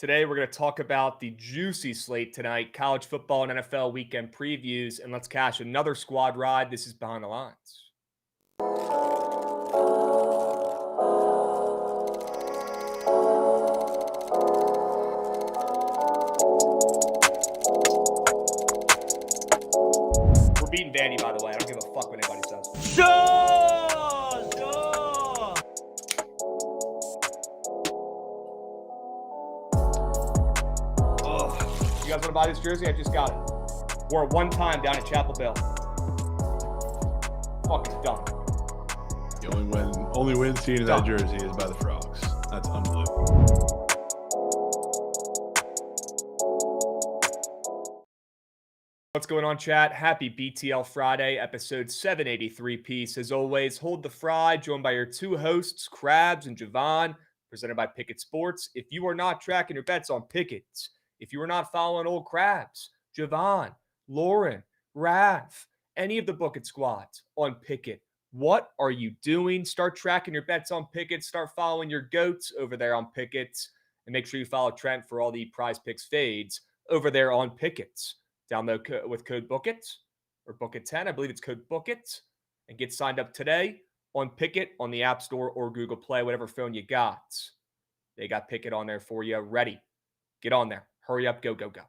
Today, we're going to talk about the juicy slate tonight, college football and NFL weekend previews, and let's cash another squad ride. This is Behind the Lines. We're beating Vandy, by the way. I don't give a fuck what anybody says. You guys want to buy this jersey? I just got it. Wore it one time down at Chapel Hill. Fucking dumb. The only win seen in that jersey is by the Frogs. That's unbelievable. What's going on, chat? Happy BTL Friday, episode 783 piece. As always, hold the fry, joined by your two hosts, Krabs and Jovan, presented by Bookit Sports. If you are not tracking your bets on Pickets, if you are not following old Krabs, Jovan, Lauren, Rav, any of the Bookit squads on Pickett, what are you doing? Start tracking your bets on Pickett. Start following your goats over there on Pickets. And make sure you follow Trent for all the prize picks fades over there on Pickets. Download with code Bookit or Bookit10. I believe it's code Bookit. And get signed up today on Pickett on the App Store or Google Play, whatever phone you got. They got Pickett on there for you. Ready. Get on there. Hurry up. Go, go, go.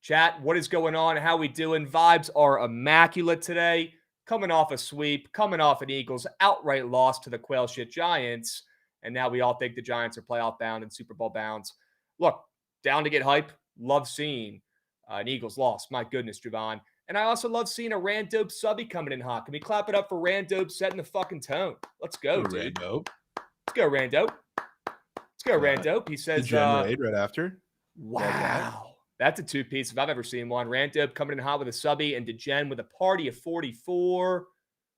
Chat, what is going on? How we doing? Vibes are immaculate today. Coming off a sweep, coming off an Eagles outright loss to the quail shit Giants. And now we all think the Giants are playoff bound and Super Bowl bounds. Look, down to get hype. Love seeing an Eagles loss. My goodness, Jovan. And I also love seeing a Randope subby coming in hot. Can we clap it up for Randope setting the fucking tone? Let's go, dude. Randope. Let's go, Randope. Let's go, Randope. He says, Degenerate right after. Wow. That's a two-piece if I've ever seen one. Randope coming in hot with a subby and Degen with a party of 44.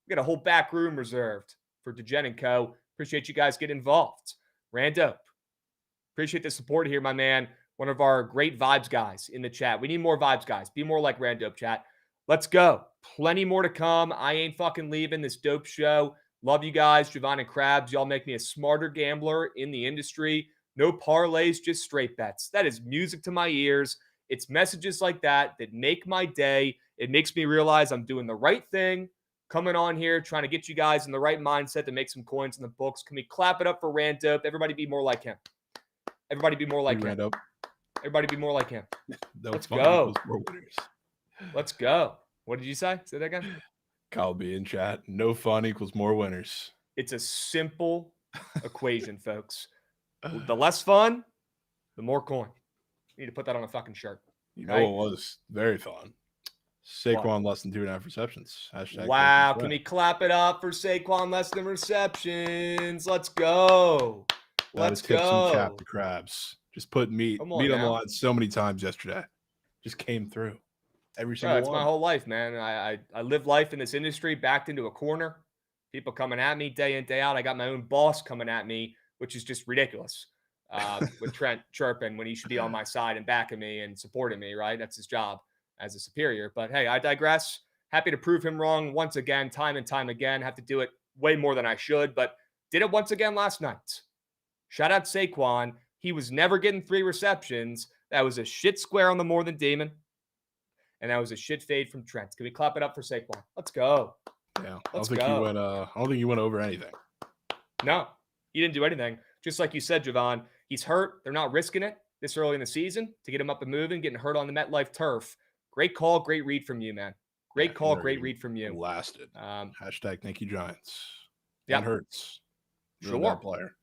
We got a whole back room reserved for Degen and Co. Appreciate you guys getting involved. Randope, appreciate the support here, my man. One of our great vibes guys in the chat. We need more vibes guys. Be more like Randope, chat. Let's go. Plenty more to come. I ain't fucking leaving this dope show. Love you guys, Jovan and Krabs. Y'all make me a smarter gambler in the industry. No parlays, just straight bets. That is music to my ears. It's messages like that make my day. It makes me realize I'm doing the right thing. Coming on here, trying to get you guys in the right mindset to make some coins in the books. Can we clap it up for Randope? Everybody be more like him. Everybody be more like him. Randope. Everybody be more like him. Let's go. Let's go. What did you say? Say that again. Kyle B in chat. No fun equals more winners. It's a simple equation, folks. The less fun, the more coin. You need to put that on a fucking shirt. You know, it was very fun. Saquon less than 2.5 receptions. Wow. Can we clap it up for Saquon less than receptions? Let's go. Let's go. Some cap to Krabs. Just put meat on the line so many times yesterday. Just came through. Every single one. It's my whole life, man. I live life in this industry, backed into a corner. People coming at me day in, day out. I got my own boss coming at me, which is just ridiculous. With Trent chirping when he should be on my side and backing me and supporting me, right? That's his job as a superior. But hey, I digress. Happy to prove him wrong once again, time and time again. Have to do it way more than I should, but did it once again last night. Shout out Saquon. He was never getting 3 receptions. That was a shit square on the More Than Demon. And that was a shit fade from Trent. Can we clap it up for Saquon? Let's go. Yeah, I don't think you went over anything. No, he didn't do anything. Just like you said, Jovan, he's hurt. They're not risking it this early in the season to get him up and moving, getting hurt on the MetLife turf. Great call, great read from you, man. Great call, great read from you. Lasted. Hashtag thank you, Giants. Yeah, Hurts. Sure. Bad player.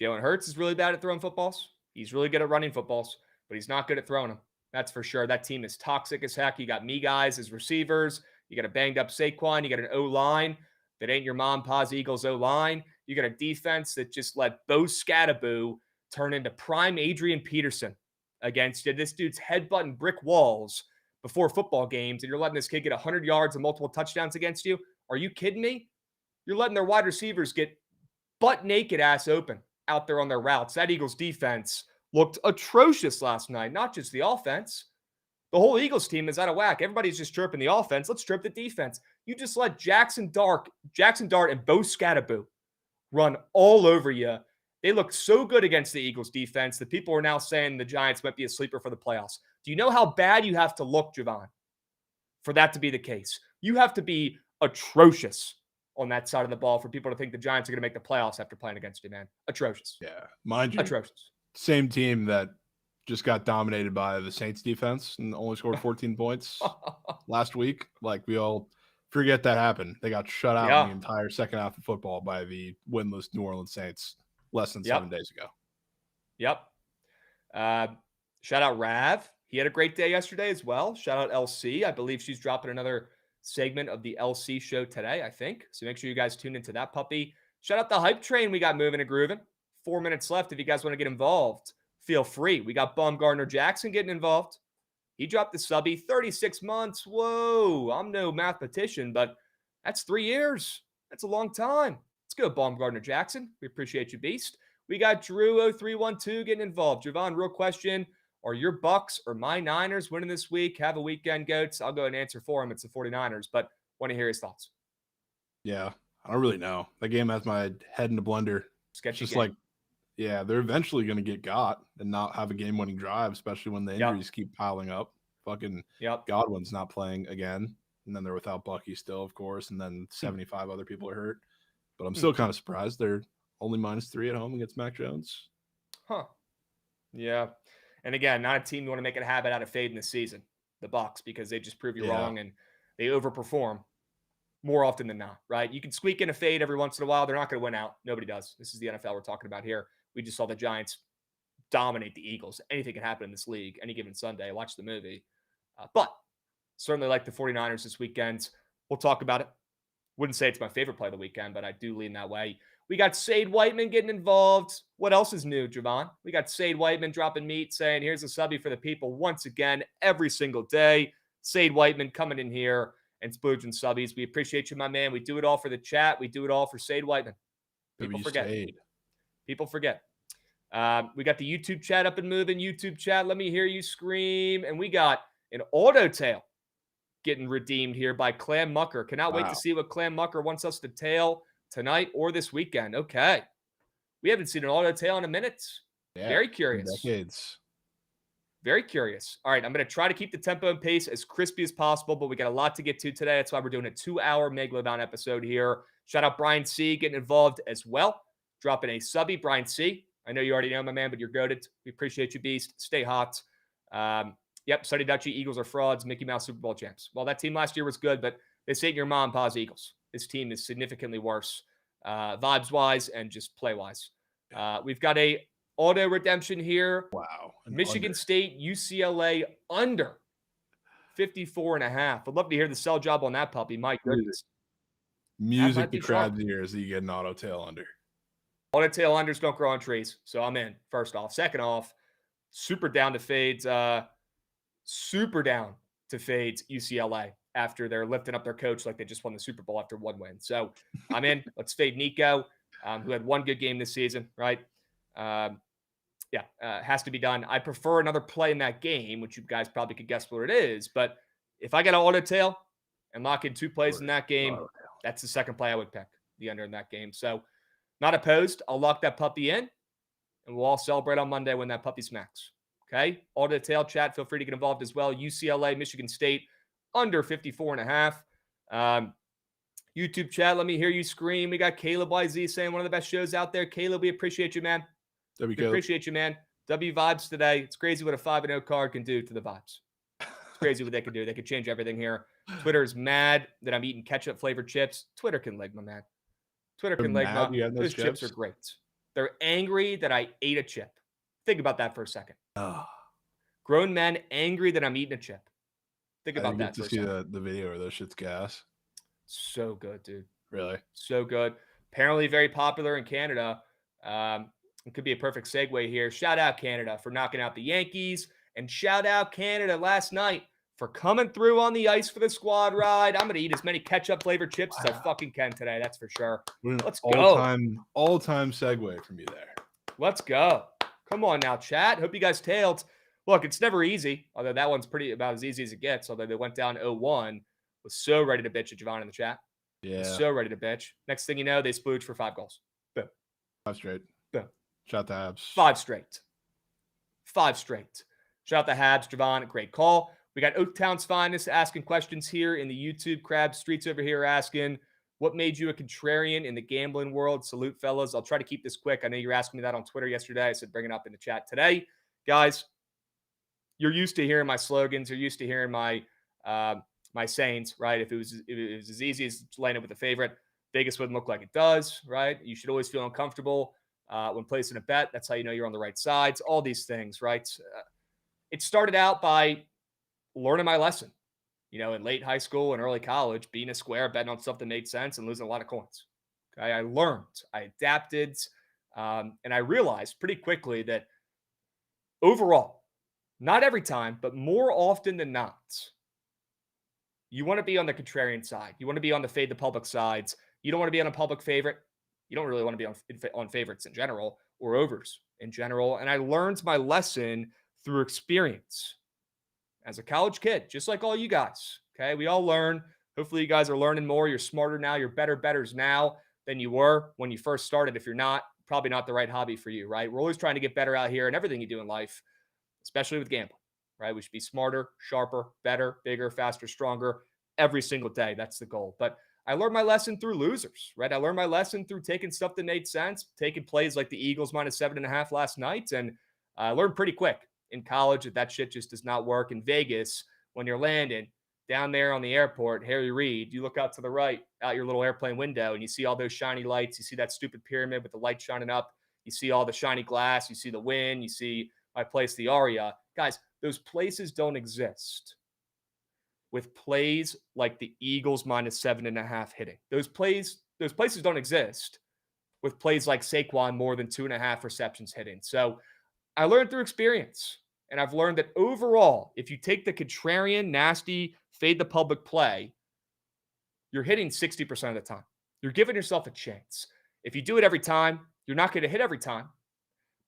Jalen Hurts is really bad at throwing footballs. He's really good at running footballs, but he's not good at throwing them. That's for sure. That team is toxic as heck. You got me guys as receivers. You got a banged up Saquon. You got an O-line that ain't your mom, pa's Eagles O-line. You got a defense that just let Bo Scattaboo turn into prime Adrian Peterson against you. This dude's headbutting brick walls before football games, and you're letting this kid get 100 yards and multiple touchdowns against you? Are you kidding me? You're letting their wide receivers get butt naked ass open out there on their routes. That Eagles defense looked atrocious last night, not just the offense. The whole Eagles team is out of whack. Everybody's just chirping the offense. Let's chirp the defense. You just let Jackson Dart and Bo Scattaboo run all over you They looked so good against the Eagles defense that people are now saying the Giants might be a sleeper for the playoffs. Do you know how bad you have to look, Jovan, for that to be the case? You have to be atrocious on that side of the ball for people to think the Giants are going to make the playoffs after playing against you, man. Atrocious. Yeah. Mind you, atrocious. Same team that just got dominated by the Saints defense and only scored 14 points last week. Like, we all forget that happened. They got shut out in the entire second half of football by the winless New Orleans Saints less than 7 days ago. Yep. Shout out Rav. He had a great day yesterday as well. Shout out LC. I believe she's dropping another segment of the LC show today, I think. So make sure you guys tune into that puppy. Shout out the hype train we got moving and grooving. 4 minutes left. If you guys want to get involved, feel free. We got Baumgartner Jackson getting involved. He dropped the subby, 36 months. Whoa, I'm no mathematician, but that's 3 years. That's a long time. Let's go, Baumgartner Jackson. We appreciate you, Beast. We got Drew0312 getting involved. Jovan, real question. Are your Bucks or my Niners winning this week? Have a weekend, Goats. I'll go and answer for him. It's the 49ers, but want to hear his thoughts. Yeah, I don't really know. That game has my head in a blender. Sketchy just game. Like, yeah, they're eventually going to get got and not have a game-winning drive, especially when the injuries keep piling up. Fucking Godwin's not playing again, and then they're without Bucky still, of course, and then 75 other people are hurt. But I'm still kind of surprised they're only -3 at home against Mac Jones. Huh. Yeah. And again, not a team you want to make it a habit out of fading this season, the Bucks, because they just prove you wrong and they overperform more often than not, right? You can squeak in a fade every once in a while. They're not going to win out. Nobody does. This is the NFL we're talking about here. We just saw the Giants dominate the Eagles. Anything can happen in this league any given Sunday. Watch the movie. But certainly like the 49ers this weekend. We'll talk about it. Wouldn't say it's my favorite play of the weekend, but I do lean that way. We got Sade Whiteman getting involved. What else is new, Jovan? We got Sade Whiteman dropping meat, saying, here's a subby for the people once again, every single day. Sade Whiteman coming in here and splooging subbies. We appreciate you, my man. We do it all for the chat. We do it all for Sade Whiteman. People forget. People forget. We got the YouTube chat up and moving. YouTube chat, let me hear you scream. And we got an auto tail getting redeemed here by Clam Mucker. Cannot wait to see what Clam Mucker wants us to tail tonight or this weekend. Okay. We haven't seen an auto tail in a minute. Yeah, very curious. Decades. Very curious. All right. I'm going to try to keep the tempo and pace as crispy as possible, but we got a lot to get to today. That's why we're doing a 2-hour Megalodon episode here. Shout out Brian C. getting involved as well. Dropping a subby, Brian C. I know you already know my man, but you're goated. We appreciate you, Beast. Stay hot. Yep, Sonny Dutchy, Eagles are frauds, Mickey Mouse Super Bowl champs. Well, that team last year was good, but this ain't your mom and pa's Eagles. This team is significantly worse, vibes-wise and just play-wise. We've got a auto redemption here. Wow. Michigan State, UCLA under 54.5. I'd love to hear the sell job on that puppy. My goodness. Music to Krabs' ears that you get an auto tail under. Auto tail unders don't grow on trees, so I'm in, first off. Second off, super down to fades UCLA after they're lifting up their coach like they just won the Super Bowl after one win. So I'm in. Let's fade Nico, who had one good game this season, right? Has to be done. I prefer another play in that game, which you guys probably could guess what it is. But if I got an auto tail and lock in 2 plays in that game, that's the second play I would pick, the under in that game. So not opposed. I'll lock that puppy in, and we'll all celebrate on Monday when that puppy smacks. Okay? Auto tail chat, feel free to get involved as well. UCLA, Michigan State, under 54.5. YouTube chat, let me hear you scream. We got Caleb YZ saying one of the best shows out there. Caleb, we appreciate you, man. We appreciate you, man. W vibes today. It's crazy what a 5-0 card can do to the vibes. It's crazy what they can do. They could change everything here. Twitter is mad that I'm eating ketchup-flavored chips. Twitter can leg my man. Twitter can leg my. Those chips are great. They're angry that I ate a chip. Think about that for a second. Grown men angry that I'm eating a chip. Think about that for a second. The video where those shit's gas. So good, dude. Really? So good. Apparently very popular in Canada. It could be a perfect segue here. Shout out Canada for knocking out the Yankees. And shout out Canada last night for coming through on the ice for the squad ride. I'm going to eat as many ketchup-flavored chips as I fucking can today. That's for sure. Let's go. All-time segue from you there. Let's go. Come on now, chat. Hope you guys tailed. Look, it's never easy, although that one's pretty about as easy as it gets, although they went down 0-1. Was so ready to bitch at Jovan in the chat. Yeah. So ready to bitch. Next thing you know, they splooged for 5 goals. Boom. 5 straight. Boom. Shout out to Habs. 5 straight. 5 straight. Shout out to Habs, Jovan. Great call. We got Oaktown's Finest asking questions here in the YouTube. Krabs Streets over here asking, what made you a contrarian in the gambling world? Salute, fellas. I'll try to keep this quick. I know you were asking me that on Twitter yesterday. I said bring it up in the chat today. Guys, you're used to hearing my slogans. You're used to hearing my my sayings, right? If it was as easy as laying it with a favorite, Vegas wouldn't look like it does, right? You should always feel uncomfortable when placing a bet. That's how you know you're on the right sides. All these things, right? It started out by learning my lesson. In late high school and early college, being a square, betting on stuff that made sense and losing a lot of coins. Okay, I learned, I adapted, and I realized pretty quickly that overall, not every time, but more often than not, you want to be on the contrarian side. You want to be on the fade the public sides. You don't want to be on a public favorite. You don't really want to be on favorites in general or overs in general. And I learned my lesson through experience as a college kid, just like all you guys. Okay, we all learn. Hopefully, you guys are learning more. You're smarter now. You're better bettors now than you were when you first started. If you're not, probably not the right hobby for you, right? We're always trying to get better out here in everything you do in life, especially with gambling, right? We should be smarter, sharper, better, bigger, faster, stronger every single day. That's the goal. But I learned my lesson through losers, right? I learned my lesson through taking stuff that made sense, taking plays like the Eagles -7.5 last night. And I learned pretty quick in college that shit just does not work. In Vegas, when you're landing down there on the airport, Harry Reid, you look out to the right, out your little airplane window, and you see all those shiny lights. You see that stupid pyramid with the light shining up. You see all the shiny glass. You see the wind. You see my place, the Aria. Guys, those places don't exist with plays like the Eagles -7.5 hitting. Those places don't exist with plays like Saquon more than 2.5 receptions hitting. So I learned through experience. And I've learned that overall, if you take the contrarian, nasty, fade the public play, you're hitting 60% of the time. You're giving yourself a chance. If you do it every time, you're not going to hit every time,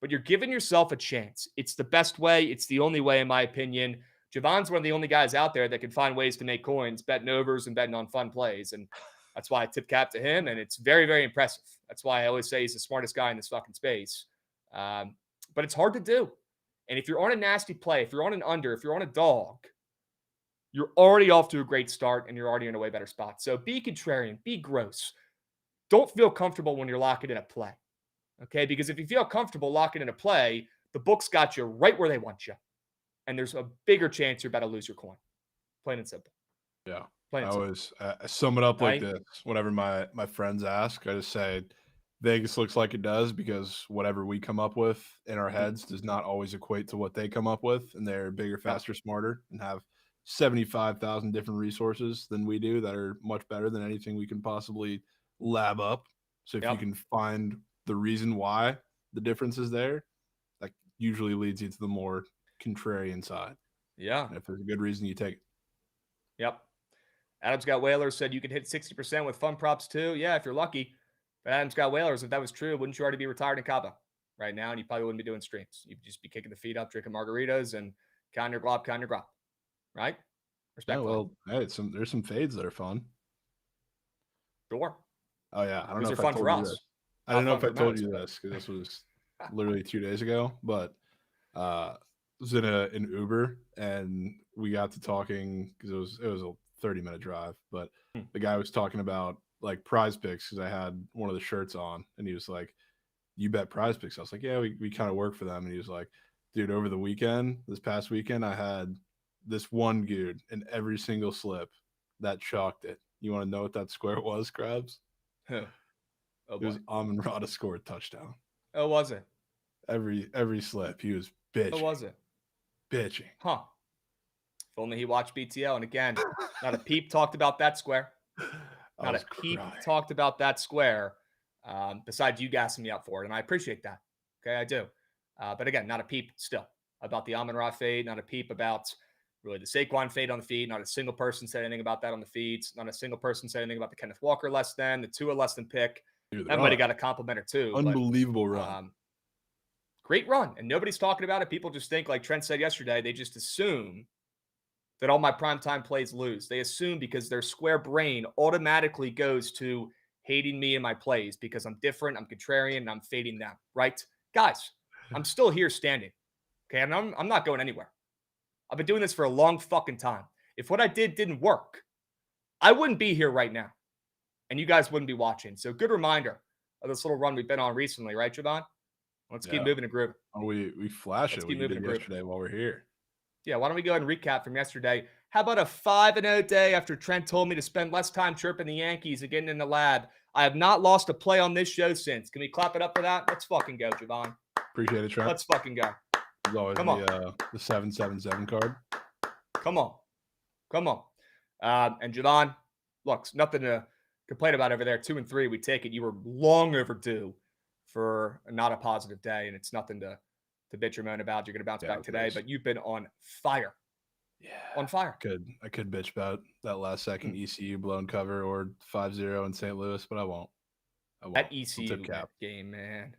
but you're giving yourself a chance. It's the best way. It's the only way, in my opinion. Jovan's one of the only guys out there that can find ways to make coins, betting overs and betting on fun plays. And that's why I tip cap to him. And it's very, very impressive. That's why I always say he's the smartest guy in this fucking space. But it's hard to do. And if you're on a nasty play, if you're on an under, if you're on a dog, you're already off to a great start and you're already in a way better spot. So be contrarian, be gross. Don't feel comfortable when you're locking in a play. Okay? Because if you feel comfortable locking in a play, the books got you right where they want you. And there's a bigger chance you're about to lose your coin. Plain and simple. Yeah. I always sum it up like this. Whenever my friends ask, I just say, Vegas looks like it does because whatever we come up with in our heads does not always equate to what they come up with. And they're bigger, faster, smarter, and have 75,000 different resources than we do that are much better than anything we can possibly lab up. So if you can find the reason why the difference is there, that usually leads you to the more contrarian side. Yeah. And if there's a good reason, you take it. Yep. Adam's Got Whalers said you can hit 60% with fun props too. Yeah, if you're lucky. But Adam's Got Whalers, if that was true, wouldn't you already be retired in Cabo right now? And you probably wouldn't be doing streams. You'd just be kicking the feet up, drinking margaritas, and kind your glop. Right? Respectfully. Yeah, well, hey, there's some fades that are fun. Sure. Oh, yeah. I don't know if I told you this. I don't know if I told you this because this was literally 2 days ago. But I was in an Uber, and we got to talking because it was a 30-minute drive. But the guy was talking about like prize picks because I had one of the shirts on, and he was like, you bet prize picks. I was like, yeah, we kind of work for them. And he was like, dude, over the weekend, this past weekend, I had this one dude in every single slip that chalked it. You want to know what that square was, Krabs? Oh, it was Amon-Ra to score a touchdown. Oh, was it? Every slip. He was bitching. Oh, was it? Bitching. Huh. If only he watched BTL. And again, not a peep talked about that square. Not a peep talked about that square, besides you gassing me up for it. And I appreciate that. Okay, I do. But again, not a peep still about the Amon-Ra fade. Not a peep about really the Saquon fade on the feed. Not a single person said anything about that on the feeds. Not a single person said anything about the Kenneth Walker less than, the Tua less than pick. Dude, that might have got a compliment or two. Unbelievable run. Great run. And nobody's talking about it. People just think, like Trent said yesterday, they just assume that all my primetime plays lose. They assume because their square brain automatically goes to hating me and my plays because I'm different, I'm contrarian, and I'm fading them, right? Guys, I'm still here standing. Okay, and I'm not going anywhere. I've been doing this for a long fucking time. If what I did didn't work, I wouldn't be here right now. And you guys wouldn't be watching. So good reminder of this little run we've been on recently, right, Jovan? Let's keep moving and grooving. Oh, we flash Let's it. keep What you moving did and yesterday while we're here. Yeah, why don't we go ahead and recap from yesterday? How about a 5-0 day after Trent told me to spend less time chirping the Yankees and getting in the lab? I have not lost a play on this show since. Can we clap it up for that? Let's fucking go, Jovan. Appreciate it, Trent. Let's fucking go. As always, Come on. The 777 card. Come on. And Jovan, look, nothing to complain about over there. 2-3, we take it. You were long overdue for not a positive day, and it's nothing to bitch or moan about. You're going to bounce back today, but you've been on fire. Yeah. On fire. I could bitch about that last second ECU blown cover or 5-0 in St. Louis, but I won't. That ECU game, man.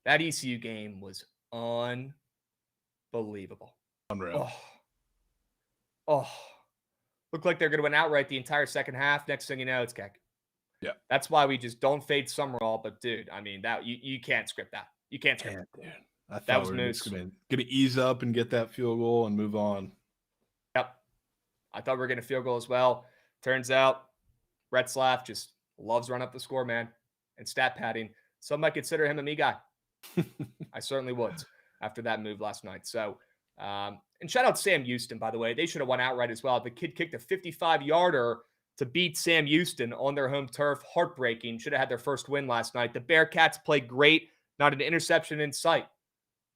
That ECU game was unbelievable. Unreal. Oh. Looked like they're going to win outright the entire second half. Next thing you know, it's Keck. Yeah. That's why we just don't fade Summerall. But, dude, I mean, that you can't script that. You can't script it. Dude. I thought that was Moose. Going to ease up and get that field goal and move on. Yep. I thought we were getting a field goal as well. Turns out, Brett Slaff just loves running up the score, man, and stat padding. Some might consider him a me guy. I certainly would after that move last night. So, and shout out Sam Houston, by the way. They should have won outright as well. The kid kicked a 55-yarder to beat Sam Houston on their home turf. Heartbreaking. Should have had their first win last night. The Bearcats played great. Not an interception in sight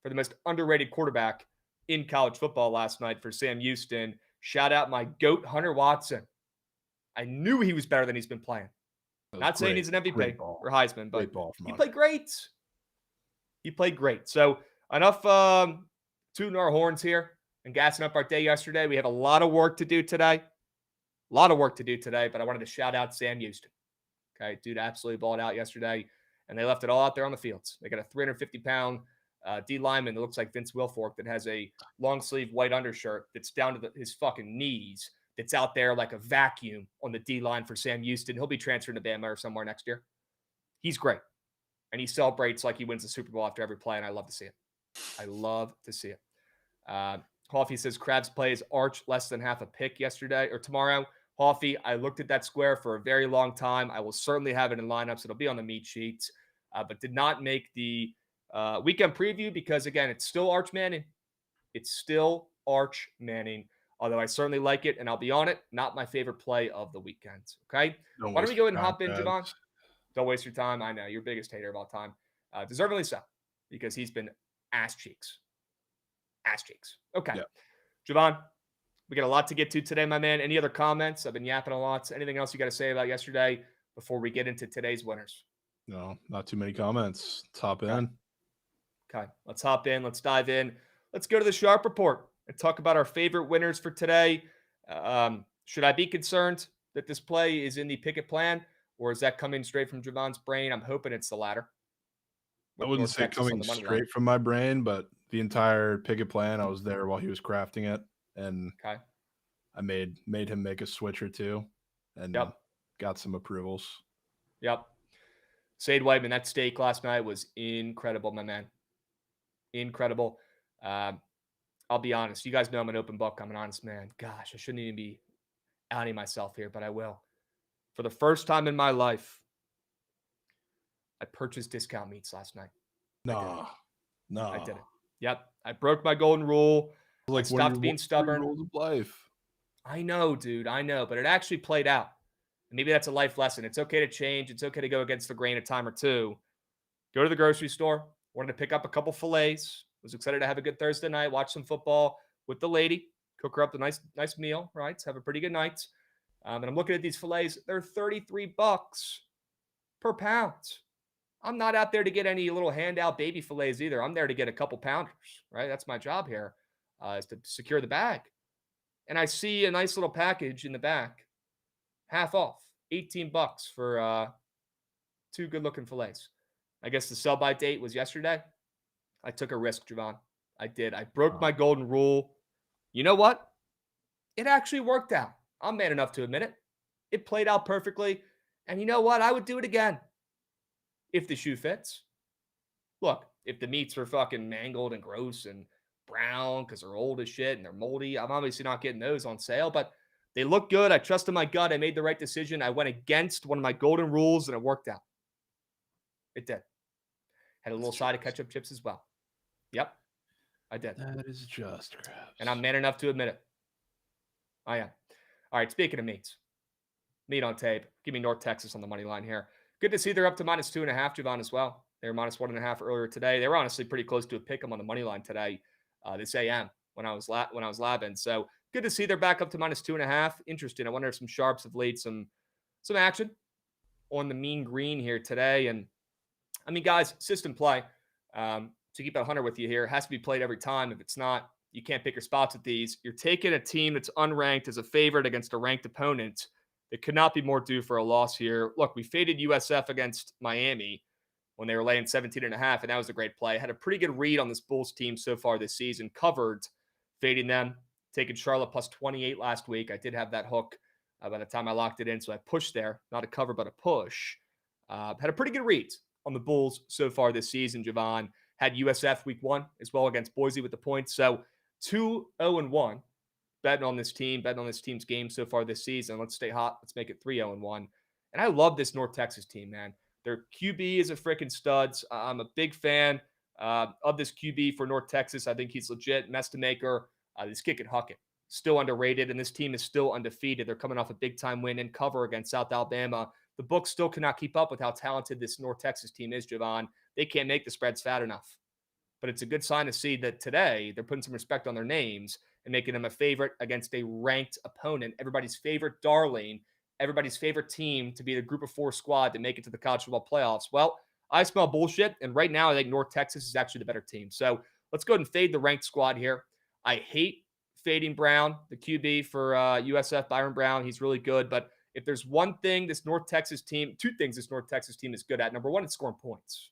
for the most underrated quarterback in college football last night for Sam Houston. Shout out my GOAT, Hunter Watson. I knew he was better than he's been playing. Not saying he's an MVP or Heisman, but he played great. He played great. So enough tooting our horns here and gassing up our day yesterday. We have a lot of work to do today. But I wanted to shout out Sam Houston. Okay, dude absolutely balled out yesterday, and they left it all out there on the fields. They got a 350-pound D lineman that looks like Vince Wilfork that has a long sleeve white undershirt that's down to his fucking knees. That's out there like a vacuum on the D line for Sam Houston. He'll be transferring to Bama or somewhere next year. He's great. And he celebrates like he wins the Super Bowl after every play, and I love to see it. Hoffy says Krabs plays Arch less than half a pick yesterday or tomorrow. Hoffy, I looked at that square for a very long time. I will certainly have it in lineups. It'll be on the meat sheets, but did not make the weekend preview because, again, it's still Arch Manning. Although I certainly like it, and I'll be on it. Not my favorite play of the weekend. Okay? Why don't we go ahead and hop in, Jovan? Don't waste your time. I know. You're biggest hater of all time. Deservedly so, because he's been ass cheeks. Okay. Yeah. Jovan, we got a lot to get to today, my man. Any other comments? I've been yapping a lot. Anything else you got to say about yesterday before we get into today's winners? No, not too many comments. Let's hop in. Okay. Let's hop in. Let's dive in. Let's go to the Sharp Report and talk about our favorite winners for today. Should I be concerned that this play is in the Pickett plan, or is that coming straight from Jovan's brain? I'm hoping it's the latter. I wouldn't say coming straight from my brain, but the entire Pickett plan, I was there while he was crafting it, and I made him make a switch or two, and got some approvals. Yep. Sade Whiteman, that steak last night was incredible, my man. Incredible. I'll be honest. You guys know I'm an open book. I'm an honest man. Gosh, I shouldn't even be outing myself here, but I will. For the first time in my life, I purchased discount meats last night. No. I did it. Yep. I broke my golden rule. I stopped being stubborn. Rules of life. I know, dude. I know, but it actually played out. Maybe that's a life lesson. It's okay to change. It's okay to go against the grain a time or two. Go to the grocery store. Wanted to pick up a couple fillets. Was excited to have a good Thursday night, watch some football with the lady, cook her up a nice meal, right? Have a pretty good night. And I'm looking at these fillets. They're $33 per pound. I'm not out there to get any little handout baby fillets either. I'm there to get a couple pounders, right? That's my job here, is to secure the bag. And I see a nice little package in the back, half off, $18 for 2 good-looking fillets. I guess the sell-by date was yesterday. I took a risk, Jovan. I did. I broke my golden rule. You know what? It actually worked out. I'm man enough to admit it. It played out perfectly. And you know what? I would do it again if the shoe fits. look, if the meats are fucking mangled and gross and brown because they're old as shit and they're moldy, I'm obviously not getting those on sale, but they look good. I trusted my gut. I made the right decision. I went against one of my golden rules and it worked out. It did. Had a little side of ketchup chips as well. Yep, I did. That is just Krabs. And I'm man enough to admit it. I am. All right, speaking of meats, meat on tape. Give me North Texas on the money line here. Good to see they're up to -2.5, Jovan, as well. They were -1.5 earlier today. They were honestly pretty close to a pick 'em on the money line today, this AM when I was labbing. So good to see they're back up to -2.5. Interesting. I wonder if some sharps have laid some action on the mean green here today. And I mean, guys, system play. To keep it 100 with you here, it has to be played every time. If it's not, you can't pick your spots with these. You're taking a team that's unranked as a favorite against a ranked opponent. It could not be more due for a loss here. Look, we faded USF against Miami when they were laying 17.5, and that was a great play. Had a pretty good read on this Bulls team so far this season. Covered, fading them, taking Charlotte +28 last week. I did have that hook by the time I locked it in, so I pushed there. Not a cover, but a push. Had a pretty good read on the Bulls so far this season, Jovan. Had USF week 1 as well against Boise with the points. So 2-0-1 betting on this team, betting on this team's game so far this season. Let's stay hot. Let's make it 3-0-1. And I love this North Texas team, man. Their QB is a freaking studs. I'm a big fan of this QB for North Texas. I think he's legit. Mestamaker, this kick and huck it. Still underrated, and this team is still undefeated. They're coming off a big-time win in cover against South Alabama. The book still cannot keep up with how talented this North Texas team is, Jovan. They can't make the spreads fat enough. But it's a good sign to see that today they're putting some respect on their names and making them a favorite against a ranked opponent, everybody's favorite darling, everybody's favorite team to be the group of 4 squad to make it to the college football playoffs. Well, I smell bullshit, and right now I think North Texas is actually the better team. So let's go ahead and fade the ranked squad here. I hate fading Brown, the QB for USF, Byron Brown. He's really good, but if there's one thing this North Texas team, 2 things this North Texas team is good at. Number 1, it's scoring points.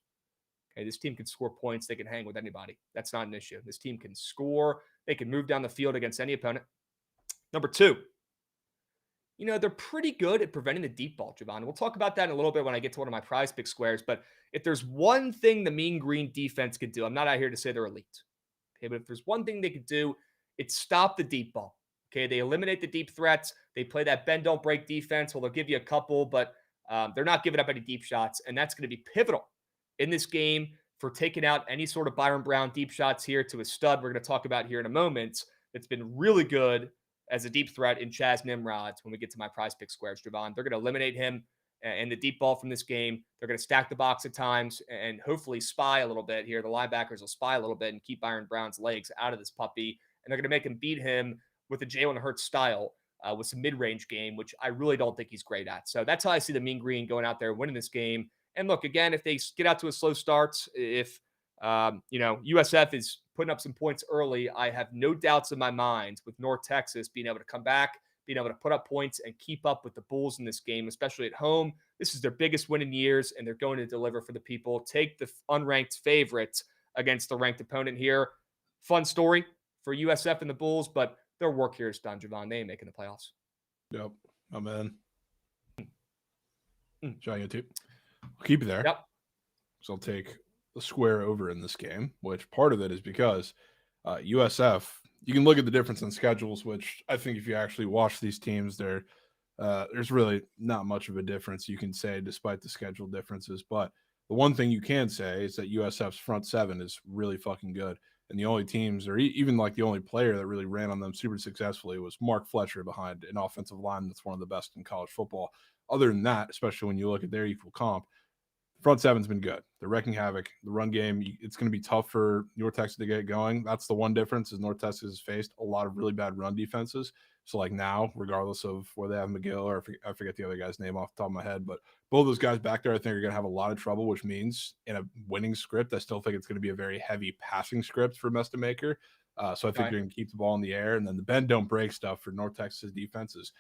Okay, this team can score points. They can hang with anybody. That's not an issue. This team can score. They can move down the field against any opponent. Number 2, they're pretty good at preventing the deep ball, Jovan. We'll talk about that in a little bit when I get to one of my prize pick squares. But if there's one thing the mean green defense could do, I'm not out here to say they're elite. Okay, but if there's one thing they could do, it's stop the deep ball. Okay, they eliminate the deep threats. They play that bend, don't break defense. Well, they'll give you a couple, but they're not giving up any deep shots. And that's going to be pivotal in this game for taking out any sort of Byron Brown deep shots here to a stud we're going to talk about here in a moment that's been really good as a deep threat in Chaz Nimrod when we get to my prize pick squares, Jovan. They're going to eliminate him and the deep ball from this game. They're going to stack the box at times and hopefully spy a little bit here. The linebackers will spy a little bit and keep Byron Brown's legs out of this puppy. And they're going to make him beat him with a Jalen Hurts style with some mid-range game, which I really don't think he's great at. So that's how I see the Mean Green going out there winning this game. And look, again, if they get out to a slow start, if USF is putting up some points early, I have no doubts in my mind with North Texas being able to come back, being able to put up points and keep up with the Bulls in this game, especially at home. This is their biggest win in years, and they're going to deliver for the people. Take the unranked favorites against the ranked opponent here. Fun story for USF and the Bulls, but their work here is done, Jovan. They ain't making the playoffs. Yep, I'm in. Shall I get to? I'll keep you there. Yep. So I'll take the square over in this game, which part of it is because USF, you can look at the difference in schedules, which I think if you actually watch these teams, there's really not much of a difference you can say despite the schedule differences. But the one thing you can say is that USF's front 7 is really fucking good. And the only teams, or even like the only player that really ran on them super successfully was Mark Fletcher behind an offensive line that's one of the best in college football. Other than that, especially when you look at their equal comp, front 7's been good. They're wrecking havoc. The run game, it's going to be tough for North Texas to get going. That's the one difference is North Texas has faced a lot of really bad run defenses. So like now, regardless of whether they have McGill or I forget the other guy's name off the top of my head, but both those guys back there I think are going to have a lot of trouble, which means in a winning script, I still think it's going to be a very heavy passing script for Mestamaker. So I think you're going to keep the ball in the air. And then the bend don't break stuff for North Texas defense is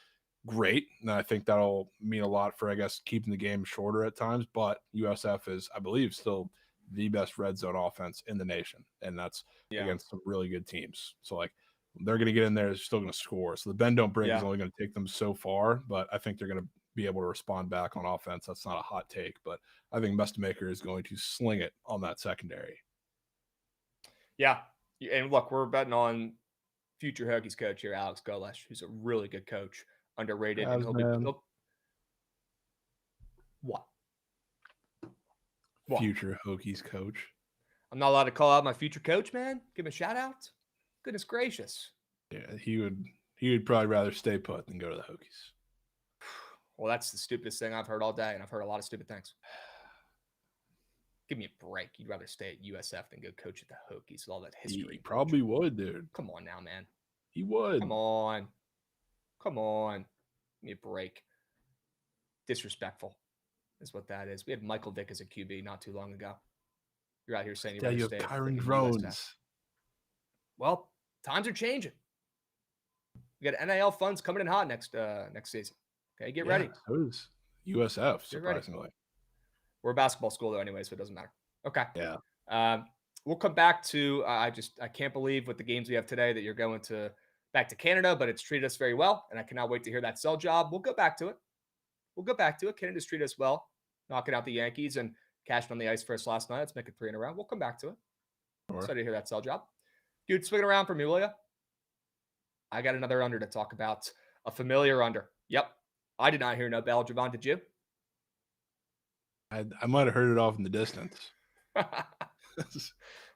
great. And I think that'll mean a lot for, I guess, keeping the game shorter at times. But USF is, I believe, still the best red zone offense in the nation. And that's against some really good teams. So, like, they're going to get in there, they're still going to score. So the bend don't break is only going to take them so far. But I think they're going to be able to respond back on offense. That's not a hot take, but I think Mestamaker is going to sling it on that secondary. Yeah. And look, we're betting on future Hokies coach here, Alex Golesh, who's a really good coach, underrated. And he'll What? Future Hokies coach. I'm not allowed to call out my future coach, man. Give him a shout out. Goodness gracious. Yeah, he would probably rather stay put than go to the Hokies. Well, that's the stupidest thing I've heard all day, and I've heard a lot of stupid things. Give me a break. You'd rather stay at USF than go coach at the Hokies with all that history. He probably would, dude. Come on now, man. He would. Come on. Give me a break. Disrespectful is what that is. We had Michael Vick as a QB not too long ago. You're out here saying you'd rather stay at Kyron Drones. Well, times are changing. We got NIL funds coming in hot next season. Okay, get ready. So is USF, surprisingly. We're a basketball school though anyway, so it doesn't matter. Okay. Yeah. We'll come back to I can't believe with the games we have today that you're going back to Canada, but it's treated us very well, and I cannot wait to hear that sell job. We'll go back to it. Canada's treated us well, knocking out the Yankees and cashing on the ice for us last night. Let's make it 3 in a row. We'll come back to it. Sure. Excited to hear that sell job. Dude, swing it around for me, will you? I got another under to talk about. A familiar under. Yep. I did not hear no bell. Jovan, did you? I might have heard it off in the distance.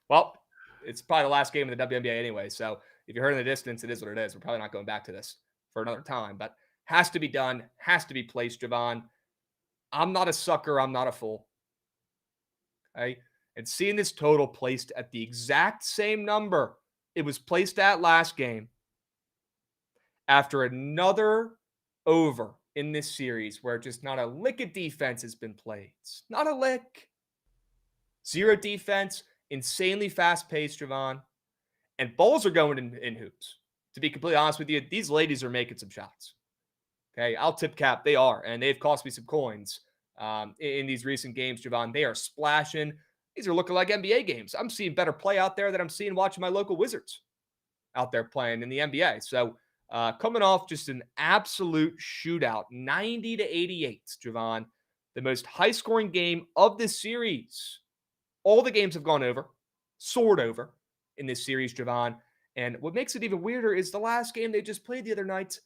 Well, it's probably the last game of the WNBA anyway. So if you heard in the distance, it is what it is. We're probably not going back to this for another time, but has to be done, has to be placed, Jovan. I'm not a sucker. I'm not a fool. Okay. And seeing this total placed at the exact same number it was placed at last game after another over in this series where just not a lick of defense has been played. Not a lick. Zero defense, insanely fast-paced, Jovan. And balls are going in hoops. To be completely honest with you, these ladies are making some shots. Okay, I'll tip cap. They are, and they've cost me some coins in these recent games, Jovan. They are splashing. These are looking like NBA games. I'm seeing better play out there than I'm seeing watching my local Wizards out there playing in the NBA. So coming off just an absolute shootout, 90-88, Jovan, the most high-scoring game of this series. All the games have gone over, soared over in this series, Jovan. And what makes it even weirder is the last game they just played the other night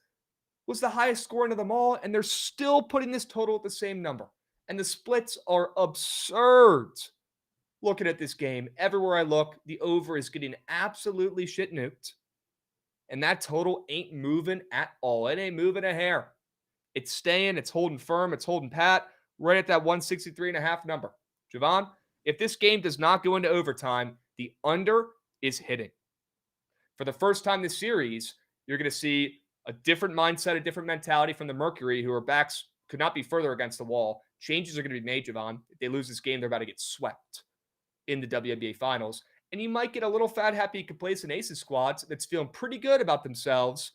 was the highest scoring of them all, and they're still putting this total at the same number. And the splits are absurd. Looking at this game, everywhere I look, the over is getting absolutely shit nuked. And that total ain't moving at all. It ain't moving a hair. It's staying, it's holding firm, it's holding pat, right at that 163.5 number. Jovan, if this game does not go into overtime, the under is hitting. For the first time this series, you're going to see a different mindset, a different mentality from the Mercury, who are backs could not be further against the wall. Changes are going to be made, Jovan. If they lose this game, they're about to get swept in the WNBA Finals. And you might get a little fat, happy, complacent Aces squad that's feeling pretty good about themselves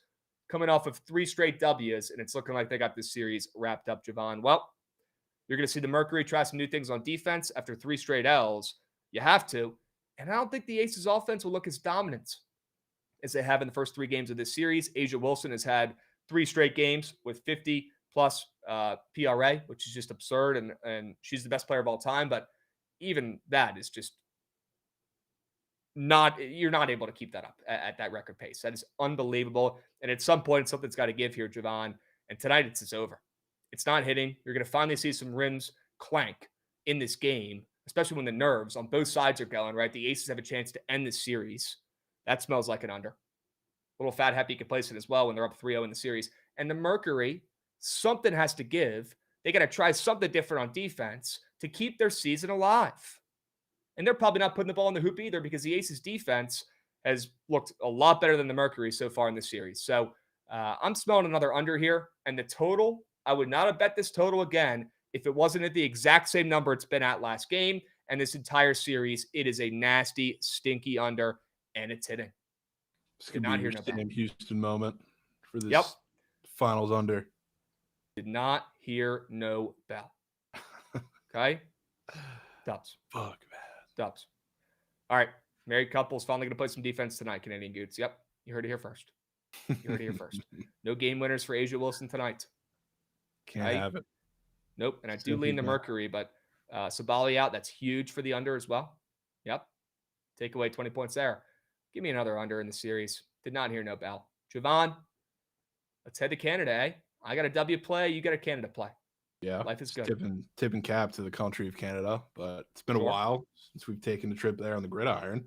coming off of 3 straight W's, and it's looking like they got this series wrapped up, Jovan. Well, you're going to see the Mercury try some new things on defense after 3 straight L's. You have to. And I don't think the Aces offense will look as dominant as they have in the first 3 games of this series. A'ja Wilson has had 3 straight games with 50-plus PRA, which is just absurd, and she's the best player of all time. But even that is just you're not able to keep that up at that record pace. That is unbelievable. And at some point, something's got to give here, Jovan. And tonight, it's over. It's not hitting. You're going to finally see some rims clank in this game, especially when the nerves on both sides are going, right? The Aces have a chance to end this series. That smells like an under. A little fat, happy, complacent as well when they're up 3-0 in the series. And the Mercury, something has to give. They got to try something different on defense to keep their season alive. And they're probably not putting the ball in the hoop either because the Aces defense has looked a lot better than the Mercury so far in this series. So I'm smelling another under here. And the total, I would not have bet this total again if it wasn't at the exact same number it's been at last game. And this entire series, it is a nasty, stinky under, and it's hitting. Did not hear no Houston moment for this finals under. Did not hear no bell. Okay? Dubs. Fuck, man. Dubs. All right. Married couples finally going to play some defense tonight, Canadian Goots. Yep. You heard it here first. No game winners for A'ja Wilson tonight. Can't have it. Nope. And I do lean the Mercury, but Sabali out. That's huge for the under as well. Yep. Take away 20 points there. Give me another under in the series. Did not hear no bell. Jovan, let's head to Canada, eh? I got a W play. You got a Canada play. Yeah. Life is good. Tipping cap to the country of Canada, but it's been a while since we've taken a trip there on the gridiron.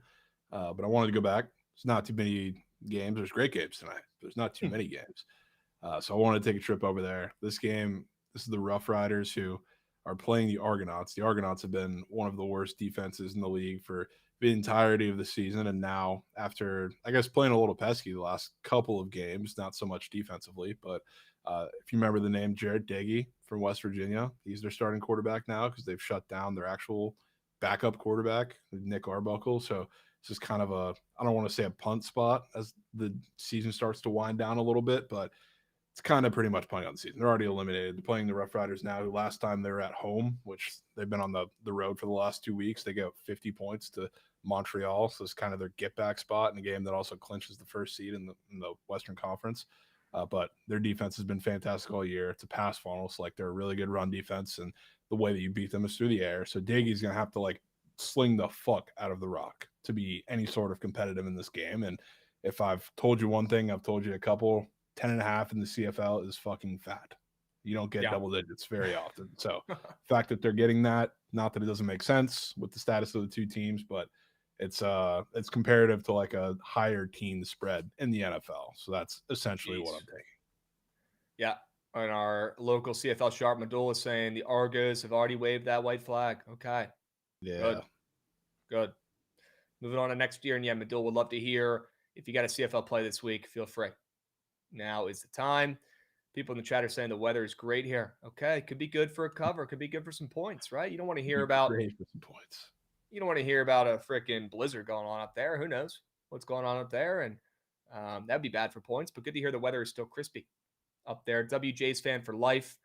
But I wanted to go back. It's not too many games. There's great games tonight. There's not too many games. So I wanted to take a trip over there. This is the Rough Riders who are playing the Argonauts. The Argonauts have been one of the worst defenses in the league for the entirety of the season. And now, after, I guess, playing a little pesky the last couple of games, not so much defensively, but if you remember the name Jarrett Dagey from West Virginia, he's their starting quarterback now because they've shut down their actual backup quarterback, Nick Arbuckle. So this is kind of I don't want to say a punt spot as the season starts to wind down a little bit, but it's kind of pretty much playing on the season. They're already eliminated. They're playing the Rough Riders now, who last time they were at home, which they've been on the road for the last 2 weeks. They got 50 points to Montreal. So it's kind of their get back spot in a game that also clinches the first seed in the Western Conference. But their defense has been fantastic all year. It's a pass funnel. So like they're a really good run defense. And the way that you beat them is through the air. So Daggy's going to have to like sling the fuck out of the rock to be any sort of competitive in this game. And if I've told you one thing, I've told you a couple. 10.5 in the CFL is fucking fat. You don't get double digits very often. So the fact that they're getting that, not that it doesn't make sense with the status of the two teams, but it's comparative to like a higher teen spread in the NFL. So that's essentially what I'm taking. Yeah. And our local CFL sharp Madul is saying the Argos have already waved that white flag. Okay. Yeah. Good. Moving on to next year. And yeah, Madul would love to hear if you got a CFL play this week, feel free. Now is the time. People in the chat are saying the weather is great here. Okay, could be good for a cover. Could be good for some points, right? You don't want to hear about great for some points. You don't want to hear about a freaking blizzard going on up there. Who knows what's going on up there? And that'd be bad for points. But good to hear the weather is still crispy up there. WJ's fan for life.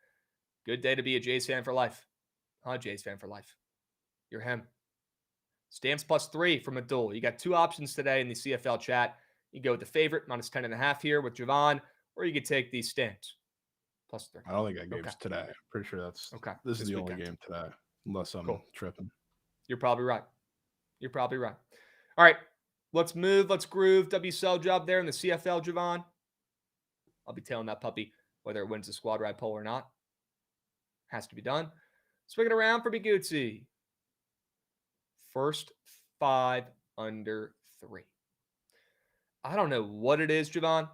Good day to be a Jays fan for life. Huh, Jays fan for life. You're him. Stamps +3 from Abdul. You got two options today in the CFL chat. You go with the favorite, -10.5 here with Jovan, or you could take these Stamps +3. I don't think I games today. I'm pretty sure this is the only game today, unless I'm tripping. You're probably right. All right, let's move. Let's groove. WSL job there in the CFL, Jovan. I'll be tailing that puppy whether it wins the squad ride poll or not. Has to be done. Swing it around for Bookit. First 5 under 3. I don't know what it is, Jovan,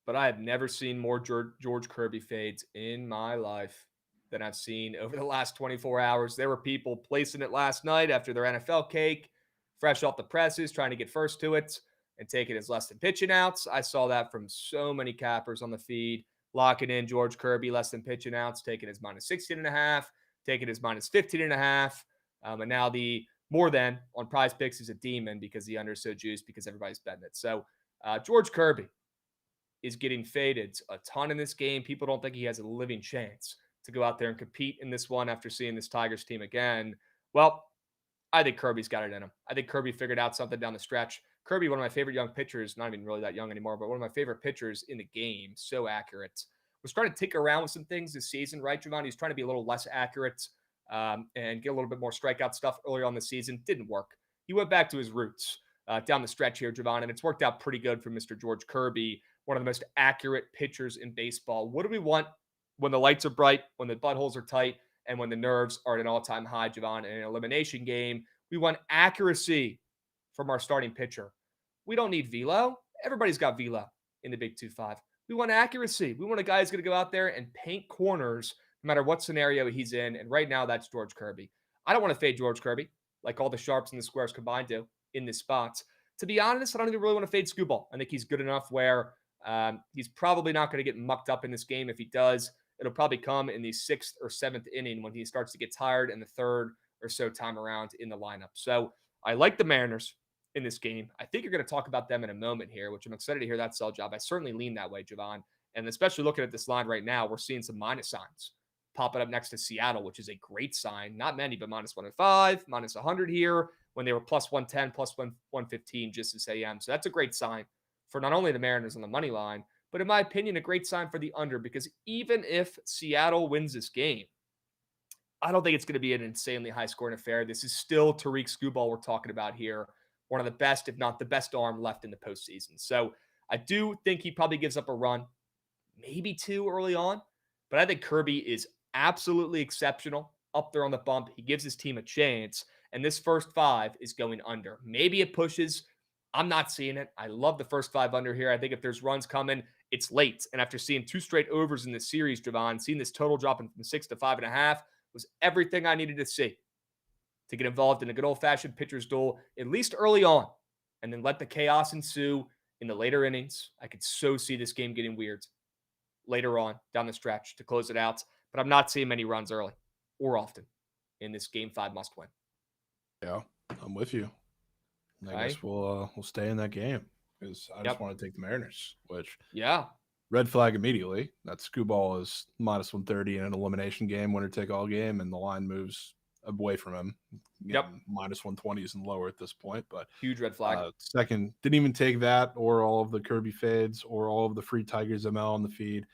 but I have never seen more George Kirby fades in my life than I've seen over the last 24 hours. There were people placing it last night after their NFL cake, fresh off the presses, trying to get first to it and take it as less than pitching outs. I saw that from so many cappers on the feed, locking in George Kirby less than pitching outs, taking his -16.5, taking his -15.5. And now the more than on Prize Picks is a demon because the under is so juiced because everybody's betting it. So George Kirby is getting faded a ton in this game. People don't think he has a living chance to go out there and compete in this one after seeing this Tigers team again. Well, I think Kirby's got it in him. I think Kirby figured out something down the stretch. Kirby, one of my favorite young pitchers, not even really that young anymore, but one of my favorite pitchers in the game. So accurate. Was trying to tinker around with some things this season, right, Jovan? He's trying to be a little less accurate and get a little bit more strikeout stuff earlier on the season. Didn't work. He went back to his roots down the stretch here, Jovan, and it's worked out pretty good for Mr. George Kirby, one of the most accurate pitchers in baseball. What do we want when the lights are bright, when the buttholes are tight, and when the nerves are at an all-time high, Jovan, in an elimination game? We want accuracy from our starting pitcher. We don't need velo. Everybody's got velo in the Big 2-5. We want accuracy. We want a guy who's going to go out there and paint corners no matter what scenario he's in. And right now, that's George Kirby. I don't want to fade George Kirby like all the sharps and the squares combined do in this spot. To be honest, I don't even really want to fade Scooball. I think he's good enough where he's probably not going to get mucked up in this game. If he does, it'll probably come in the 6th or 7th inning when he starts to get tired in the 3rd or so time around in the lineup. So I like the Mariners in this game. I think you're going to talk about them in a moment here, which I'm excited to hear that sell job. I certainly lean that way, Jovan. And especially looking at this line right now, we're seeing some minus signs popping up next to Seattle, which is a great sign. Not many, but -105, -100 here when they were +110, +115 just this AM. So that's a great sign for not only the Mariners on the money line, But in my opinion, a great sign for the under, because even if Seattle wins this game, I don't think it's going to be an insanely high-scoring affair. This is still Tariq Skubal we're talking about here, one of the best, if not the best arm left in the postseason. So I do think he probably gives up a run, maybe two early on, but I think Kirby is absolutely exceptional up there on the bump. He gives his team a chance, and this first five is going under. Maybe it pushes. I'm not seeing it. I love the first five under here. I think if there's runs coming, it's late. And after seeing two straight overs in this series, Jovan, seeing this total dropping from 6 to 5.5 was everything I needed to see to get involved in a good old-fashioned pitcher's duel, at least early on, and then let the chaos ensue in the later innings. I could so see this game getting weird later on down the stretch to close it out, but I'm not seeing many runs early or often in this Game 5 must-win. Yeah, I'm with you. I guess we'll stay in that game because I just want to take the Mariners, which red flag immediately. That Skubal is minus 130 in an elimination game, winner take all game, and the line moves away from him. Minus 120s and lower at this point, but huge red flag. Second, didn't even take that or all of the Kirby fades or all of the free Tigers ML on the feed.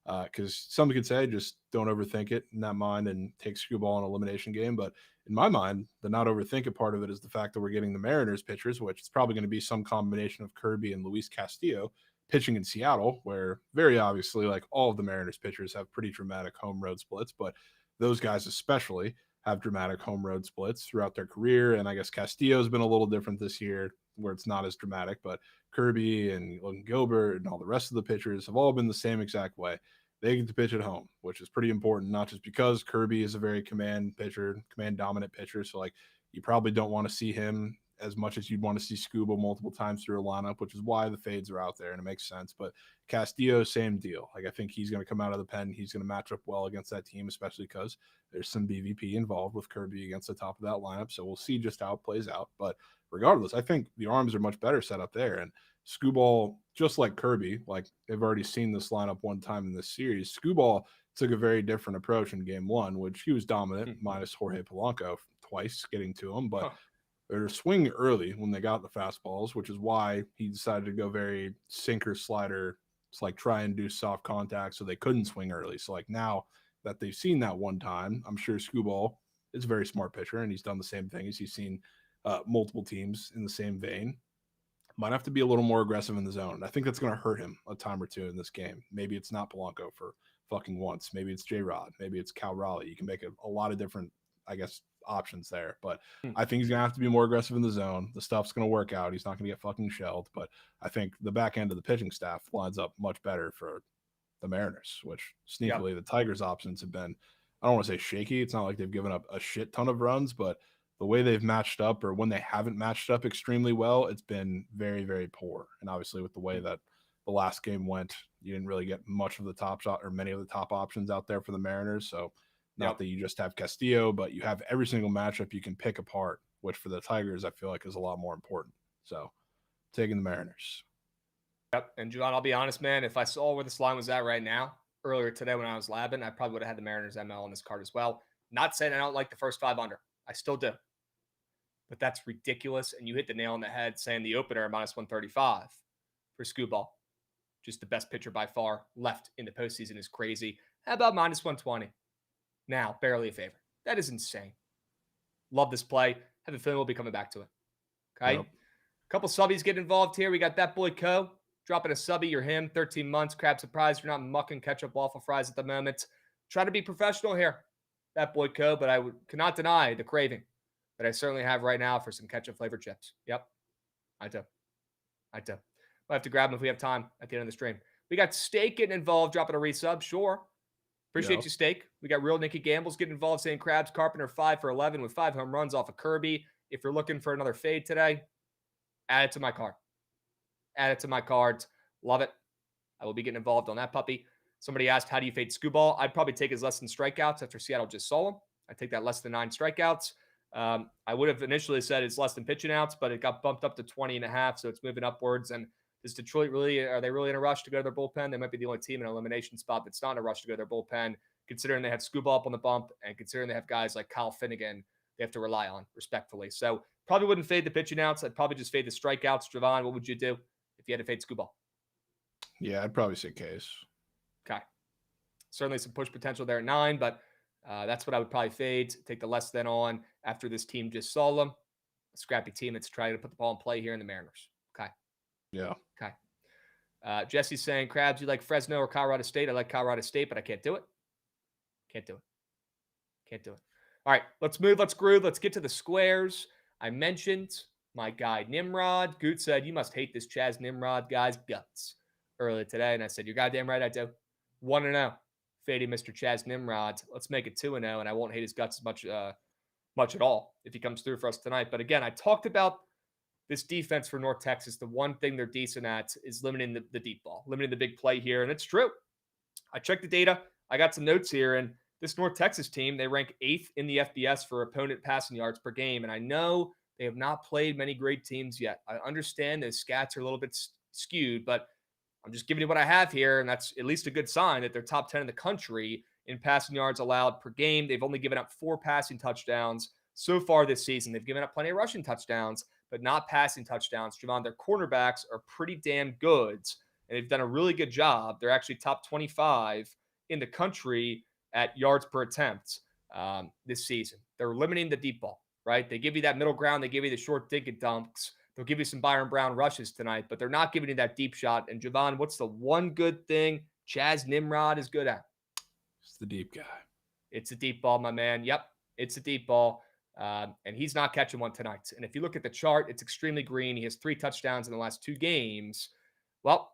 Because somebody could say just don't overthink it in that mind and take Skubal in an elimination game. But in my mind, the not overthink it part of it is the fact that we're getting the Mariners pitchers, which is probably going to be some combination of Kirby and Luis Castillo pitching in Seattle, where very obviously, like, all of the Mariners pitchers have pretty dramatic home road splits, but those guys especially have dramatic home road splits throughout their career. And I guess Castillo's been a little different this year where it's not as dramatic, but Kirby and Logan Gilbert and all the rest of the pitchers have all been the same exact way. They get to pitch at home, which is pretty important, not just because Kirby is a very command dominant pitcher. So, like, you probably don't want to see him as much as you'd want to see Scuba multiple times through a lineup, which is why the fades are out there, and it makes sense. But Castillo, same deal. Like, I think he's going to come out of the pen. He's going to match up well against that team, especially because there's some BVP involved with Kirby against the top of that lineup. So we'll see just how it plays out. But regardless, I think the arms are much better set up there. And Skubal, just like Kirby, like, they've already seen this lineup one time in this series. Skubal took a very different approach in game one, which he was dominant, minus Jorge Polanco twice getting to him. But they're swinging early when they got the fastballs, which is why he decided to go very sinker slider. It's like try and do soft contact so they couldn't swing early. So, like, now that they've seen that one time, I'm sure Skubal is a very smart pitcher, and he's done the same thing as he's seen multiple teams in the same vein. Might have to be a little more aggressive in the zone. I think that's going to hurt him a time or two in this game. Maybe it's not Polanco for fucking once. Maybe it's J-Rod. Maybe it's Cal Raleigh. You can make a lot of different, I guess, options there. But I think he's going to have to be more aggressive in the zone. The stuff's going to work out. He's not going to get fucking shelled. But I think the back end of the pitching staff lines up much better for the Mariners, which sneakily the Tigers' options have been, I don't want to say shaky. It's not like they've given up a shit ton of runs, but the way they've matched up, or when they haven't matched up extremely well, it's been very, very poor. And obviously with the way that the last game went, you didn't really get much of the top shot or many of the top options out there for the Mariners. So not that you just have Castillo, but you have every single matchup you can pick apart, which for the Tigers, I feel like is a lot more important. So taking the Mariners. Yep. And Jovan, I'll be honest, man, if I saw where this line was at right now, earlier today when I was labbing, I probably would have had the Mariners ML on this card as well. Not saying I don't like the first five under. I still do. But that's ridiculous. And you hit the nail on the head saying the opener minus 135 for Skubal. Just the best pitcher by far left in the postseason is crazy. How about minus 120? Now, barely a favorite. That is insane. Love this play. Have a feeling we'll be coming back to it. Okay? Yep. A couple subbies get involved here. We got that boy Co. Dropping a subby. You're him. 13 months. Crab surprise. You're not mucking ketchup waffle fries at the moment. Try to be professional here. That boy Co. But I cannot deny the craving that I certainly have right now for some ketchup flavored chips. Yep. I do. We'll have to grab them if we have time at the end of the stream. We got Steak getting involved, dropping a resub. Sure. Appreciate you, Steak. We got Real Nicky Gambles getting involved, saying Krabs Carpenter 5 for 11 with 5 home runs off of Kirby. If you're looking for another fade today, add it to my card. Add it to my cards. Love it. I will be getting involved on that puppy. Somebody asked, how do you fade Skubal? I'd probably take his less than strikeouts after Seattle just saw him. I'd take that less than 9 strikeouts. I would have initially said it's less than pitching outs, but it got bumped up to 20.5, so it's moving upwards. And is Detroit are they really in a rush to go to their bullpen? They might be the only team in an elimination spot that's not in a rush to go to their bullpen, considering they have Skubal up on the bump and considering they have guys like Kyle Finnegan they have to rely on, respectfully. So probably wouldn't fade the pitching outs. I'd probably just fade the strikeouts. Jovan, what would you do if you had to fade Skubal? Yeah, I'd probably say Case. Okay. Certainly some push potential there at 9, but that's what I would probably fade. Take the less than on after this team just saw them. A scrappy team that's trying to put the ball in play here in the Mariners. Okay. Yeah. Okay. Jesse's saying, Krabs, you like Fresno or Colorado State? I like Colorado State, but I can't do it. Can't do it. Can't do it. All right, let's move. Let's groove. Let's get to the squares. I mentioned my guy Nimrod. Goot said, you must hate this Chaz Nimrod guy's guts earlier today. And I said, you're goddamn right I do. 1-0. Fading Mr. Chaz Nimrod. Let's make it 2-0, and I won't hate his guts as much at all if he comes through for us tonight. But again, I talked about this defense for North Texas. The one thing they're decent at is limiting the deep ball, limiting the big play here. And it's true. I checked the data. I got some notes here, and this North Texas team, they rank 8th in the FBS for opponent passing yards per game. And I know they have not played many great teams yet. I understand those stats are a little bit skewed, but I'm just giving you what I have here, and that's at least a good sign that they're top 10 in the country in passing yards allowed per game. They've only given up 4 passing touchdowns so far this season. They've given up plenty of rushing touchdowns, but not passing touchdowns. Jovan, their cornerbacks are pretty damn good, and they've done a really good job. They're actually top 25 in the country at yards per attempt this season. They're limiting the deep ball, right? They give you that middle ground. They give you the short dig and dunks. They'll give you some Byron Brown rushes tonight, but they're not giving you that deep shot. And Jovan, what's the one good thing Chaz Nimrod is good at? It's the deep guy. It's a deep ball, my man. Yep, it's a deep ball. And he's not catching one tonight. And if you look at the chart, it's extremely green. He has 3 touchdowns in the last 2 games. Well,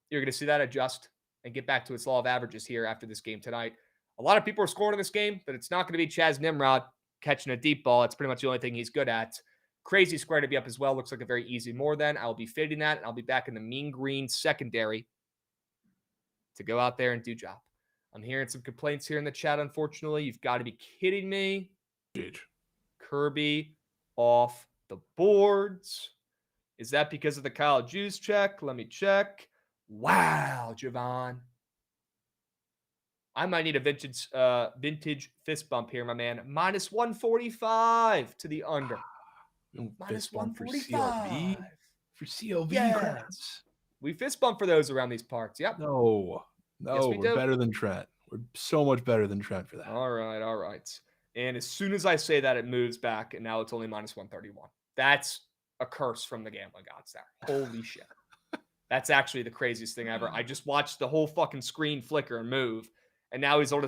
you're going to see that adjust and get back to its law of averages here after this game tonight. A lot of people are scoring in this game, but it's not going to be Chaz Nimrod catching a deep ball. It's pretty much the only thing he's good at. Crazy square to be up as well. Looks like a very easy more than. I'll be fading that, and I'll be back in the mean green secondary to go out there and do job. I'm hearing some complaints here in the chat, unfortunately. You've got to be kidding me. Huge. Kirby off the boards. Is that because of the Kyle Juice check? Let me check. Wow, Jovan. I might need a vintage fist bump here, my man. Minus 145 to the under. Minus 145 for CLV. Yes. We fist bump for those around these parts. Yep. No, yes, we're better than Trent. We're so much better than Trent for that. All right. And as soon as I say that, it moves back, and now it's only minus 131. That's a curse from the gambling gods there. Holy shit. That's actually the craziest thing ever. I just watched the whole fucking screen flicker and move, and now he's only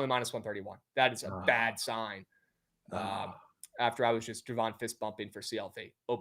minus 131. That is a bad sign. After I was just Jovan fist bumping for CLV. Oh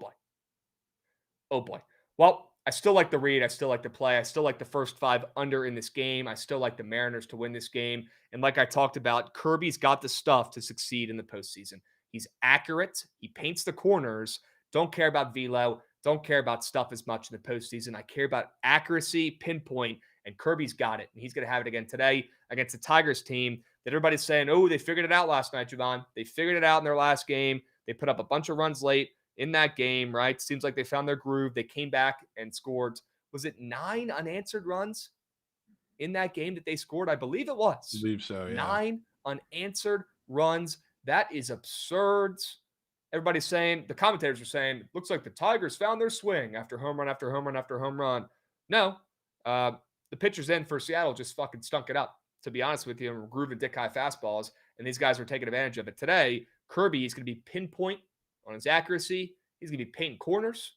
boy. Well, I still like the read. I still like the play. I still like the first 5 under in this game. I still like the Mariners to win this game. And like I talked about, Kirby's got the stuff to succeed in the postseason. He's accurate. He paints the corners. Don't care about velo. Don't care about stuff as much in the postseason. I care about accuracy, pinpoint, and Kirby's got it. And he's going to have it again today against the Tigers team that everybody's saying, oh, they figured it out last night, Jovan. They figured it out in their last game. They put up a bunch of runs late in that game, right? Seems like they found their groove. They came back and scored. Was it 9 unanswered runs in that game that they scored? I believe it was. I believe so, yeah. 9 unanswered runs. That is absurd. Everybody's saying, the commentators are saying, looks like the Tigers found their swing after home run after home run after home run. No, the pitchers in for Seattle just fucking stunk it up, to be honest with you, and were grooving dick high fastballs, and these guys were taking advantage of it. Today, Kirby is going to be pinpoint on his accuracy. He's going to be painting corners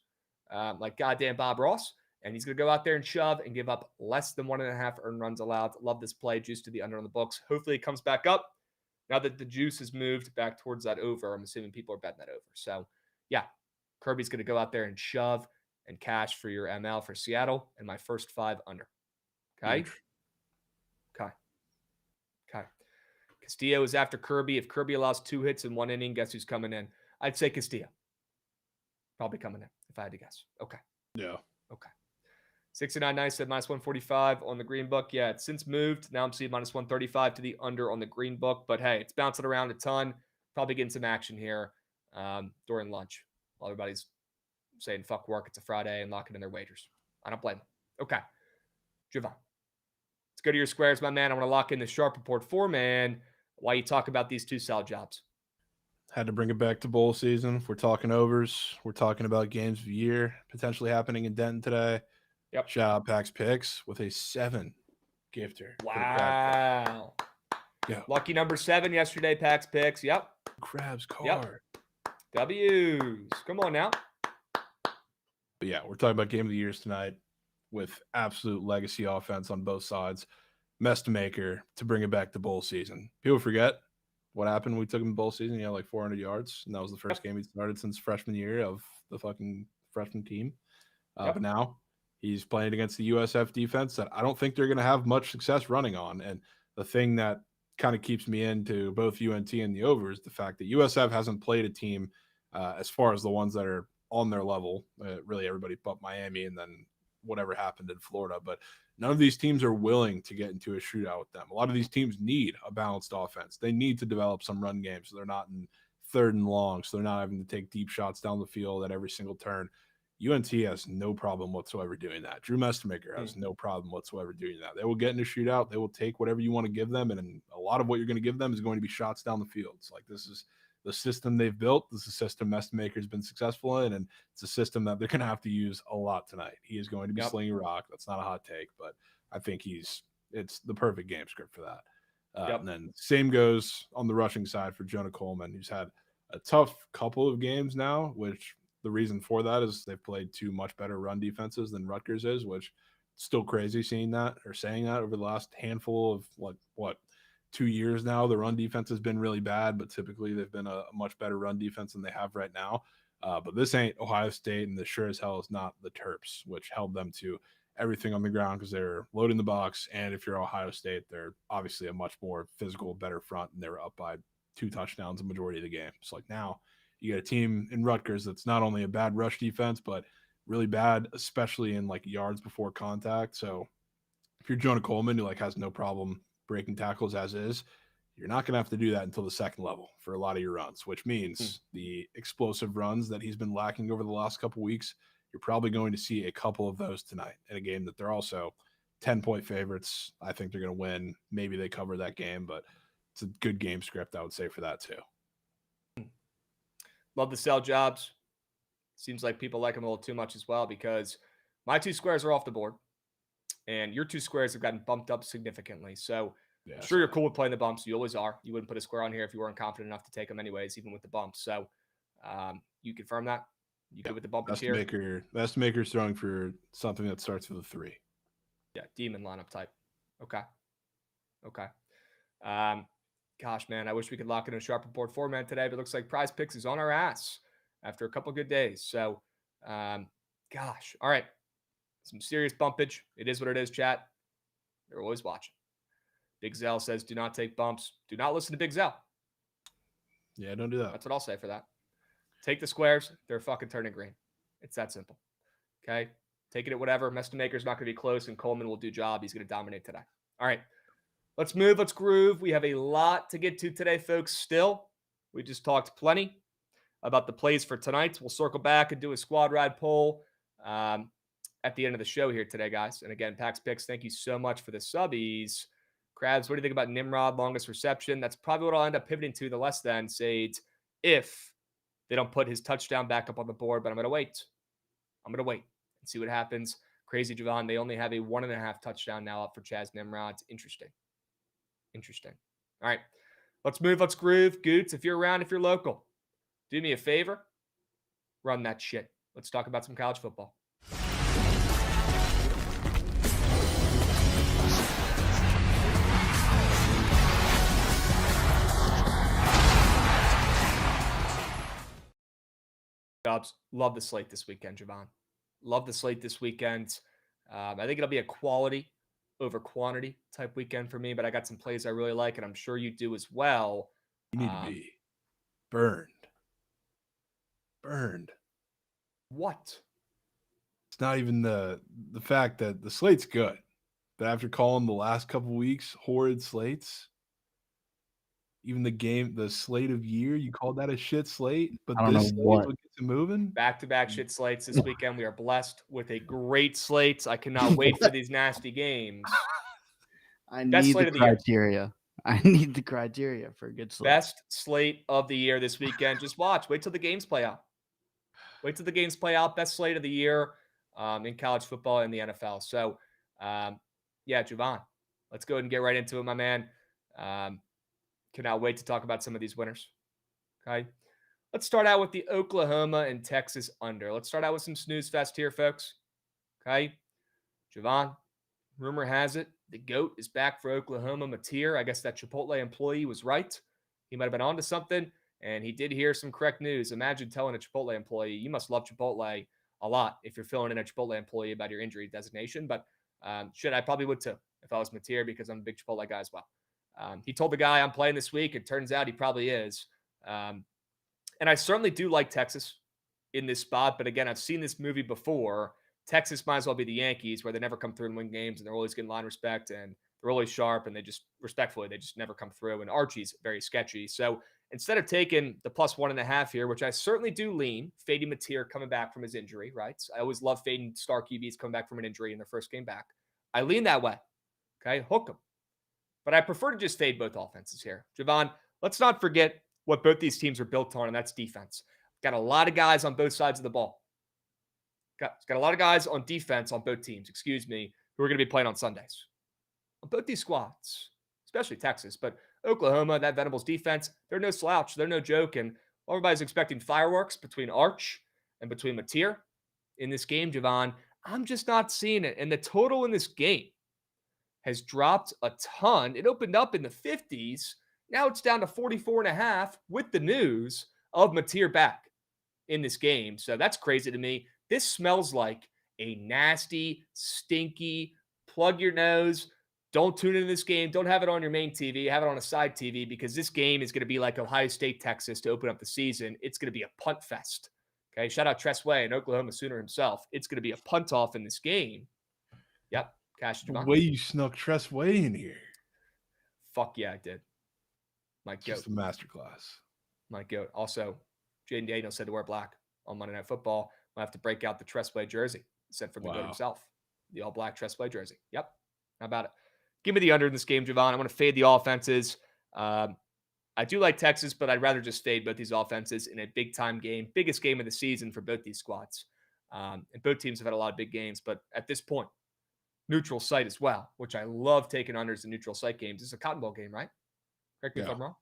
like goddamn Bob Ross, and he's going to go out there and shove and give up less than 1.5 earned runs allowed. Love this play. Juice to the under on the books. Hopefully it comes back up. Now that the juice has moved back towards that over, I'm assuming people are betting that over. So, yeah, Kirby's going to go out there and shove and cash for your ML for Seattle and my first 5 under. Okay? Okay. Castillo is after Kirby. If Kirby allows 2 hits in 1 inning, guess who's coming in? I'd say Castillo. Probably coming in, if I had to guess. Okay. Yeah. Okay. 69.9 said minus 145 on the green book. Yeah, it's since moved. Now I'm seeing minus 135 to the under on the green book. But hey, it's bouncing around a ton. Probably getting some action here during lunch while everybody's saying fuck work. It's a Friday and locking in their wagers. I don't blame them. Okay. Jovan. Let's go to your squares, my man. I want to lock in the sharp report 4-man while you talk about these 2 solid jobs. Had to bring it back to bowl season. If we're talking overs, we're talking about games of the year potentially happening in Denton today. Yep. Shout out Pax Picks with a 7 gifter. Wow. Yeah. Lucky number 7 yesterday, Pax Picks. Yep. Krabs card. Yep. W's. Come on now. But yeah, we're talking about game of the years tonight with absolute legacy offense on both sides. Maker to bring it back to bowl season. People forget what happened when we took him to bowl season. He had like 400 yards, and that was the first game he started since freshman year of the fucking freshman team. But now he's playing against the USF defense that I don't think they're going to have much success running on. And the thing that kind of keeps me into both UNT and the over is the fact that USF hasn't played a team as far as the ones that are on their level, really everybody but Miami and then whatever happened in Florida. But none of these teams are willing to get into a shootout with them. A lot of these teams need a balanced offense. They need to develop some run games so they're not in 3rd and long, so they're not having to take deep shots down the field at every single turn. UNT has no problem whatsoever doing that. Drew Mestemaker has no problem whatsoever doing that. They will get in a shootout. They will take whatever you want to give them, and a lot of what you're going to give them is going to be shots down the field. It's like this is the system they've built. This is a system Mestemaker's been successful in, and it's a system that they're going to have to use a lot tonight. He is going to be slinging rock. That's not a hot take, but I think it's the perfect game script for that. And then same goes on the rushing side for Jonah Coleman, who's had a tough couple of games now, which the reason for that is they've played 2 much better run defenses than Rutgers is, which still crazy saying that over the last handful of 2 years now. The run defense has been really bad, but typically they've been a much better run defense than they have right now. But this ain't Ohio State, and this sure as hell is not the Terps, which held them to everything on the ground because they're loading the box. And if you're Ohio State, they're obviously a much more physical, better front, and they were up by 2 touchdowns the majority of the game. So like now you got a team in Rutgers that's not only a bad rush defense, but really bad, especially in like yards before contact. So if you're Jonah Coleman, who like has no problem breaking tackles as is, you're not going to have to do that until the second level for a lot of your runs, which means the explosive runs that he's been lacking over the last couple weeks, you're probably going to see a couple of those tonight in a game that they're also 10-point favorites. I think they're going to win. Maybe they cover that game, but it's a good game script, I would say, for that too. Love the sell jobs. Seems like people like them a little too much as well because my 2 squares are off the board and your 2 squares have gotten bumped up significantly. So I'm sure you're cool with playing the bumps. You always are. You wouldn't put a square on here if you weren't confident enough to take them anyways, even with the bumps. So you confirm that? You good with the bump here? Maker's throwing for something that starts with a 3. Yeah, demon lineup type. Okay. Gosh, man, I wish we could lock in a sharper board format today, but it looks like Prize Picks is on our ass after a couple good days. So, gosh. All right. Some serious bumpage. It is what it is, chat. They're always watching. Big Zell says, do not take bumps. Do not listen to Big Zell. Yeah, don't do that. That's what I'll say for that. Take the squares. They're fucking turning green. It's that simple. Okay? Take it at whatever. Mestemaker's not going to be close, and Coleman will do job. He's going to dominate today. All right. Let's move. Let's groove. We have a lot to get to today, folks. Still, we just talked plenty about the plays for tonight. We'll circle back and do a squad ride poll at the end of the show here today, guys. And again, Pax Picks, thank you so much for the subbies. Krabs, what do you think about Nimrod, longest reception? That's probably what I'll end up pivoting to the less than, Sage, if they don't put his touchdown back up on the board. But I'm going to wait. And see what happens. Crazy Jovan, they only have a 1.5 touchdown now up for Chaz Nimrod. Interesting. All right. Let's move. Let's groove. Goots, if you're around, if you're local, do me a favor. Run that shit. Let's talk about some college football. Love the slate this weekend, Jovan. Love the slate this weekend. I think it'll be a quality over quantity type weekend for me, but I got some plays I really like, and I'm sure you do as well. You need to be burned. What? It's not even the fact that the slate's good, but after calling the last couple weeks horrid slates, even the slate of year, you called that a shit slate, but this slate is what gets it moving. Back-to-back shit slates this weekend. We are blessed with a great slate. I cannot wait for these nasty games. I need the criteria. I need the criteria for a good slate. Best slate of the year this weekend. Just watch. Wait till the games play out. Best slate of the year. in college football and the NFL. So, yeah, Jovan, let's go ahead and get right into it, my man. Cannot wait to talk about some of these winners. Okay. Let's start out with the Oklahoma and Texas under. Let's start out with some snooze fest here, folks. Okay. Jovan, rumor has it the GOAT is back for Oklahoma. Mateer, I guess that Chipotle employee was right. He might have been onto something, and he did hear some correct news. Imagine telling a Chipotle employee, you must love Chipotle a lot if you're filling in a Chipotle employee about your injury designation. But I probably would too if I was Mateer, because I'm a big Chipotle guy as well. He told the guy I'm playing this week. It turns out he probably is. And I certainly do like Texas in this spot. But again, I've seen this movie before. Texas might as well be the Yankees, where they never come through and win games, and they're always getting line respect, and they're always sharp, and they just never come through. And Archie's very sketchy. So instead of taking the +1.5 here, which I certainly do lean, fading Mateer coming back from his injury, right? I always love fading star QBs coming back from an injury in their first game back. I lean that way. Okay, hook them. But I prefer to just fade both offenses here. Jovan, let's not forget what both these teams are built on, and that's defense. Got a lot of guys on both sides of the ball. Got a lot of guys on defense on both teams, who are going to be playing on Sundays. On both these squads, especially Texas. But Oklahoma, that Venables defense, they're no slouch. They're no joke. And everybody's expecting fireworks between Arch and between Mateer in this game, Jovan. I'm just not seeing it. And the total in this game has dropped a ton. It opened up in the 50s. Now it's down to 44.5 with the news of Mateer back in this game. So that's crazy to me. This smells like a nasty, stinky, plug your nose. Don't tune into this game. Don't have it on your main TV. Have it on a side TV, because this game is going to be like Ohio State, Texas to open up the season. It's going to be a punt fest. Okay. Shout out Tress Way and Oklahoma Sooner himself. It's going to be a punt off in this game. Yep. Cash the way you snuck Tress Way in here. Fuck yeah, I did. My goat. Just a masterclass. My goat. Also, Jaden Daniels said to wear black on Monday Night Football. I'll have to break out the Tress Way jersey sent from the goat himself. The all black Tress Way jersey. Yep. How about it? Give me the under in this game, Jovan. I'm going to fade the offenses. I do like Texas, but I'd rather just fade both these offenses in a big-time game, biggest game of the season for both these squads. And both teams have had a lot of big games, but at this point, neutral site as well, which I love taking unders in neutral site games. This is a Cotton Bowl game, right? Correct me if I'm wrong.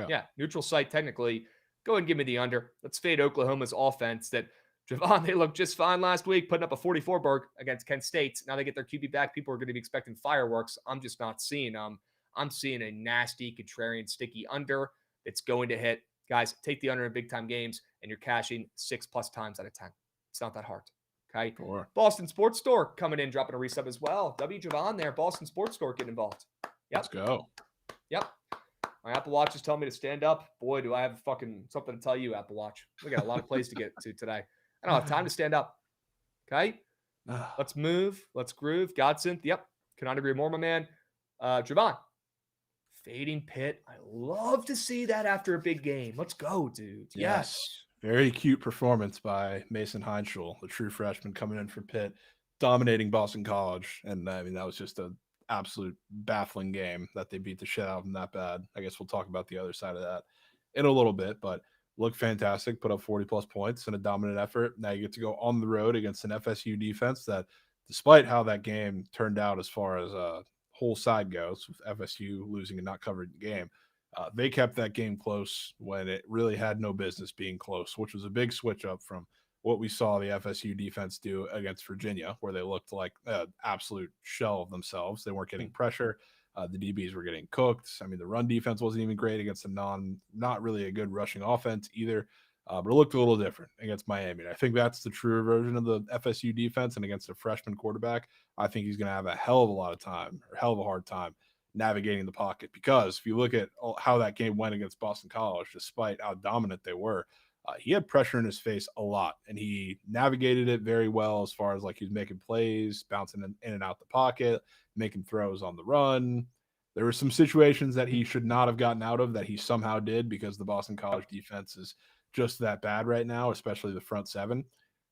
Yeah, neutral site technically. Go ahead and give me the under. Let's fade Oklahoma's offense that, Jovan, they looked just fine last week, putting up a 44-burg against Kent State. Now they get their QB back. People are going to be expecting fireworks. I'm just not seeing them. I'm seeing a nasty, contrarian, sticky under that's going to hit. Guys, take the under in big-time games, and you're cashing 6+ times out of 10. It's not that hard. Okay? Sure. Boston Sports Store coming in, dropping a resub as well. Jovan there, Boston Sports Store getting involved. Yep. Let's go. Yep. My Apple Watch is telling me to stand up. Boy, do I have fucking something to tell you, Apple Watch. We got a lot of plays to get to today. I don't have time to stand up. Okay? Let's move. Let's groove. Godsynth. Yep. Cannot agree more, my man. Jovan. Fading Pitt. I love to see that after a big game. Let's go, dude. Yes. Very cute performance by Mason Heinschel, the true freshman coming in for Pitt, dominating Boston College. And I mean, that was just an absolute baffling game that they beat the shit out of them that bad. I guess we'll talk about the other side of that in a little bit, but looked fantastic, put up 40+ points in a dominant effort. Now you get to go on the road against an FSU defense that, despite how that game turned out as far as a whole side goes, with FSU losing and not covering the game, they kept that game close when it really had no business being close, which was a big switch up from what we saw the FSU defense do against Virginia, where they looked like an absolute shell of themselves. They weren't getting pressure. The DBs were getting cooked. I mean, the run defense wasn't even great against a not really a good rushing offense either. But it looked a little different against Miami. And I think that's the truer version of the FSU defense. And against a freshman quarterback, I think he's going to have a hell of a hard time navigating the pocket. Because if you look at how that game went against Boston College, despite how dominant they were, he had pressure in his face a lot, and he navigated it very well as far as like he's making plays, bouncing in and out the pocket, making throws on the run. There were some situations that he should not have gotten out of that he somehow did, because the Boston College defense is just that bad right now, especially the front seven.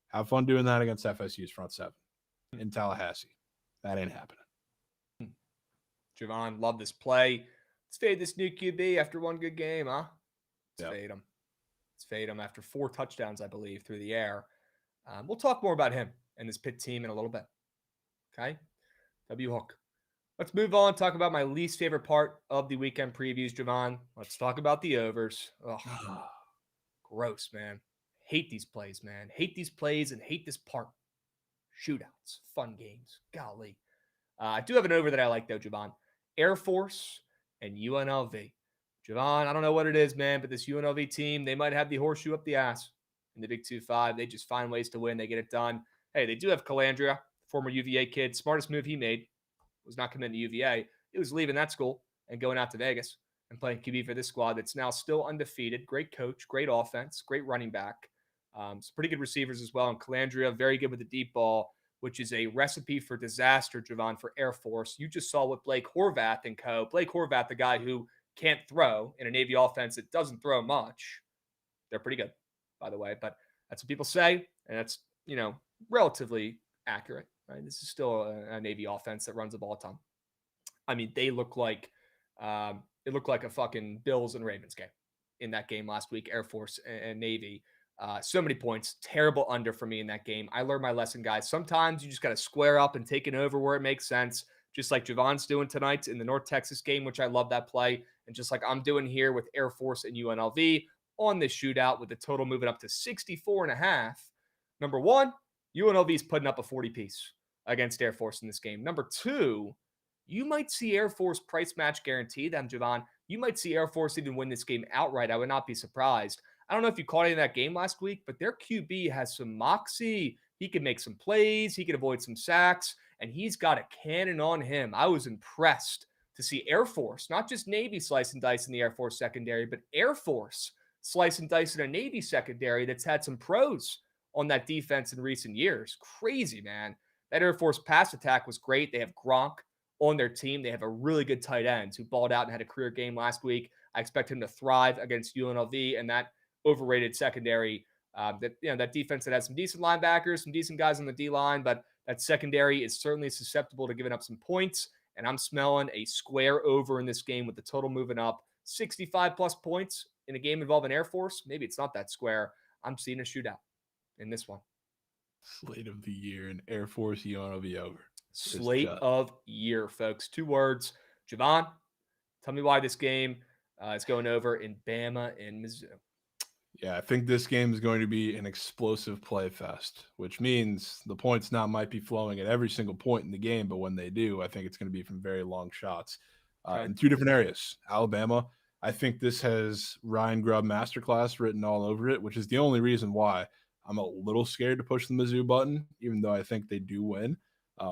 Have fun doing that against FSU's front seven in Tallahassee. That ain't happening. Jovan, love this play. Let's fade this new QB after one good game, huh? Let's fade him. Let's fade him after 4 touchdowns, I believe, through the air. We'll talk more about him and this Pitt team in a little bit. Okay? W Hook. Let's move on. Talk about my least favorite part of the weekend previews, Jovan. Let's talk about the overs. Ugh. Gross, man. Hate these plays, man. Hate these plays and hate this part. Shootouts. Fun games. Golly. I do have an over that I like, though, Jovan. Air Force and UNLV. Jovan, I don't know what it is, man, but this UNLV team, they might have the horseshoe up the ass in the Big 2-5. They just find ways to win. They get it done. Hey, they do have Calandria, former UVA kid. Smartest move he made was not committing to UVA. He was leaving that school and going out to Vegas and playing QB for this squad that's now still undefeated. Great coach, great offense, great running back. Some pretty good receivers as well. And Calandria, very good with the deep ball, which is a recipe for disaster, Jovan, for Air Force. You just saw with Blake Horvath and co. Blake Horvath, the guy who can't throw in a Navy offense that doesn't throw much. They're pretty good, by the way. But that's what people say, and that's, relatively accurate. Right? This is still a Navy offense that runs the ball a ton. I mean, they look like it looked like a fucking Bills and Ravens game in that game last week, Air Force and Navy. So many points, terrible under for me in that game. I learned my lesson, guys. Sometimes you just got to square up and take it over where it makes sense, just like Jovan's doing tonight in the North Texas game, which I love that play. And just like I'm doing here with Air Force and UNLV on this shootout with the total moving up to 64.5. Number one, UNLV is putting up a 40 piece against Air Force in this game. Number two, you might see Air Force price match guarantee them, Jovan. You might see Air Force even win this game outright. I would not be surprised. I don't know if you caught any of that game last week, but their QB has some moxie. He can make some plays. He can avoid some sacks, and he's got a cannon on him. I was impressed to see Air Force, not just Navy slice and dice in the Air Force secondary, but Air Force slice and dice in a Navy secondary that's had some pros on that defense in recent years. Crazy, man. That Air Force pass attack was great. They have Gronk on their team. They have a really good tight end who balled out and had a career game last week. I expect him to thrive against UNLV and that overrated secondary. That defense that has some decent linebackers, some decent guys on the D-line, but that secondary is certainly susceptible to giving up some points. And I'm smelling a square over in this game with the total moving up 65 plus points in a game involving Air Force. Maybe it's not that square. I'm seeing a shootout in this one. Slate of the year and Air Force UNLV over. Slate of year, folks. 2 words. Jovan, tell me why this game is going over in Bama and Mizzou. Yeah, I think this game is going to be an explosive play fest, which means the points not might be flowing at every single point in the game, but when they do, I think it's going to be from very long shots in 2 different areas. Alabama, I think this has Ryan Grubb masterclass written all over it, which is the only reason why I'm a little scared to push the Mizzou button, even though I think they do win.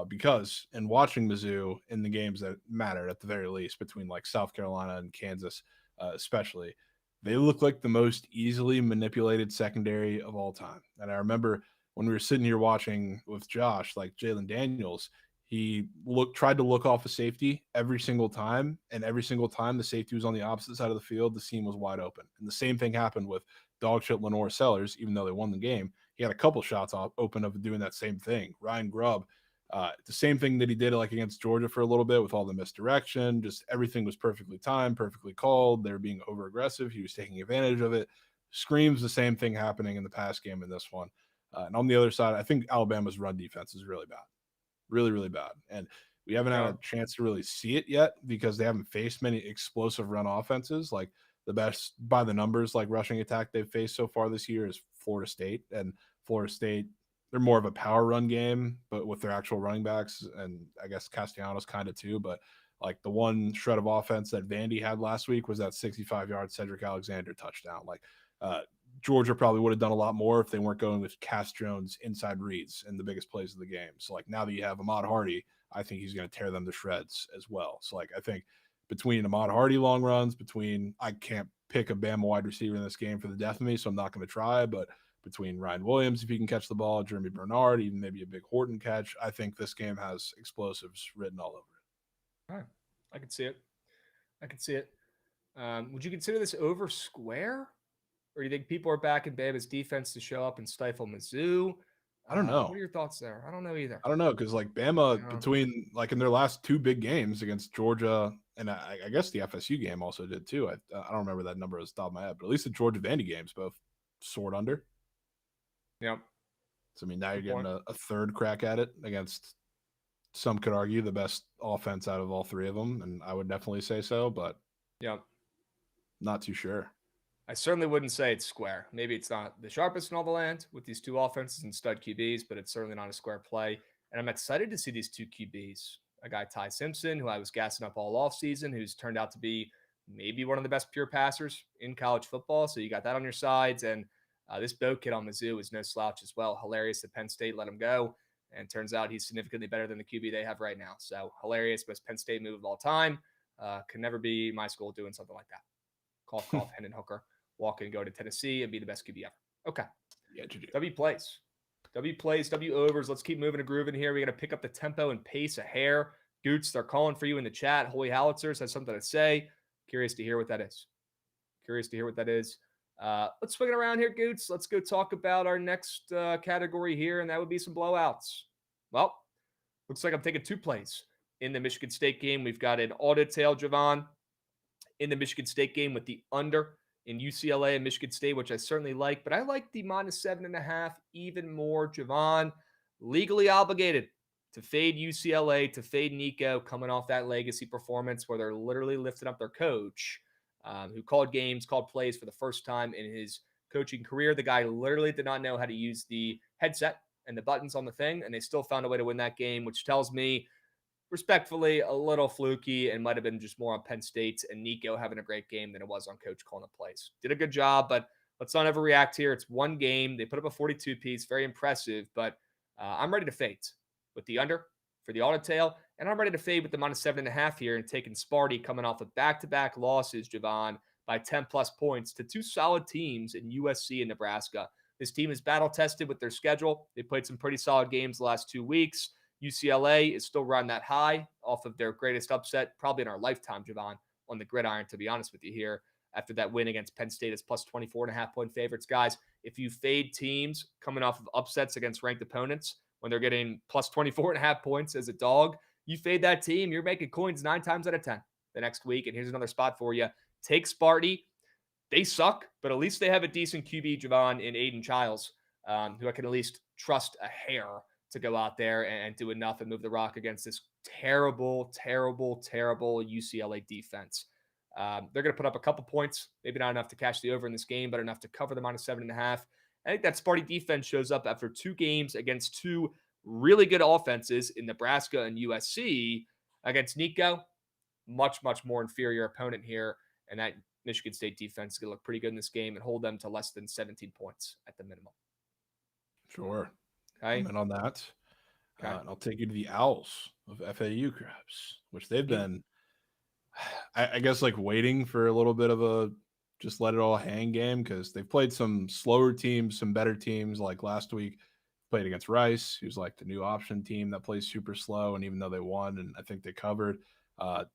Because in watching Mizzou in the games that mattered at the very least between like South Carolina and Kansas, especially, they look like the most easily manipulated secondary of all time. And I remember when we were sitting here watching with Josh, like Jalen Daniels, he tried to look off a safety every single time. And every single time the safety was on the opposite side of the field, the seam was wide open. And the same thing happened with dogshit Lenore Sellers, even though they won the game. He had a couple shots open of doing that same thing. Ryan Grubb, the same thing that he did like against Georgia for a little bit with all the misdirection. Just everything was perfectly timed, perfectly called. They were being over aggressive. He was taking advantage of it. Screams the same thing happening in the pass game in this one. And on the other side, I think Alabama's run defense is really bad, really, really bad. And we haven't had a chance to really see it yet because they haven't faced many explosive run offenses. Like the best by the numbers, like rushing attack they've faced so far this year is Florida State, and Florida State, they're more of a power run game, but with their actual running backs, and I guess Castellanos kind of too. But like the one shred of offense that Vandy had last week was that 65-yard Cedric Alexander touchdown. Like Georgia probably would have done a lot more if they weren't going with Cass Jones inside reads and the biggest plays of the game. So like now that you have Ahmad Hardy, I think he's going to tear them to shreds as well. So like I think between Ahmad Hardy long runs, I can't pick a Bama wide receiver in this game for the death of me, so I'm not going to try, but between Ryan Williams, if he can catch the ball, Jeremy Bernard, even maybe a big Horton catch, I think this game has explosives written all over it. All right. I can see it. Would you consider this over square? Or do you think people are backing Bama's defense to show up and stifle Mizzou? I don't know. What are your thoughts there? I don't know either. I don't know, because like Bama, between like in their last 2 big games against Georgia, and I guess the FSU game also did too. I don't remember that number off the top of my head, but at least the Georgia Vandy games both soared under. Yep. So, I mean, now you're getting a third crack at it against, some could argue, the best offense out of all three of them, and I would definitely say so, but not too sure. I certainly wouldn't say it's square. Maybe it's not the sharpest in all the land with these two offenses and stud QBs, but it's certainly not a square play. And I'm excited to see these two QBs. A guy, Ty Simpson, who I was gassing up all offseason, who's turned out to be maybe one of the best pure passers in college football. So you got that on your sides. And this Bookit on Mizzou is no slouch as well. Hilarious that Penn State let him go. And turns out he's significantly better than the QB they have right now. So hilarious, best Penn State move of all time. Can never be my school doing something like that. Cough, cough, Hendon Hooker. Walk and go to Tennessee and be the best QB ever. Okay. Yeah, W plays. W overs. Let's keep moving and grooving here. We got to pick up the tempo and pace a hair. Goots, they're calling for you in the chat. Holy Howitzers has something to say. Curious to hear what that is. Let's swing it around here, Goots. Let's go talk about our next category here, and that would be some blowouts. Well, looks like I'm taking 2 plays. In the Michigan State game, we've got an Untitled Chapter in the Michigan State game with the under in UCLA and Michigan State, which I certainly like, but I like the -7.5 even more. Jovan, legally obligated to fade UCLA, to fade Nico, coming off that legacy performance where they're literally lifting up their coach, who called games, called plays for the first time in his coaching career. The guy literally did not know how to use the headset and the buttons on the thing, and they still found a way to win that game, which tells me, respectfully, a little fluky and might have been just more on Penn State and Nico having a great game than it was on coach calling the plays. Did a good job, but let's not overreact here. It's one game. They put up a 42 piece, very impressive, but I'm ready to fade with the under for the auto tail, and I'm ready to fade with the -7.5 here and taking Sparty coming off of back-to-back losses, Jovan, by 10 plus points to 2 solid teams in USC and Nebraska. This team is battle tested with their schedule. They played some pretty solid games the last 2 weeks. UCLA is still riding that high off of their greatest upset, probably in our lifetime, Jovan, on the gridiron, to be honest with you here, after that win against Penn State as plus 24.5 point favorites. Guys, if you fade teams coming off of upsets against ranked opponents when they're getting plus 24.5 points as a dog, you fade that team, you're making coins 9 times out of 10 the next week. And here's another spot for you. Take Sparty. They suck, but at least they have a decent QB, Jovan, in Aiden Childs, who I can at least trust a hair to go out there and do enough and move the rock against this terrible UCLA defense. They're going to put up a couple points, maybe not enough to cash the over in this game, but enough to cover the -7.5. I think that Sparty defense shows up after 2 games against 2 really good offenses in Nebraska and USC. Against Nico, much more inferior opponent here, and that Michigan State defense is going to look pretty good in this game and hold them to less than 17 points at the minimum. Sure. Okay. And on that, okay. I'll take you to the Owls of FAU Krabs, which they've been, I guess, like waiting for a little bit of a just let it all hang game, because they've played some slower teams, some better teams. Like last week, played against Rice, who's like the new option team that plays super slow. And even though they won, and I think they covered,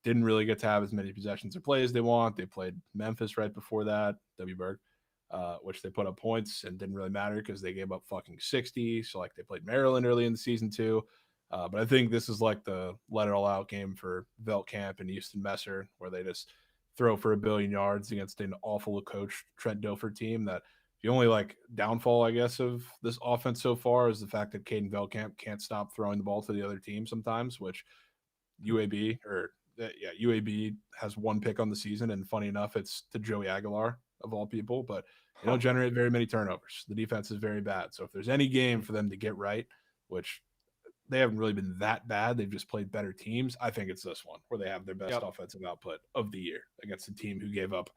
didn't really get to have as many possessions or plays they want. They played Memphis right before that, W. Berg. Which they put up points and didn't really matter because they gave up fucking 60. So like they played Maryland early in the season too. But I think this is like the let it all out game for Veltkamp and Houston Messer, where they just throw for 1 billion yards against an awful coach Trent Dilfer team. That the only like downfall, I guess, of this offense so far is the fact that Caden Veltkamp can't stop throwing the ball to the other team sometimes, which UAB has 1 pick on the season. And funny enough, it's to Joey Aguilar of all people, but they don't generate very many turnovers. The defense is very bad. So if there's any game for them to get right, which they haven't really been that bad, they've just played better teams, I think it's this one where they have their best offensive output of the year against a team who gave up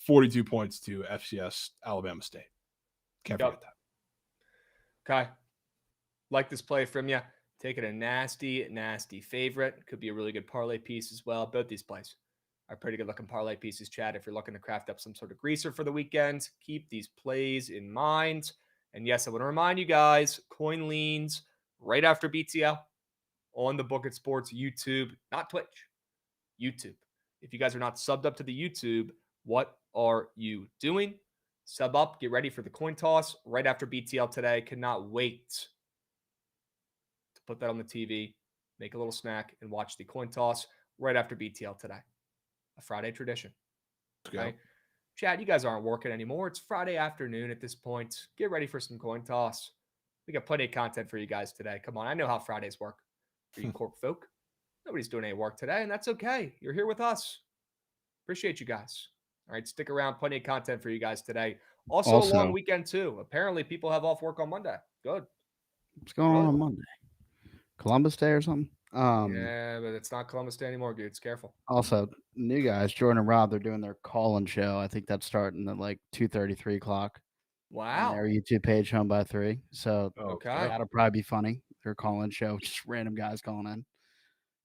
42 points to FCS Alabama State. Can't forget that. Okay. Like this play from you. Taking a nasty favorite. Could be a really good parlay piece as well. Both these plays are pretty good looking parlay pieces, Chad. If you're looking to craft up some sort of greaser for the weekend, keep these plays in mind. And yes, I want to remind you guys, coin leans right after BTL on the Bookit Sports YouTube, not Twitch, YouTube. If you guys are not subbed up to the YouTube, what are you doing? Sub up, get ready for the coin toss right after BTL today. Cannot wait to put that on the TV, make a little snack, and watch the coin toss right after BTL today. A Friday tradition. Okay. Chad, you guys aren't working anymore. It's Friday afternoon at this point. Get ready for some coin toss. We got plenty of content for you guys today. Come on, I know how Fridays work for you corp folk. Nobody's doing any work today, and that's okay. You're here with us. Appreciate you guys. All right, stick around. Plenty of content for you guys today. Also a long weekend, too. Apparently, people have off work on Monday. Good. What's going on Monday? Columbus Day or something? Yeah, but it's not Columbus Day anymore, dudes. Careful. Also, new guys, Jordan and Rob, they're doing their call-in show. I think that's starting at like 2:30, 3 o'clock. Wow. On their YouTube page, Home by 3. So okay, that'll probably be funny. Their call-in show, just random guys calling in.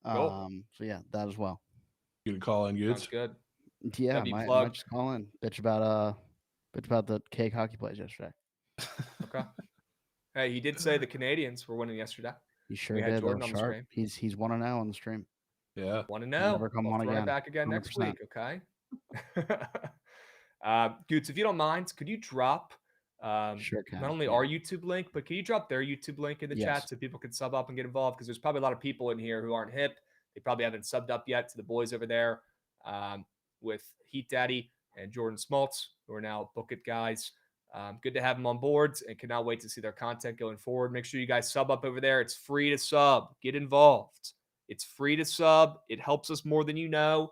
Cool. So yeah, that as well. You can call in, Sounds good. Yeah, might just call in. Bitch about the cake hockey plays yesterday. Okay. Hey, he did say the Canadians were winning yesterday. He sure did. We had Jordan on the stream. He's 1-0 on the stream. Yeah. 1-0. Never come on again. Back again 100%. Next week, okay? Goots, if you don't mind, could you drop sure can. Not only our YouTube link, but can you drop their YouTube link in the chat so people can sub up and get involved? Because there's probably a lot of people in here who aren't hip. They probably haven't subbed up yet to the boys over there with Heat Daddy and Jordan Smoltz, who are now Bookit guys. Good to have them on boards and cannot wait to see their content going forward. Make sure you guys sub up over there. It's free to sub. Get involved. It's free to sub. It helps us more than you know.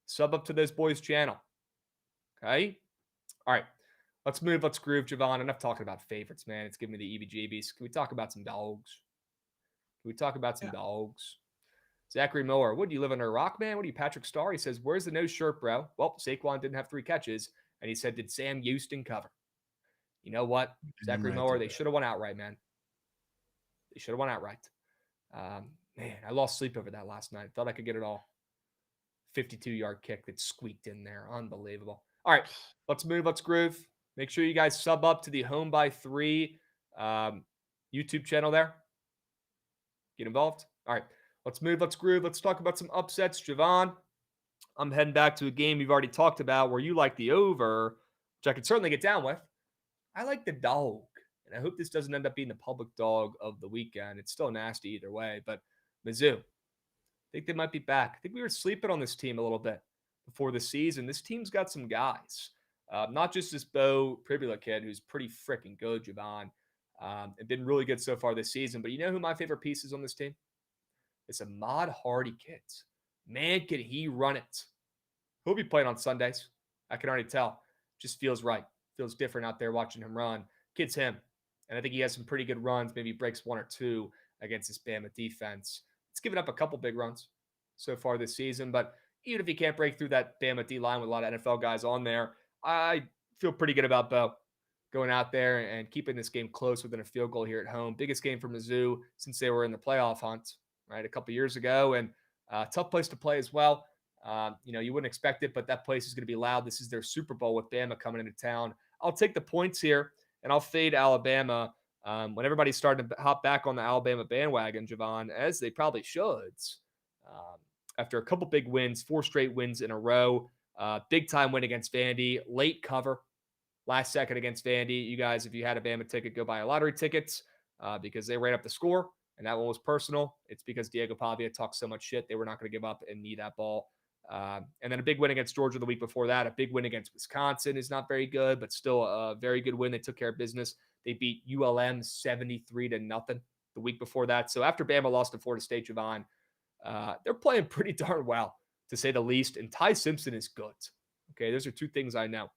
Sub up to those boys' channel. Okay? All right. Let's move. Let's groove, Jovan. Enough talking about favorites, man. It's giving me the EBGBs. Can we talk about some dogs? Dogs? Zachary Miller. What, do you live under a rock, man? What are you, Patrick Starr? He says, where's the no shirt, bro? Well, Saquon didn't have 3 catches. And he said, did Sam Houston cover? You know what? Zachary Miller, they should have won outright, man. They should have won outright. Man, I lost sleep over that last night. Thought I could get it all. 52-yard kick that squeaked in there. Unbelievable. All right, let's move. Let's groove. Make sure you guys sub up to the Home by 3 YouTube channel there. Get involved. All right, let's move. Let's groove. Let's talk about some upsets. Jovan, I'm heading back to a game you've already talked about where you like the over, which I could certainly get down with. I like the dog, and I hope this doesn't end up being the public dog of the weekend. It's still nasty either way, but Mizzou, I think they might be back. I think we were sleeping on this team a little bit before the season. This team's got some guys, not just this Bo Pribula kid who's pretty freaking good, Jovan, and been really good so far this season. But you know who my favorite piece is on this team? It's Ahmad Hardy, kids. Man, can he run it? He'll be playing on Sundays. I can already tell. Just feels right. Feels different out there watching him run. Kid's him. And I think he has some pretty good runs. Maybe breaks 1 or 2 against this Bama defense. It's given up a couple big runs so far this season. But even if he can't break through that Bama D-line with a lot of NFL guys on there, I feel pretty good about Bo going out there and keeping this game close within a field goal here at home. Biggest game for Mizzou since they were in the playoff hunt, right, a couple years ago. And tough place to play as well. You wouldn't expect it, but that place is going to be loud. This is their Super Bowl with Bama coming into town. I'll take the points here, and I'll fade Alabama when everybody's starting to hop back on the Alabama bandwagon, Jovan, as they probably should. After a couple big wins, 4 straight wins in a row, big-time win against Vandy, late cover, last second against Vandy. You guys, if you had a Bama ticket, go buy a lottery ticket because they ran up the score, and that one was personal. It's because Diego Pavia talked so much shit. They were not going to give up and need that ball. And then a big win against Georgia the week before that. A big win against Wisconsin is not very good, but still a very good win. They took care of business. They beat ULM 73-0 the week before that. So after Bama lost to Florida State, Jovan, they're playing pretty darn well, to say the least. And Ty Simpson is good. Okay, those are 2 things I know.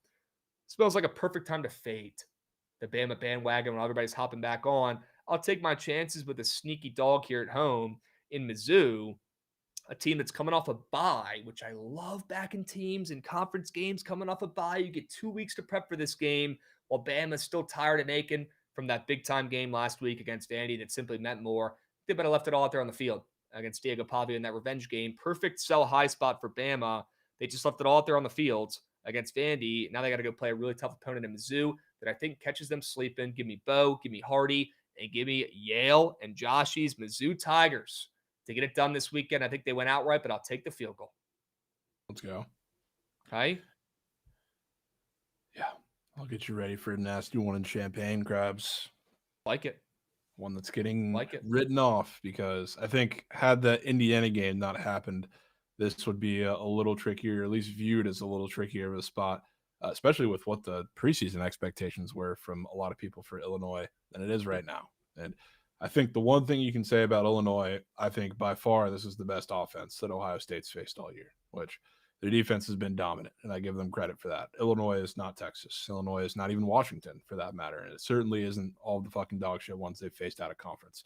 Smells like a perfect time to fade the Bama bandwagon when everybody's hopping back on. I'll take my chances with a sneaky dog here at home in Mizzou, a team that's coming off a bye, which I love backing teams in conference games coming off a bye. You get 2 weeks to prep for this game while Bama's still tired and aching from that big-time game last week against Vandy that simply meant more. They better left it all out there on the field against Diego Pavia in that revenge game. Perfect sell high spot for Bama. They just left it all out there on the field against Vandy. Now they got to go play a really tough opponent in Mizzou that I think catches them sleeping. Give me Bo, give me Hardy, and give me Yale and Joshy's Mizzou Tigers to get it done this weekend. I think they went outright, but I'll take the field goal. Let's go. Okay. Yeah. I'll get you ready for a nasty one in Champaign, Krabs. Like it. One that's getting written off because I think had the Indiana game not happened, this would be a little trickier, at least viewed as a little trickier of a spot, especially with what the preseason expectations were from a lot of people for Illinois than it is right now. And I think the one thing you can say about Illinois, I think by far this is the best offense that Ohio State's faced all year, which their defense has been dominant, and I give them credit for that. Illinois is not Texas. Illinois is not even Washington, for that matter, and it certainly isn't all the fucking dog shit ones they've faced out of conference.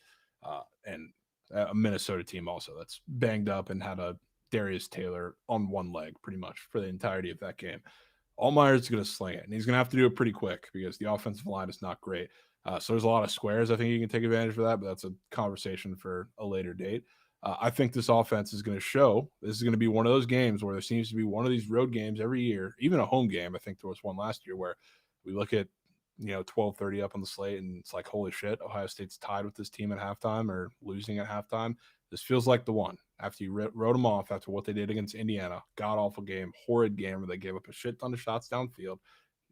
And a Minnesota team also that's banged up and had a Darius Taylor on one leg pretty much for the entirety of that game. Altmaier's going to sling it, and he's going to have to do it pretty quick because the offensive line is not great. So there's a lot of squares. I think you can take advantage of that, but that's a conversation for a later date. I think this offense is going to show. This is going to be one of those games where there seems to be one of these road games every year, even a home game. I think there was one last year where we look at 12:30 up on the slate, and it's like, holy shit, Ohio State's tied with this team at halftime or losing at halftime. This feels like the one. After you wrote them off after what they did against Indiana, god-awful game, horrid game where they gave up a shit ton of shots downfield.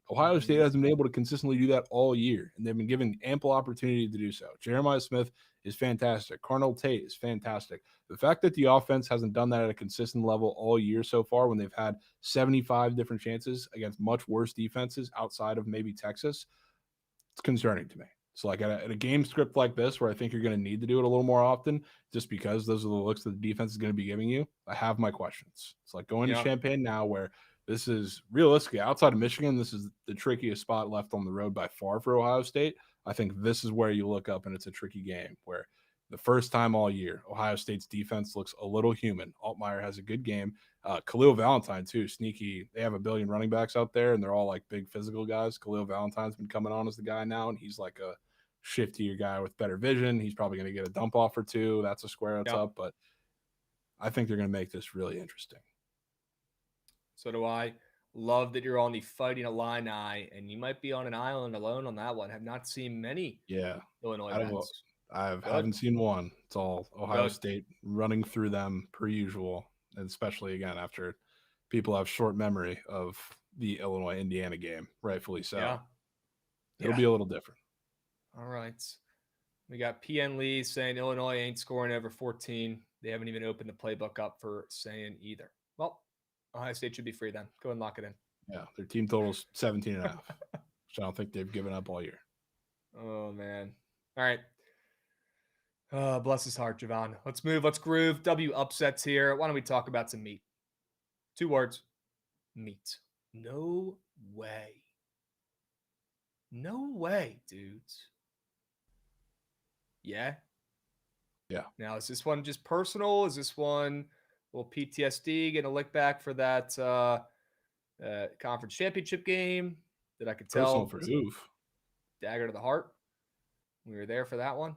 Ohio State hasn't been able to consistently do that all year, and they've been given ample opportunity to do so. Jeremiah Smith is fantastic. Carnell Tate is fantastic. The fact that the offense hasn't done that at a consistent level all year so far when they've had 75 different chances against much worse defenses outside of maybe Texas, it's concerning to me. So like at a game script like this where I think you're going to need to do it a little more often just because those are the looks that the defense is going to be giving you, I have my questions. It's like going to Champaign now where this is realistically outside of Michigan, this is the trickiest spot left on the road by far for Ohio State. I think this is where you look up and it's a tricky game where the first time all year, Ohio State's defense looks a little human. Altmaier has a good game. Khalil Valentine, too, sneaky. They have a billion running backs out there, and they're all like big physical guys. Khalil Valentine's been coming on as the guy now, and he's like a shiftier guy with better vision. He's probably going to get a dump off or two. That's a square that's up, but I think they're going to make this really interesting. So do I. Love that you're on the Fighting Illini, and you might be on an island alone on that one. Have not seen many Illinois events. I haven't seen one. It's all Ohio State running through them per usual, and especially, again, after people have short memory of the Illinois-Indiana game, rightfully so. It'll be a little different. All right. We got PN Lee saying Illinois ain't scoring over 14. They haven't even opened the playbook up for saying either. Well, Ohio State should be free then. Go and lock it in. Yeah, their team total's 17.5, which I don't think they've given up all year. Oh, man. All right. Bless his heart, Jovan. Let's move. Let's groove. W upsets here. Why don't we talk about some meat? 2 words. Meat. No way. No way, dudes. Yeah? Yeah. Now, is this one just personal? Is this one a little PTSD, getting a lick back for that conference championship game that I could tell? Personal for who? Dagger to the heart. We were there for that one.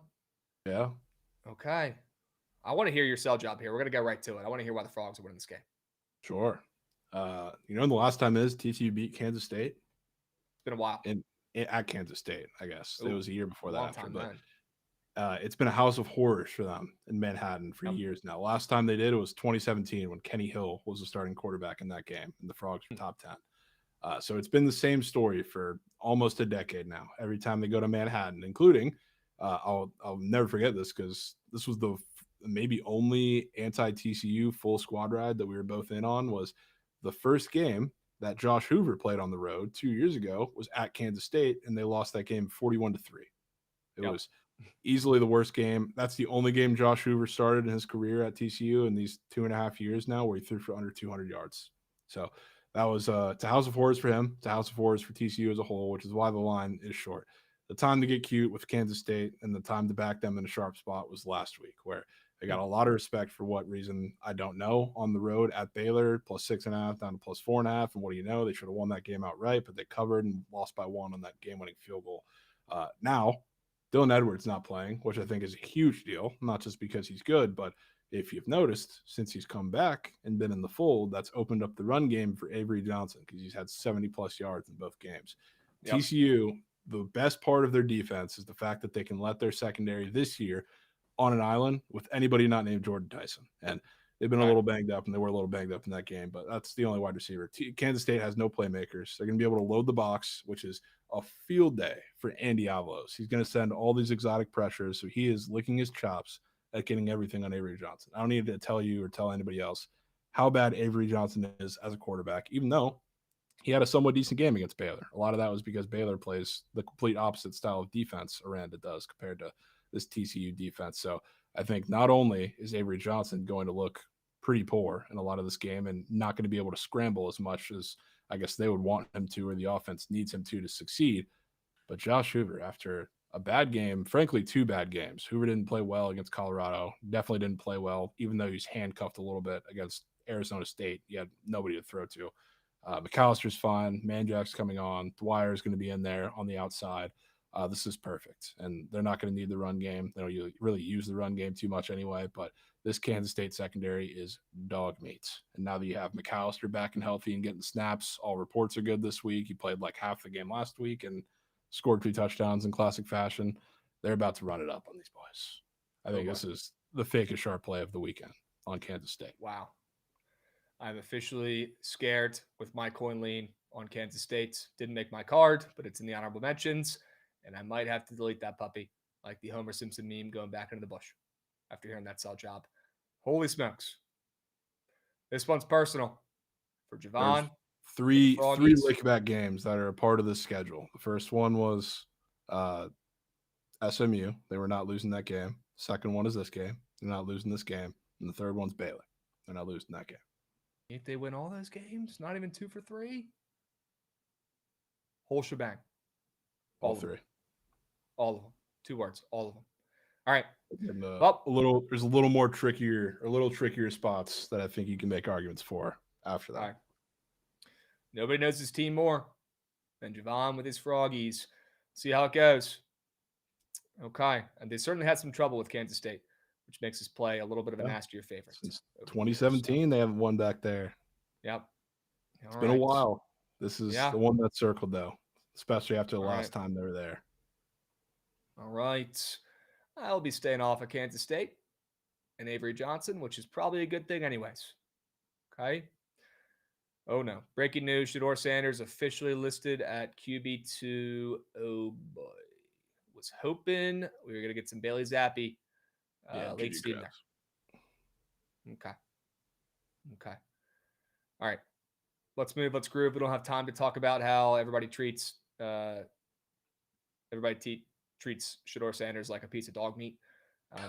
Yeah. Okay. I want to hear your sell job here. We're going to get right to it. I want to hear why the Frogs are winning this game. Sure. The last time is TCU beat Kansas State? It's been a while. At Kansas State, I guess. It was a year before that. It's been a house of horrors for them in Manhattan for years now. Last time they did, it was 2017 when Kenny Hill was the starting quarterback in that game, and the Frogs were top 10. So it's been the same story for almost a decade now. Every time they go to Manhattan, including I'll never forget this because this was the maybe only anti-TCU full squad ride that we were both in on. Was the first game that Josh Hoover played on the road 2 years ago was at Kansas State, and they lost that game 41-3. It was easily the worst game. That's the only game Josh Hoover started in his career at TCU in these 2.5 years now, where he threw for under 200 yards. So that was it's a house of horrors for him. It's a house of horrors for TCU as a whole, which is why the line is short. The time to get cute with Kansas State and the time to back them in a sharp spot was last week, where they got a lot of respect for what reason I don't know on the road at Baylor, +6.5 down to +4.5. And what do you know? They should have won that game outright, but they covered and lost by 1 on that game-winning field goal. Now, Dylan Edwards not playing, which I think is a huge deal, not just because he's good, but if you've noticed, since he's come back and been in the fold, that's opened up the run game for Avery Johnson because he's had 70-plus yards in both games. TCU, the best part of their defense is the fact that they can let their secondary this year on an island with anybody not named Jordan Tyson. And they've been a little banged up, and they were a little banged up in that game, but that's the only wide receiver. Kansas State has no playmakers. They're going to be able to load the box, which is a field day for Andy Avalos. He's going to send all these exotic pressures, so he is licking his chops at getting everything on Avery Johnson. I don't need to tell you or tell anybody else how bad Avery Johnson is as a quarterback, even though he had a somewhat decent game against Baylor. A lot of that was because Baylor plays the complete opposite style of defense Aranda does compared to this TCU defense. So I think not only is Avery Johnson going to look pretty poor in a lot of this game and not going to be able to scramble as much as I guess they would want him to, or the offense needs him to succeed, but Josh Hoover, after a bad game, frankly, 2 bad games. Hoover didn't play well against Colorado, definitely didn't play well, even though he's handcuffed a little bit against Arizona State. He had nobody to throw to. McAllister's fine. Manjak's coming on. Dwyer's going to be in there on the outside. This is perfect. And they're not going to need the run game. They don't really use the run game too much anyway, but this Kansas State secondary is dog meat. And now that you have McAllister back and healthy and getting snaps, all reports are good this week. He played like half the game last week and scored 2 touchdowns in classic fashion. They're about to run it up on these boys. I think this is the fakest sharp play of the weekend on Kansas State. Wow. I'm officially scared with my coin lean on Kansas State. Didn't make my card, but it's in the honorable mentions, and I might have to delete that puppy, like the Homer Simpson meme going back into the bush after hearing that sell job. Holy smokes. This one's personal for Jovan. Three lickback games that are a part of this schedule. The first one was SMU. They were not losing that game. Second one is this game. They're not losing this game. And the third one's Baylor. They're not losing that game. If they win all those games, not even 2 for 3. Whole shebang. All 3. All of them. 2 words. All of them. All right. And, there's a little trickier spots that I think you can make arguments for after that. All right. Nobody knows his team more than Jovan with his Froggies. See how it goes. Okay. And they certainly had some trouble with Kansas State, which makes this play a little bit of a nastier favorite. Since 2017, they haven't won back there. Yep. It's been a while. This is the one that's circled, though, especially after the last time they were there. All right. I'll be staying off of Kansas State and Avery Johnson, which is probably a good thing anyways. Okay. Oh, no. Breaking news. Shedeur Sanders officially listed at QB2. Oh, boy. Was hoping we were going to get some Bailey Zappi late Steve there. Okay. All right. Let's move. Let's groove. We don't have time to talk about how everybody treats Shedeur Sanders like a piece of dog meat.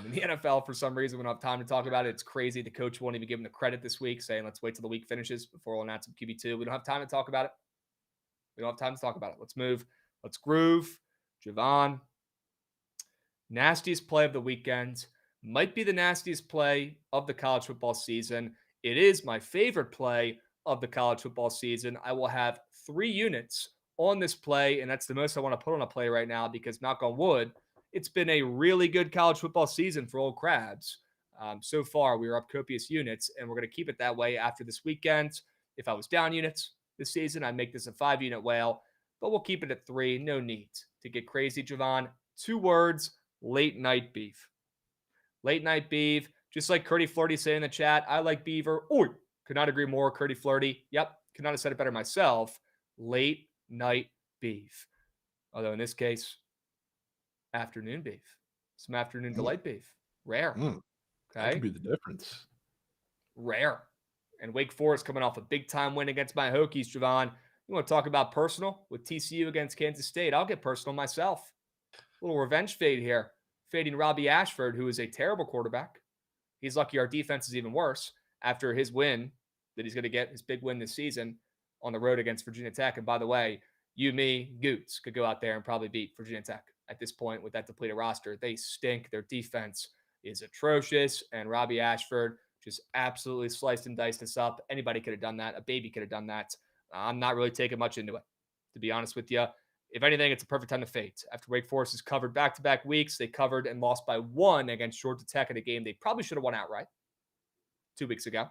In the NFL, for some reason, we don't have time to talk about it. It's crazy. The coach won't even give him the credit this week, saying, let's wait till the week finishes before we'll announce him QB2. We don't have time to talk about it. Let's move. Let's groove. Jovan. Nastiest play of the weekend. Might be the nastiest play of the college football season. It is my favorite play of the college football season. I will have 3 units on this play, and that's the most I want to put on a play right now because, knock on wood, it's been a really good college football season for old Krabs. So far, we are up copious units, and we're going to keep it that way after this weekend. If I was down units this season, I'd make this a 5-unit whale, but we'll keep it at 3. No need to get crazy, Jovan. 2 words, late night beef. Late night beef, just like Curdy Flirty say in the chat, I like beaver. Oi, could not agree more, Curdy Flirty. Yep, could not have said it better myself. Late night beef. Although in this case, afternoon beef. Some afternoon delight beef. Rare. Okay. That could be the difference. Rare. And Wake Forest coming off a big-time win against my Hokies, Jovan. You want to talk about personal with TCU against Kansas State? I'll get personal myself. A little revenge fade here. Fading Robbie Ashford, who is a terrible quarterback. He's lucky our defense is even worse after his win that he's going to get, his big win this season on the road against Virginia Tech. And by the way, you, me, Goots could go out there and probably beat Virginia Tech at this point with that depleted roster. They stink. Their defense is atrocious. And Robbie Ashford just absolutely sliced and diced us up. Anybody could have done that. A baby could have done that. I'm not really taking much into it, to be honest with you. If anything, it's a perfect time to fade. After Wake Forest has covered back-to-back weeks, they covered and lost by 1 against Georgia Tech in a game they probably should have won outright 2 weeks ago.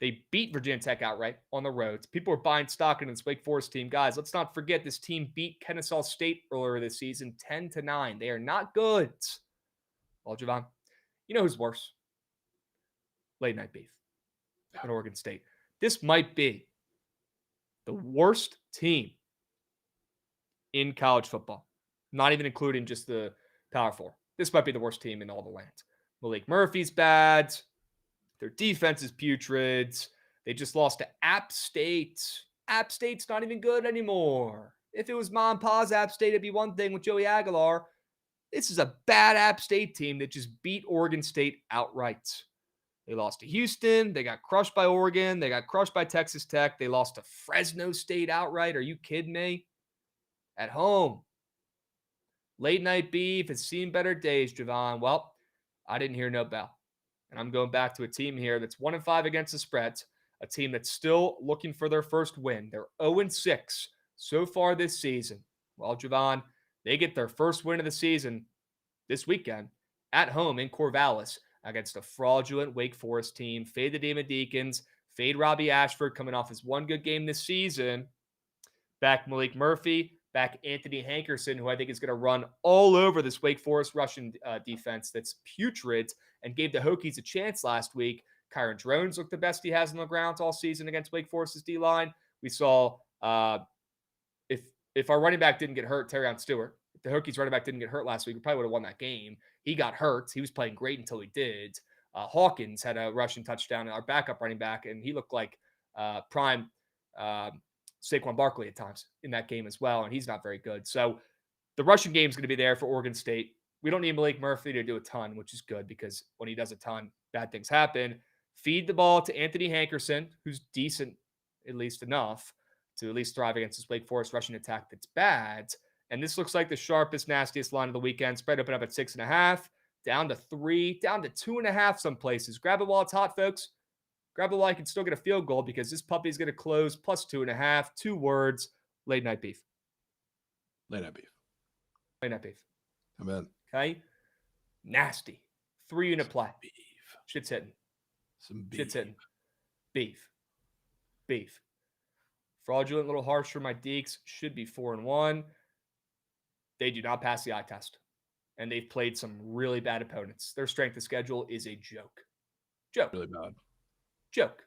They beat Virginia Tech outright on the road. People were buying stock in this Wake Forest team. Guys, let's not forget this team beat Kennesaw State earlier this season 10-9. They are not good. Well, Jovan, you know who's worse? Late night beef in Oregon State. This might be the worst team in college football, not even including just the Power 4. This might be the worst team in all the land. Malik Murphy's bad. Their defense is putrid. They just lost to App State. App State's not even good anymore. If it was Mom and Pa's App State, it'd be one thing with Joey Aguilar. This is a bad App State team that just beat Oregon State outright. They lost to Houston. They got crushed by Oregon. They got crushed by Texas Tech. They lost to Fresno State outright. Are you kidding me? At home. Late night beef has seen better days, Jovan. Well, I didn't hear no bell. And I'm going back to a team here that's 1-5 against the spreads, a team that's still looking for their first win. They're 0-6 so far this season. Well, Jovan, they get their first win of the season this weekend at home in Corvallis against a fraudulent Wake Forest team. Fade the Demon Deacons, fade Robbie Ashford coming off his one good game this season. Back Malik Murphy, back Anthony Hankerson, who I think is going to run all over this Wake Forest Russian defense that's putrid and gave the Hokies a chance last week. Kyron Drones looked the best he has on the ground all season against Wake Forest's D-line. We saw if our running back didn't get hurt, Terrion Stewart, if the Hokies running back didn't get hurt last week, we probably would have won that game. He got hurt. He was playing great until he did. Hawkins had a rushing touchdown, our backup running back, and he looked like prime Saquon Barkley at times in that game as well, and he's not very good. So the rushing game is going to be there for Oregon State. We don't need Malik Murphy to do a ton, which is good because when he does a ton, bad things happen. Feed the ball to Anthony Hankerson, who's decent, at least enough, to at least thrive against this Wake Forest rushing attack that's bad. And this looks like the sharpest, nastiest line of the weekend. Spread open up at 6.5, down to 3, down to 2.5 some places. Grab it while it's hot, folks. Grab it while you can still get a field goal because this puppy is going to close plus 2.5. 2 words, late night beef. Late night beef. Late night beef. I'm in. Okay? Nasty. 3-unit play. Beef. Shit's hitting. Some beef. Shit's hitting. Beef. Beef. Fraudulent, a little harsh for my Deeks. Should be 4-1. They do not pass the eye test. And they've played some really bad opponents. Their strength of schedule is a joke. Joke. Really bad. Joke.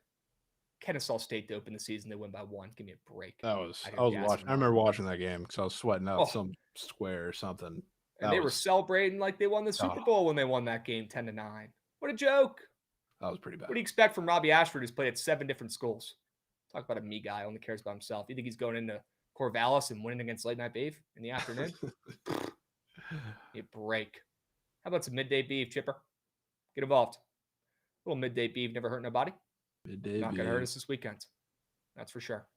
Kennesaw State to open the season. They win by 1. Give me a break. I was watching. I remember watching that game because I was sweating out some square or something. And they were celebrating like they won the Super Bowl when they won that game 10-9. What a joke. That was pretty bad. What do you expect from Robbie Ashford, who's played at 7 different schools? Talk about a me guy, only cares about himself. You think he's going into Corvallis and winning against Late Night Beef in the afternoon? Give me a break. How about some midday beef, Chipper? Get involved. A little midday beef never hurt nobody. Midday Not beef. going to hurt us this weekend. That's for sure.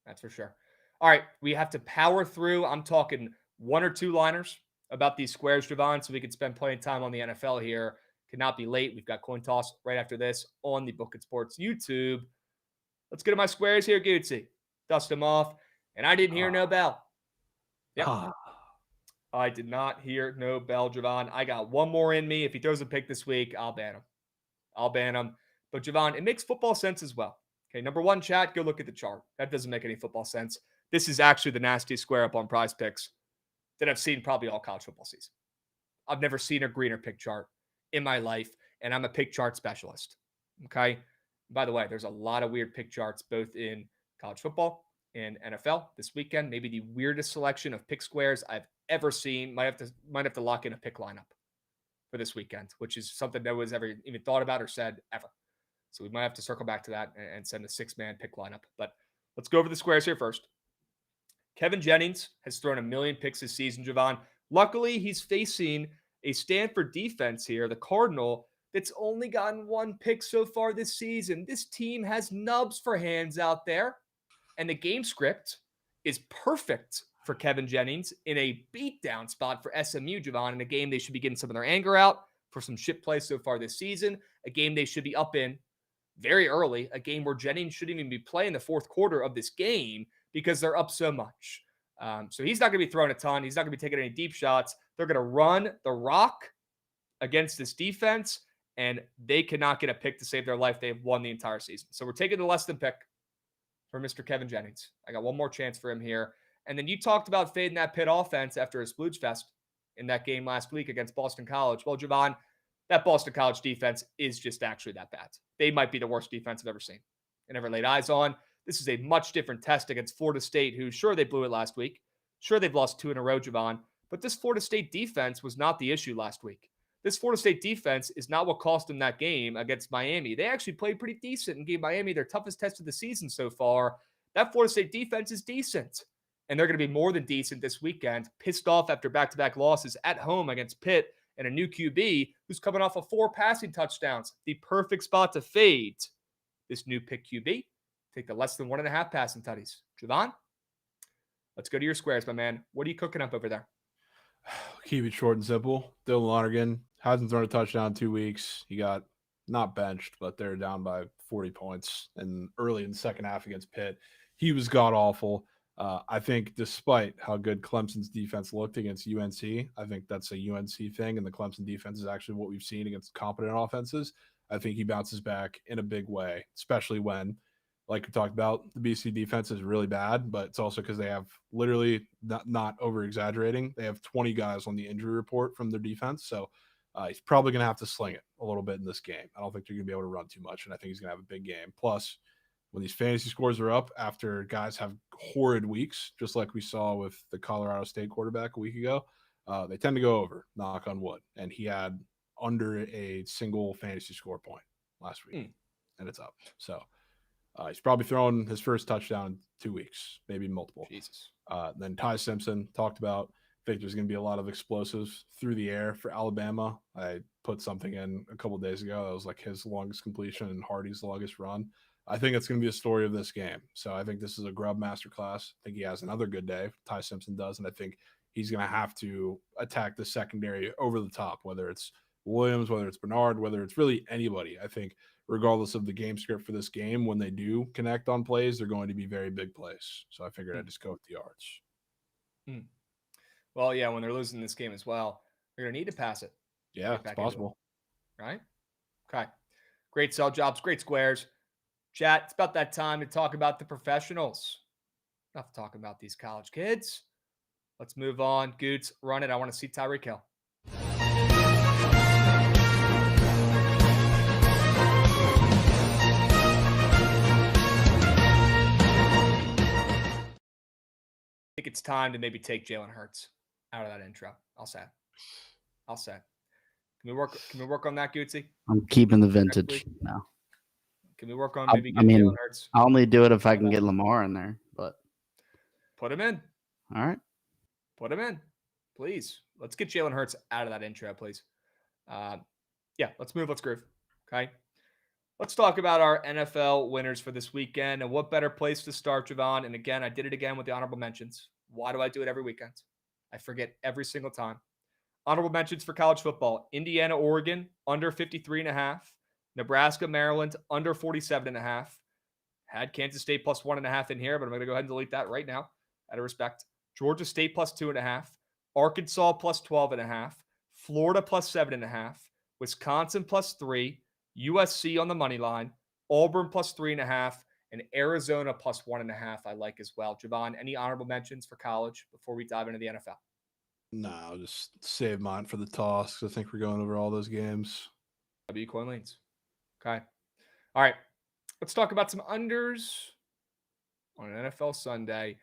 That's for sure. All right, we have to power through. I'm talking 1 or 2 liners about these squares, Jovan, so we can spend plenty of time on the NFL here. Cannot be late. We've got Coin Toss right after this on the Bookit Sports YouTube. Let's get to my squares here, Gucci. Dust them off. And I didn't hear no bell. Yep. I did not hear no bell, Jovan. I got one more in me. If he throws a pick this week, I'll ban him. But, Jovan, it makes football sense as well. Okay, number 1, chat, go look at the chart. That doesn't make any football sense. This is actually the nastiest square up on Prize Picks that I've seen probably all college football season. I've never seen a greener pick chart in my life, and I'm a pick chart specialist. Okay? By the way, there's a lot of weird pick charts both in college football and NFL this weekend. Maybe the weirdest selection of pick squares I've ever seen. Might have to lock in a pick lineup for this weekend, which is something no one's ever even thought about or said ever. So we might have to circle back to that and send a 6-man pick lineup. But let's go over the squares here first. Kevin Jennings has thrown 1 million picks this season, Jovan. Luckily, he's facing a Stanford defense here, the Cardinal, that's only gotten 1 pick so far this season. This team has nubs for hands out there. And the game script is perfect for Kevin Jennings in a beatdown spot for SMU, Jovan, in a game they should be getting some of their anger out for some shit play so far this season, a game they should be up in very early, a game where Jennings shouldn't even be playing the 4th quarter of this game because they're up so much. So he's not going to be throwing a ton. He's not going to be taking any deep shots. They're going to run the rock against this defense, and they cannot get a pick to save their life. They've won the entire season. So we're taking the less than pick for Mr. Kevin Jennings. I got one more chance for him here. And then you talked about fading that Pitt offense after a splooge fest in that game last week against Boston College. Well, Jovan, that Boston College defense is just actually that bad. They might be the worst defense I've ever seen and ever laid eyes on. This is a much different test against Florida State, who, sure, they blew it last week. Sure, they've lost 2 in a row, Jovan. But this Florida State defense was not the issue last week. This Florida State defense is not what cost them that game against Miami. They actually played pretty decent and gave Miami their toughest test of the season so far. That Florida State defense is decent. and they're going to be more than decent this weekend. Pissed off after back-to-back losses at home against Pitt and a new QB who's coming off of 4 passing touchdowns. The perfect spot to fade this new pick QB. Take the less than 1.5 passing tutties. Jovan, let's go to your squares, my man. What are you cooking up over there? Keep it short and simple. Dylan Lonergan hasn't thrown a touchdown in 2 weeks. He got not benched, but they're down by 40 points and early in the second half against Pitt. He was god-awful. I think despite how good Clemson's defense looked against UNC, I think that's a UNC thing, and the Clemson defense is actually what we've seen against competent offenses. I think he bounces back in a big way, especially when, like we talked about, the BC defense is really bad, but it's also because they have literally, not over-exaggerating, they have 20 guys on the injury report from their defense, so he's probably going to have to sling it a little bit in this game. I don't think they're going to be able to run too much, and I think he's going to have a big game. Plus, when these fantasy scores are up after guys have horrid weeks, just like we saw with the Colorado State quarterback a week ago, they tend to go over, knock on wood. And he had under a single fantasy score point last week, and it's up. So he's probably throwing his first touchdown in 2 weeks, maybe multiple. Jesus. Then Ty Simpson talked about, I think there's going to be a lot of explosives through the air for Alabama. I put something in a couple days ago that was like his longest completion and Hardy's longest run. I think it's going to be a story of this game. So I think this is a grub masterclass. I think he has another good day. Ty Simpson does. And I think he's going to have to attack the secondary over the top, whether it's Williams, whether it's Bernard, whether it's really anybody. I think regardless of the game script for this game, when they do connect on plays, they're going to be very big plays. So I figured I'd just go with the yards. Well, yeah, when they're losing this game as well, they're going to need to pass it. Yeah, it's possible. Right? Okay. Great sell jobs, great squares. Chat, it's about that time to talk about the professionals. Enough talking about these college kids. Let's move on. Goots, run it. I want to see Tyreek Hill. I think it's time to maybe take Jalen Hurts out of that intro. I'll say. Can we work on that, Gootsy? I'm keeping the vintage now. Can we work on maybe getting Jalen Hurts? I'll only do it if I can get Lamar in there, but put him in. All right. Put him in. Please. Let's get Jalen Hurts out of that intro, please. Yeah, let's move. Let's groove. Okay. Let's talk about our NFL winners for this weekend. And what better place to start, Jovan? And again, I did it again with the honorable mentions. Why do I do it every weekend? I forget every single time. Honorable mentions for college football. Indiana, Oregon, under 53.5. Nebraska, Maryland, under 47.5. Had Kansas State plus 1.5 in here, but I'm going to go ahead and delete that right now out of respect. Georgia State plus 2.5. Arkansas plus 12.5. Florida plus 7.5. Wisconsin plus 3. USC on the money line. Auburn plus 3.5. And Arizona plus 1.5 I like as well. Jovan, any honorable mentions for college before we dive into the NFL? No, I'll just save mine for the toss because I think we're going over all those games. W coin leans. Okay. All right. Let's talk about some unders on an NFL Sunday.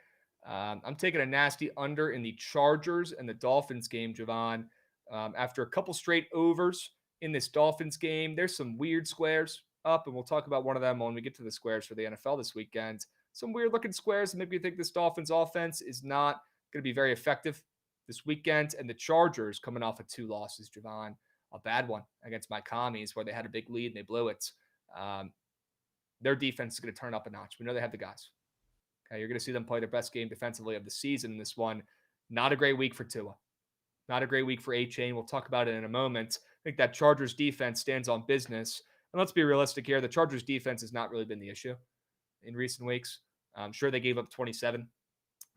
I'm taking a nasty under in the Chargers and the Dolphins game, Jovan. After a couple straight overs in this Dolphins game, there's some weird squares up, and we'll talk about one of them when we get to the squares for the NFL this weekend. Some weird-looking squares, and maybe you think this Dolphins offense is not going to be very effective this weekend. And the Chargers coming off of 2 losses, Jovan. A bad one against my commies where they had a big lead and they blew it. Their defense is going to turn up a notch. We know they have the guys. Okay, you're going to see them play their best game defensively of the season in this one. Not a great week for Tua. Not a great week for A-Chain. We'll talk about it in a moment. I think that Chargers defense stands on business. And let's be realistic here. The Chargers defense has not really been the issue in recent weeks. I'm sure they gave up 27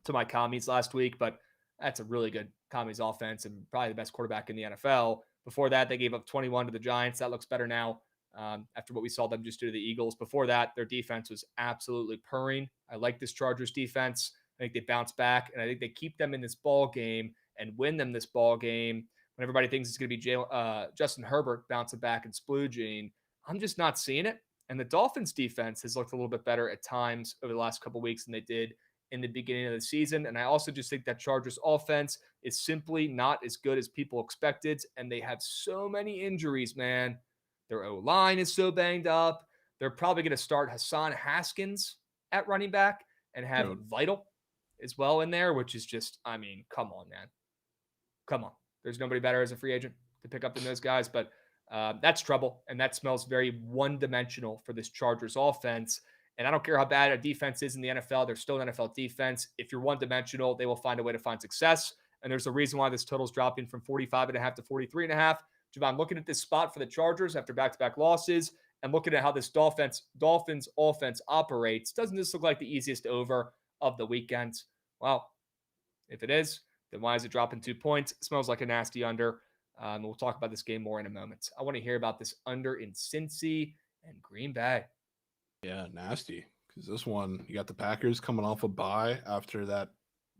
to my commies last week, but that's a really good commies offense and probably the best quarterback in the NFL. Before that, they gave up 21 to the Giants. That looks better now after what we saw them just do to the Eagles. Before that, their defense was absolutely purring. I like this Chargers defense. I think they bounce back, and I think they keep them in this ball game and win them this ball game when everybody thinks it's going to be Justin Herbert bouncing back and splooging. I'm just not seeing it. And the Dolphins defense has looked a little bit better at times over the last couple of weeks than they did in the beginning of the season. And I also just think that Chargers offense is simply not as good as people expected. And they have so many injuries, man. Their O-line is so banged up. They're probably going to start Hassan Haskins at running back and have Vital as well in there, which is just, I mean, come on, man. Come on. There's nobody better as a free agent to pick up than those guys, but that's trouble, and that smells very one-dimensional for this Chargers offense. And I don't care how bad a defense is in the NFL. They're still an NFL defense. If you're one-dimensional, they will find a way to find success. And there's a reason why this total is dropping from 45.5 to 43.5. Javon, looking at this spot for the Chargers after back-to-back losses and looking at how this Dolphins offense operates, doesn't this look like the easiest over of the weekend? Well, if it is, then why is it dropping 2 points? It smells like a nasty under. We'll talk about this game more in a moment. I want to hear about this under in Cincy and Green Bay. Yeah, nasty. Because this one, you got the Packers coming off a bye after that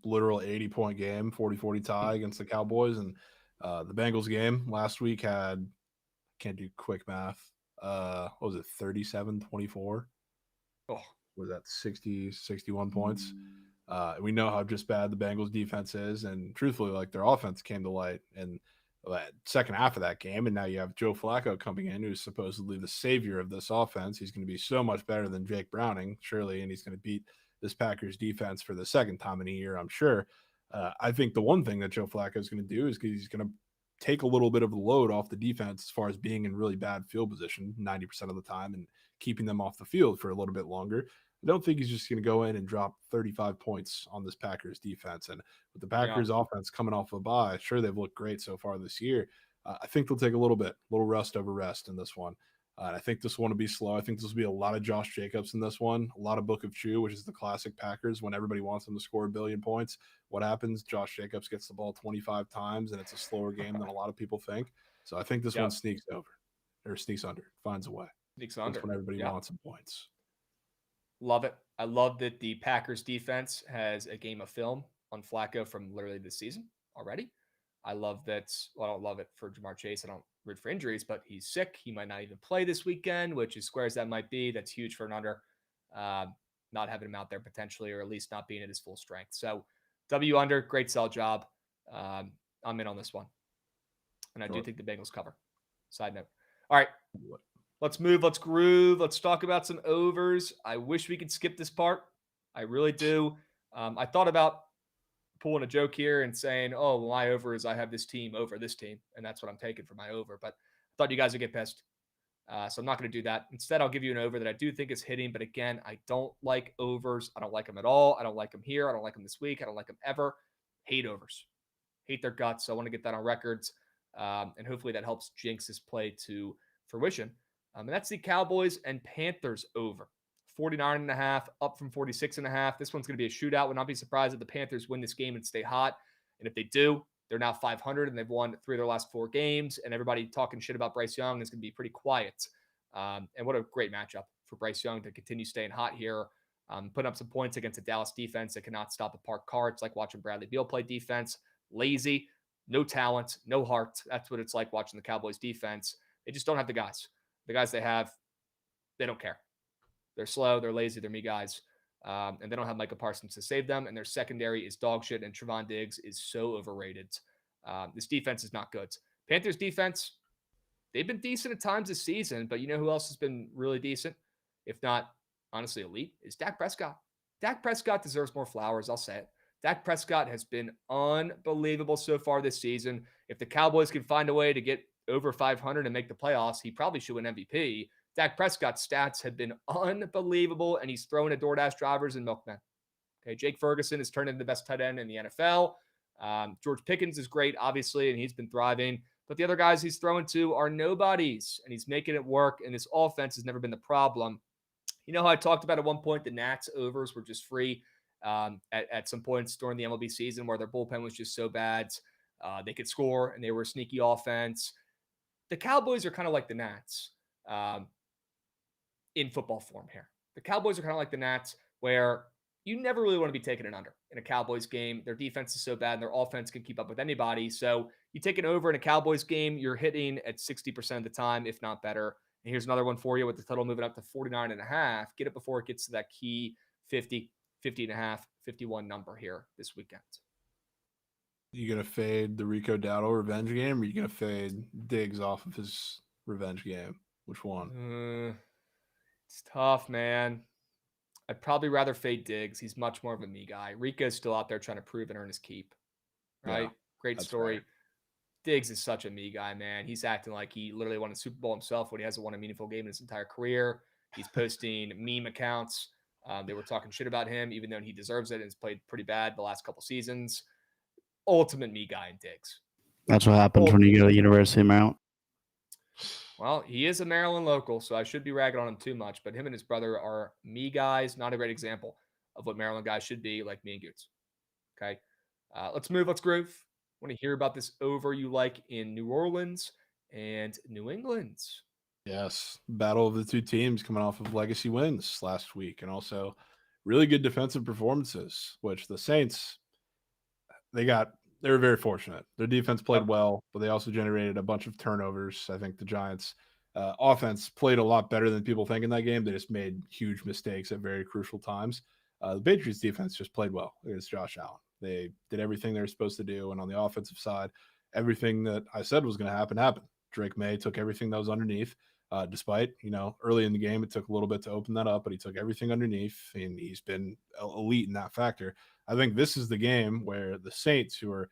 literal 80-point game, 40-40 tie against the Cowboys. And the Bengals game last week had, can't do quick math, what was it, 37-24? Oh, was that 60, 61 points? We know how just bad the Bengals defense is. And truthfully, like, their offense came to light in the second half of that game. And now you have Joe Flacco coming in, who's supposedly the savior of this offense. He's going to be so much better than Jake Browning, surely, and he's going to beat this Packers defense for the second time in a year, I'm sure. I think the one thing that Joe Flacco is going to do is he's going to take a little bit of the load off the defense as far as being in really bad field position 90% of the time and keeping them off the field for a little bit longer. I don't think he's just going to go in and drop 35 points on this Packers defense. And with the Packers offense coming off a bye, sure, they've looked great so far this year. I think they'll take a little rest over rest in this one. And I think this one will be slow. I think this will be a lot of Josh Jacobs in this one, a lot of Book of Chew, which is the classic Packers. When everybody wants them to score a billion points, what happens? Josh Jacobs gets the ball 25 times, and it's a slower game than a lot of people think. So I think this one sneaks under, finds a way. Sneaks under. That's when everybody wants some points. Love it. I love that the Packers defense has a game of film on Flacco from literally this season already. I love that. Well, I don't love it for Jamar Chase. I don't root for injuries, but he's sick. He might not even play this weekend, which, as square as that might be, that's huge for an under. Not having him out there potentially, or at least not being at his full strength. So W under, great sell job. I'm in on this one. And I do think the Bengals cover. Side note. All right. Let's move. Let's groove. Let's talk about some overs. I wish we could skip this part. I really do. I thought about pulling a joke here and saying, oh, well, my over is I have this team over this team, and that's what I'm taking for my over. But I thought you guys would get pissed. So I'm not going to do that. Instead, I'll give you an over that I do think is hitting. But again, I don't like overs. I don't like them at all. I don't like them here. I don't like them this week. I don't like them ever. Hate overs. Hate their guts. So I want to get that on records. And hopefully that helps jinx this play to fruition. And that's the Cowboys and Panthers over. 49.5, up from 46.5. This one's going to be a shootout. Would not be surprised if the Panthers win this game and stay hot. And if they do, they're now 500 and they've won 3 of their last 4 games. And everybody talking shit about Bryce Young is going to be pretty quiet. And what a great matchup for Bryce Young to continue staying hot here. Putting up some points against a Dallas defense that cannot stop a parked car. It's like watching Bradley Beal play defense. Lazy, no talent, no heart. That's what it's like watching the Cowboys defense. They just don't have the guys. The guys they have, they don't care. They're slow, they're lazy, they're me guys. And they don't have Micah Parsons to save them. And their secondary is dog shit, and Trevon Diggs is so overrated. This defense is not good. Panthers defense, they've been decent at times this season, but you know who else has been really decent, if not, honestly, elite, is Dak Prescott. Dak Prescott deserves more flowers, I'll say it. Dak Prescott has been unbelievable so far this season. If the Cowboys can find a way to get over 500 and make the playoffs, he probably should win MVP. Dak Prescott's stats have been unbelievable, and he's throwing at DoorDash drivers and milkmen. Okay, Jake Ferguson has turned into the best tight end in the NFL. George Pickens is great, obviously, and he's been thriving. But the other guys he's throwing to are nobodies, and he's making it work, and this offense has never been the problem. You know how I talked about at one point the Nats overs were just free at some points during the MLB season where their bullpen was just so bad. They could score, and they were a sneaky offense. The Cowboys are kind of like the Nats in football form here. The Cowboys are kind of like the Nats, where you never really want to be taking an under in a Cowboys game. Their defense is so bad, and their offense can keep up with anybody. So you take an over in a Cowboys game, you're hitting at 60% of the time, if not better. And here's another one for you with the total moving up to 49.5. Get it before it gets to that key 50, 50.5, 51 number here this weekend. You gonna fade the Rico Dowdle revenge game, or you gonna fade Diggs off of his revenge game? Which one? It's tough, man. I'd probably rather fade Diggs. He's much more of a me guy. Rico's still out there trying to prove and earn his keep. Right? Yeah, Great story. Right. Diggs is such a me guy, man. He's acting like he literally won a Super Bowl himself when he hasn't won a meaningful game in his entire career. He's posting meme accounts. They were talking shit about him, even though he deserves it and has played pretty bad the last couple seasons. Ultimate me guy in Diggs. That's what happens when you go to the University of Maryland. Well, he is a Maryland local, so I should be ragging on him too much. But him and his brother are me guys. Not a great example of what Maryland guys should be, like me and Goots. Okay, let's move. Let's groove. Want to hear about this over you like in New Orleans and New England? Yes, battle of the two teams coming off of legacy wins last week, and also really good defensive performances. Which the Saints, they were very fortunate. Their defense played well, but they also generated a bunch of turnovers. I think the Giants' offense played a lot better than people think in that game. They just made huge mistakes at very crucial times. The Patriots' defense just played well against Josh Allen. They did everything they were supposed to do, and on the offensive side, everything that I said was going to happen happened. Drake May took everything that was underneath. Despite, early in the game, it took a little bit to open that up, but he took everything underneath, and he's been elite in that factor. I think this is the game where the Saints, who are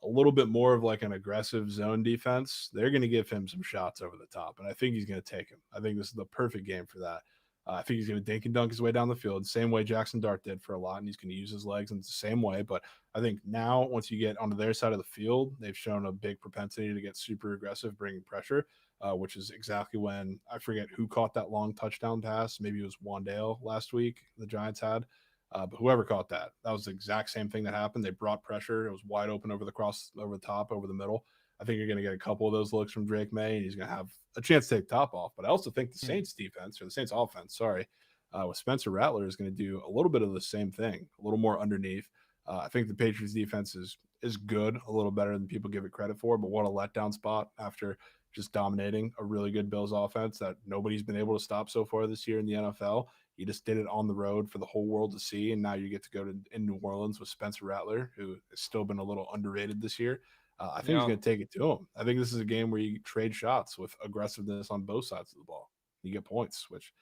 a little bit more of like an aggressive zone defense, they're going to give him some shots over the top, and I think he's going to take him. I think this is the perfect game for that. I think he's going to dink and dunk his way down the field, same way Jackson Dart did for a lot, and he's going to use his legs in the same way. But I think now, once you get onto their side of the field, they've shown a big propensity to get super aggressive, bringing pressure, which is exactly when I forget who caught that long touchdown pass. Maybe it was Wandale last week the Giants had. But whoever caught that was the exact same thing that happened. They brought pressure. It was wide open over the top, over the middle. I think you're going to get a couple of those looks from Drake May, and he's going to have a chance to take top off. But I also think the Saints defense, or the Saints offense, with Spencer Rattler is going to do a little bit of the same thing, a little more underneath. I think the Patriots defense is good, a little better than people give it credit for. But what a letdown spot after just dominating a really good Bills offense that nobody's been able to stop so far this year in the NFL. You just did it on the road for the whole world to see, and now you get to go in New Orleans with Spencer Rattler, who has still been a little underrated this year. I think he's going to take it to him. I think this is a game where you trade shots with aggressiveness on both sides of the ball. You get points, which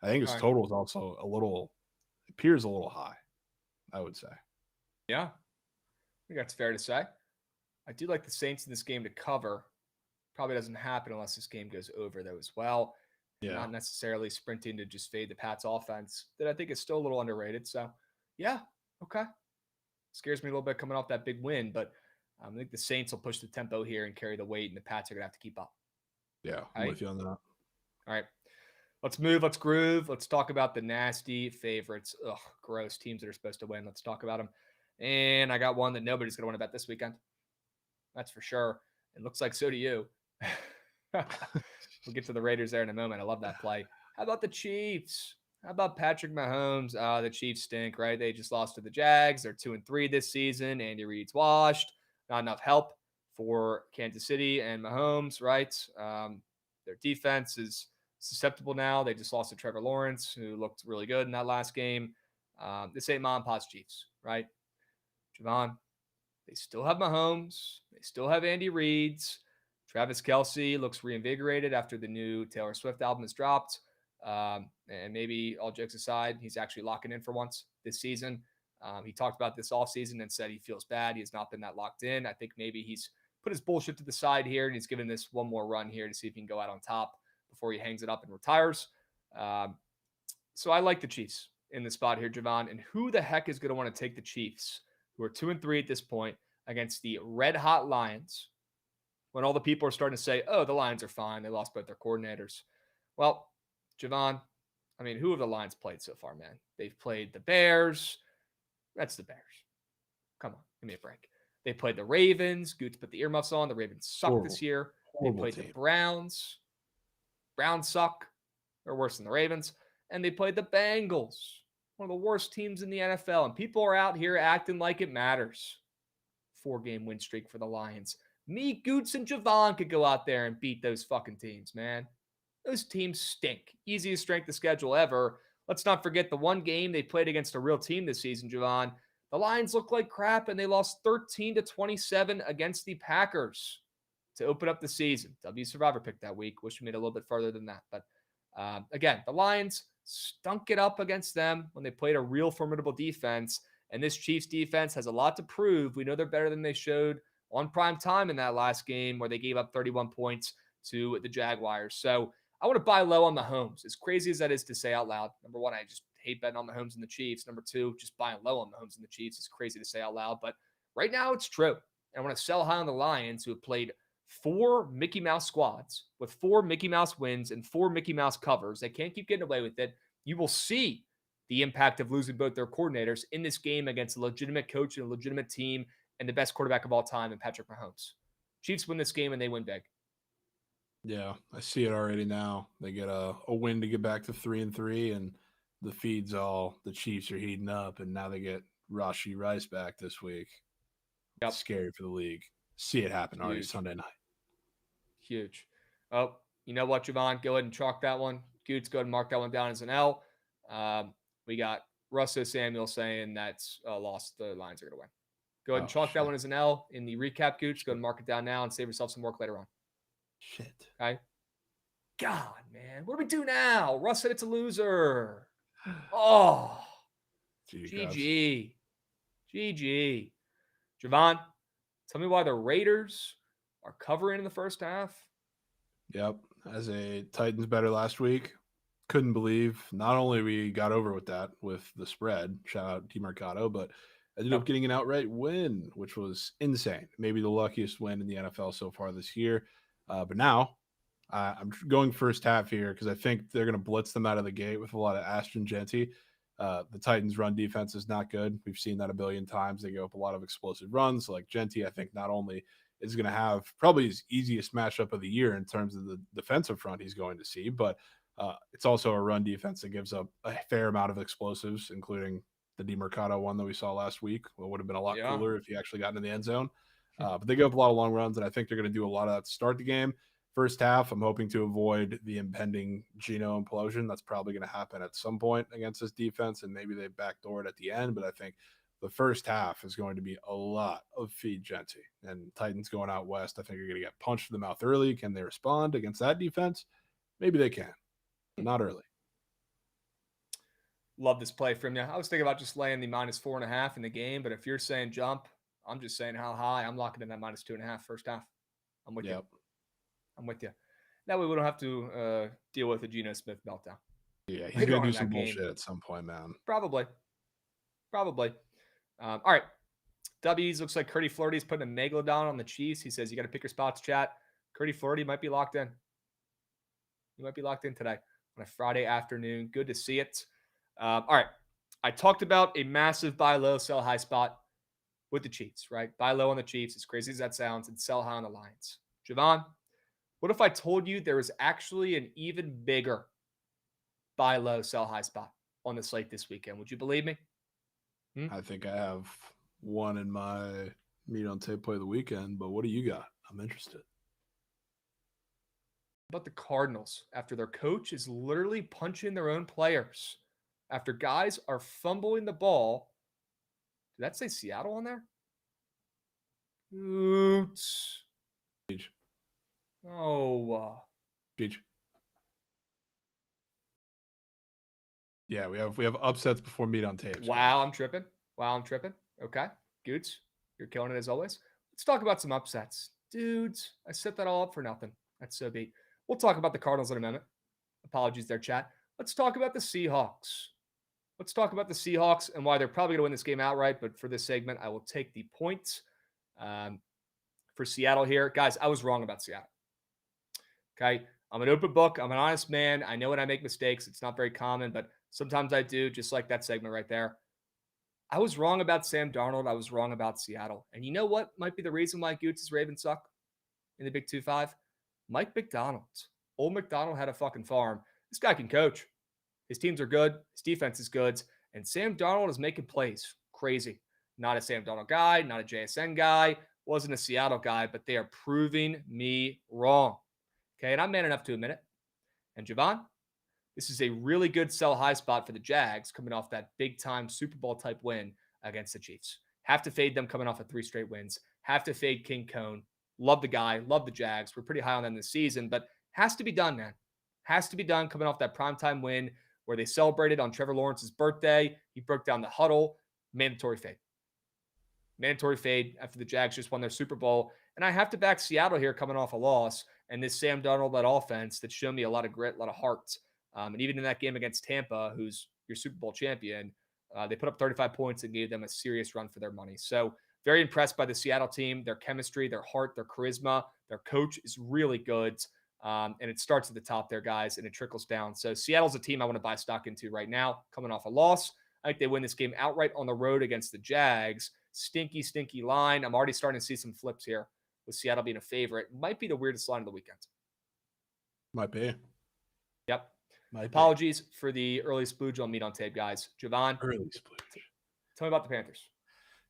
I think his total is also appears a little high, I would say. Yeah, I think that's fair to say. I do like the Saints in this game to cover. Probably doesn't happen unless this game goes over, though, as well. Yeah. Not necessarily sprinting to just fade the Pats offense that I think is still a little underrated. So, yeah, okay. Scares me a little bit coming off that big win, but I think the Saints will push the tempo here and carry the weight, and the Pats are going to have to keep up. Yeah, I'm with you on that. All right. Let's move. Let's groove. Let's talk about the nasty favorites. Ugh, gross teams that are supposed to win. Let's talk about them. And I got one that nobody's going to want to bet this weekend. That's for sure. It looks like so do you. We'll get to the Raiders there in a moment. I love that play. How about the Chiefs? How about Patrick Mahomes? The Chiefs stink, right? They just lost to the Jags. They're 2-3 this season. Andy Reid's washed. Not enough help for Kansas City and Mahomes, right? Their defense is susceptible now. They just lost to Trevor Lawrence, who looked really good in that last game. This ain't mom and pop's Chiefs, right? Jovan, they still have Mahomes. They still have Andy Reid's. Travis Kelce looks reinvigorated after the new Taylor Swift album is dropped. And maybe all jokes aside, he's actually locking in for once this season. He talked about this offseason and said he feels bad. He has not been that locked in. I think maybe he's put his bullshit to the side here and he's given this one more run here to see if he can go out on top before he hangs it up and retires. So I like the Chiefs in the spot here, Jovan. And who the heck is going to want to take the Chiefs, who are 2-3 at this point, against the red-hot Lions, when all the people are starting to say, oh, the Lions are fine. They lost both their coordinators. Well, Jovan, I mean, who have the Lions played so far, man? They've played the Bears. That's the Bears. Come on, give me a break. They played the Ravens. Goots put the earmuffs on. The Ravens suck this year. They played the Browns. Browns suck. They're worse than the Ravens. And they played the Bengals, one of the worst teams in the NFL. And people are out here acting like it matters. 4-game win streak for the Lions. Me, Goots, and Jovan could go out there and beat those fucking teams, man. Those teams stink. Easiest strength of schedule ever. Let's not forget the one game they played against a real team this season, Jovan. The Lions look like crap, and they lost 13-27 against the Packers to open up the season. W Survivor picked that week. Wish we made it a little bit further than that. But again, the Lions stunk it up against them when they played a real formidable defense. And this Chiefs defense has a lot to prove. We know they're better than they showed on prime time in that last game where they gave up 31 points to the Jaguars. So I want to buy low on the Mahomes. As crazy as that is to say out loud, number one, I just hate betting on the Mahomes and the Chiefs. Number two, just buying low on the Mahomes and the Chiefs is crazy to say out loud. But right now it's true. And I want to sell high on the Lions, who have played 4 Mickey Mouse squads with 4 Mickey Mouse wins and 4 Mickey Mouse covers. They can't keep getting away with it. You will see the impact of losing both their coordinators in this game against a legitimate coach and a legitimate team and the best quarterback of all time in Patrick Mahomes. Chiefs win this game and they win big. Yeah, I see it already now. They get a win to get back to 3-3, and the feeds all the Chiefs are heating up, and now they get Rashee Rice back this week. Yep. Scary for the league. See it happen already Sunday night. Huge. Oh, you know what, Jovan? Go ahead and chalk that one. Goots, go ahead and mark that one down as an L. We got Russell Samuel saying that's a loss. The Lions are going to win. Go ahead and chalk that one as an L in the recap, Gooch. Go ahead and mark it down now and save yourself some work later on. Shit. Okay? God, man. What do we do now? Russ said it's a loser. Oh. GG. GG. Jovan, tell me why the Raiders are covering in the first half. Yep. As a Titans better last week. Couldn't believe not only we got over with that with the spread, shout out DeMarcado, but ended up getting an outright win, which was insane. Maybe the luckiest win in the NFL so far this year. But now I'm going first half here because I think they're going to blitz them out of the gate with a lot of astringent. The Titans' run defense is not good. We've seen that a billion times. They go up a lot of explosive runs. Like Genty, I think not only is going to have probably his easiest matchup of the year in terms of the defensive front he's going to see, but it's also a run defense that gives up a fair amount of explosives, including the DeMarcado one that we saw last week. It would have been a lot cooler if he actually got into the end zone. But they give up a lot of long runs, and I think they're going to do a lot of that to start the game. First half, I'm hoping to avoid the impending Geno implosion. That's probably going to happen at some point against this defense, and maybe they backdoor it at the end. But I think the first half is going to be a lot of feed Genty. And Titans going out west, I think are going to get punched in the mouth early. Can they respond against that defense? Maybe they can. Not early. Love this play from you. I was thinking about just laying the -4.5 in the game, but if you're saying jump, I'm just saying how high. I'm locking in that -2.5 first half. I'm with you. I'm with you. That way we don't have to deal with a Geno Smith meltdown. Yeah, he's going to do some bullshit at some point, man. Probably. All right. W's looks like Curdy Flaherty's putting a megalodon on the Chiefs. He says you got to pick your spots, chat. Curdy Flaherty might be locked in. He might be locked in today on a Friday afternoon. Good to see it. All right. I talked about a massive buy low, sell high spot with the Chiefs, right? Buy low on the Chiefs, as crazy as that sounds, and sell high on the Lions. Jovan, what if I told you there was actually an even bigger buy low, sell high spot on the slate this weekend? Would you believe me? I think I have one in my meat on tape play of the weekend, but what do you got? I'm interested. About the Cardinals, after their coach is literally punching their own players, after guys are fumbling the ball. Did that say Seattle on there? Oops. Oh. Beach. Yeah, we have upsets before meat on tape. Wow, I'm tripping. Okay. Goots, you're killing it as always. Let's talk about some upsets. Dudes, I set that all up for nothing. That's so beat. We'll talk about the Cardinals in a minute. Apologies there, chat. Let's talk about the Seahawks. Let's talk about the Seahawks and why they're probably going to win this game outright. But for this segment, I will take the points for Seattle here. Guys, I was wrong about Seattle. Okay. I'm an open book. I'm an honest man. I know when I make mistakes, it's not very common, but sometimes I do, just like that segment right there. I was wrong about Sam Darnold. I was wrong about Seattle. And you know what might be the reason why Goots' Ravens suck in the Big 2-5? Mike McDonald. Old McDonald had a fucking farm. This guy can coach. His teams are good. His defense is good. And Sam Darnold is making plays. Crazy. Not a Sam Darnold guy, not a JSN guy, wasn't a Seattle guy, but they are proving me wrong. Okay, and I'm man enough to admit it. And Jovan, this is a really good sell high spot for the Jags coming off that big-time Super Bowl type win against the Chiefs. Have to fade them coming off of 3 straight wins. Have to fade King Cone. Love the guy. Love the Jags. We're pretty high on them this season, but has to be done, man. Has to be done coming off that primetime win where they celebrated on Trevor Lawrence's birthday. He broke down the huddle. Mandatory fade. Mandatory fade after the Jags just won their Super Bowl. And I have to back Seattle here coming off a loss. And this Sam Darnold-led offense that showed me a lot of grit, a lot of heart. And even in that game against Tampa, who's your Super Bowl champion, they put up 35 points and gave them a serious run for their money. So very impressed by the Seattle team, their chemistry, their heart, their charisma. Their coach is really good. And it starts at the top there, guys, and it trickles down. So Seattle's a team I want to buy stock into right now, coming off a loss. I think they win this game outright on the road against the Jags. Stinky, stinky line. I'm already starting to see some flips here with Seattle being a favorite. Might be the weirdest line of the weekend. Might be. Yep. Apologies for the early splooge on meat on tape, guys. Jovan, early splooge. Tell me about the Panthers.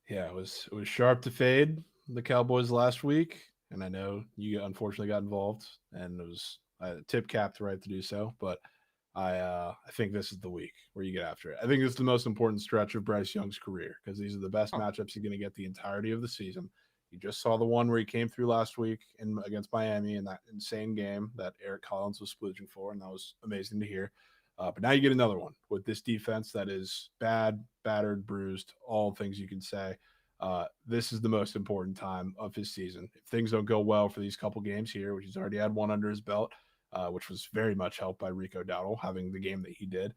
Yeah, it was sharp to fade the Cowboys last week, and I know you unfortunately got involved, and it was tip capped right to do so. But I think this is the week where you get after it. I think it's the most important stretch of Bryce Young's career because these are the best matchups you're going to get the entirety of the season. You just saw the one where he came through last week against Miami in that insane game that Eric Collins was splooging for, and that was amazing to hear. But now you get another one with this defense that is bad, battered, bruised, all things you can say. This is the most important time of his season. If things don't go well for these couple games here, which he's already had one under his belt, which was very much helped by Rico Dowdle having the game that he did.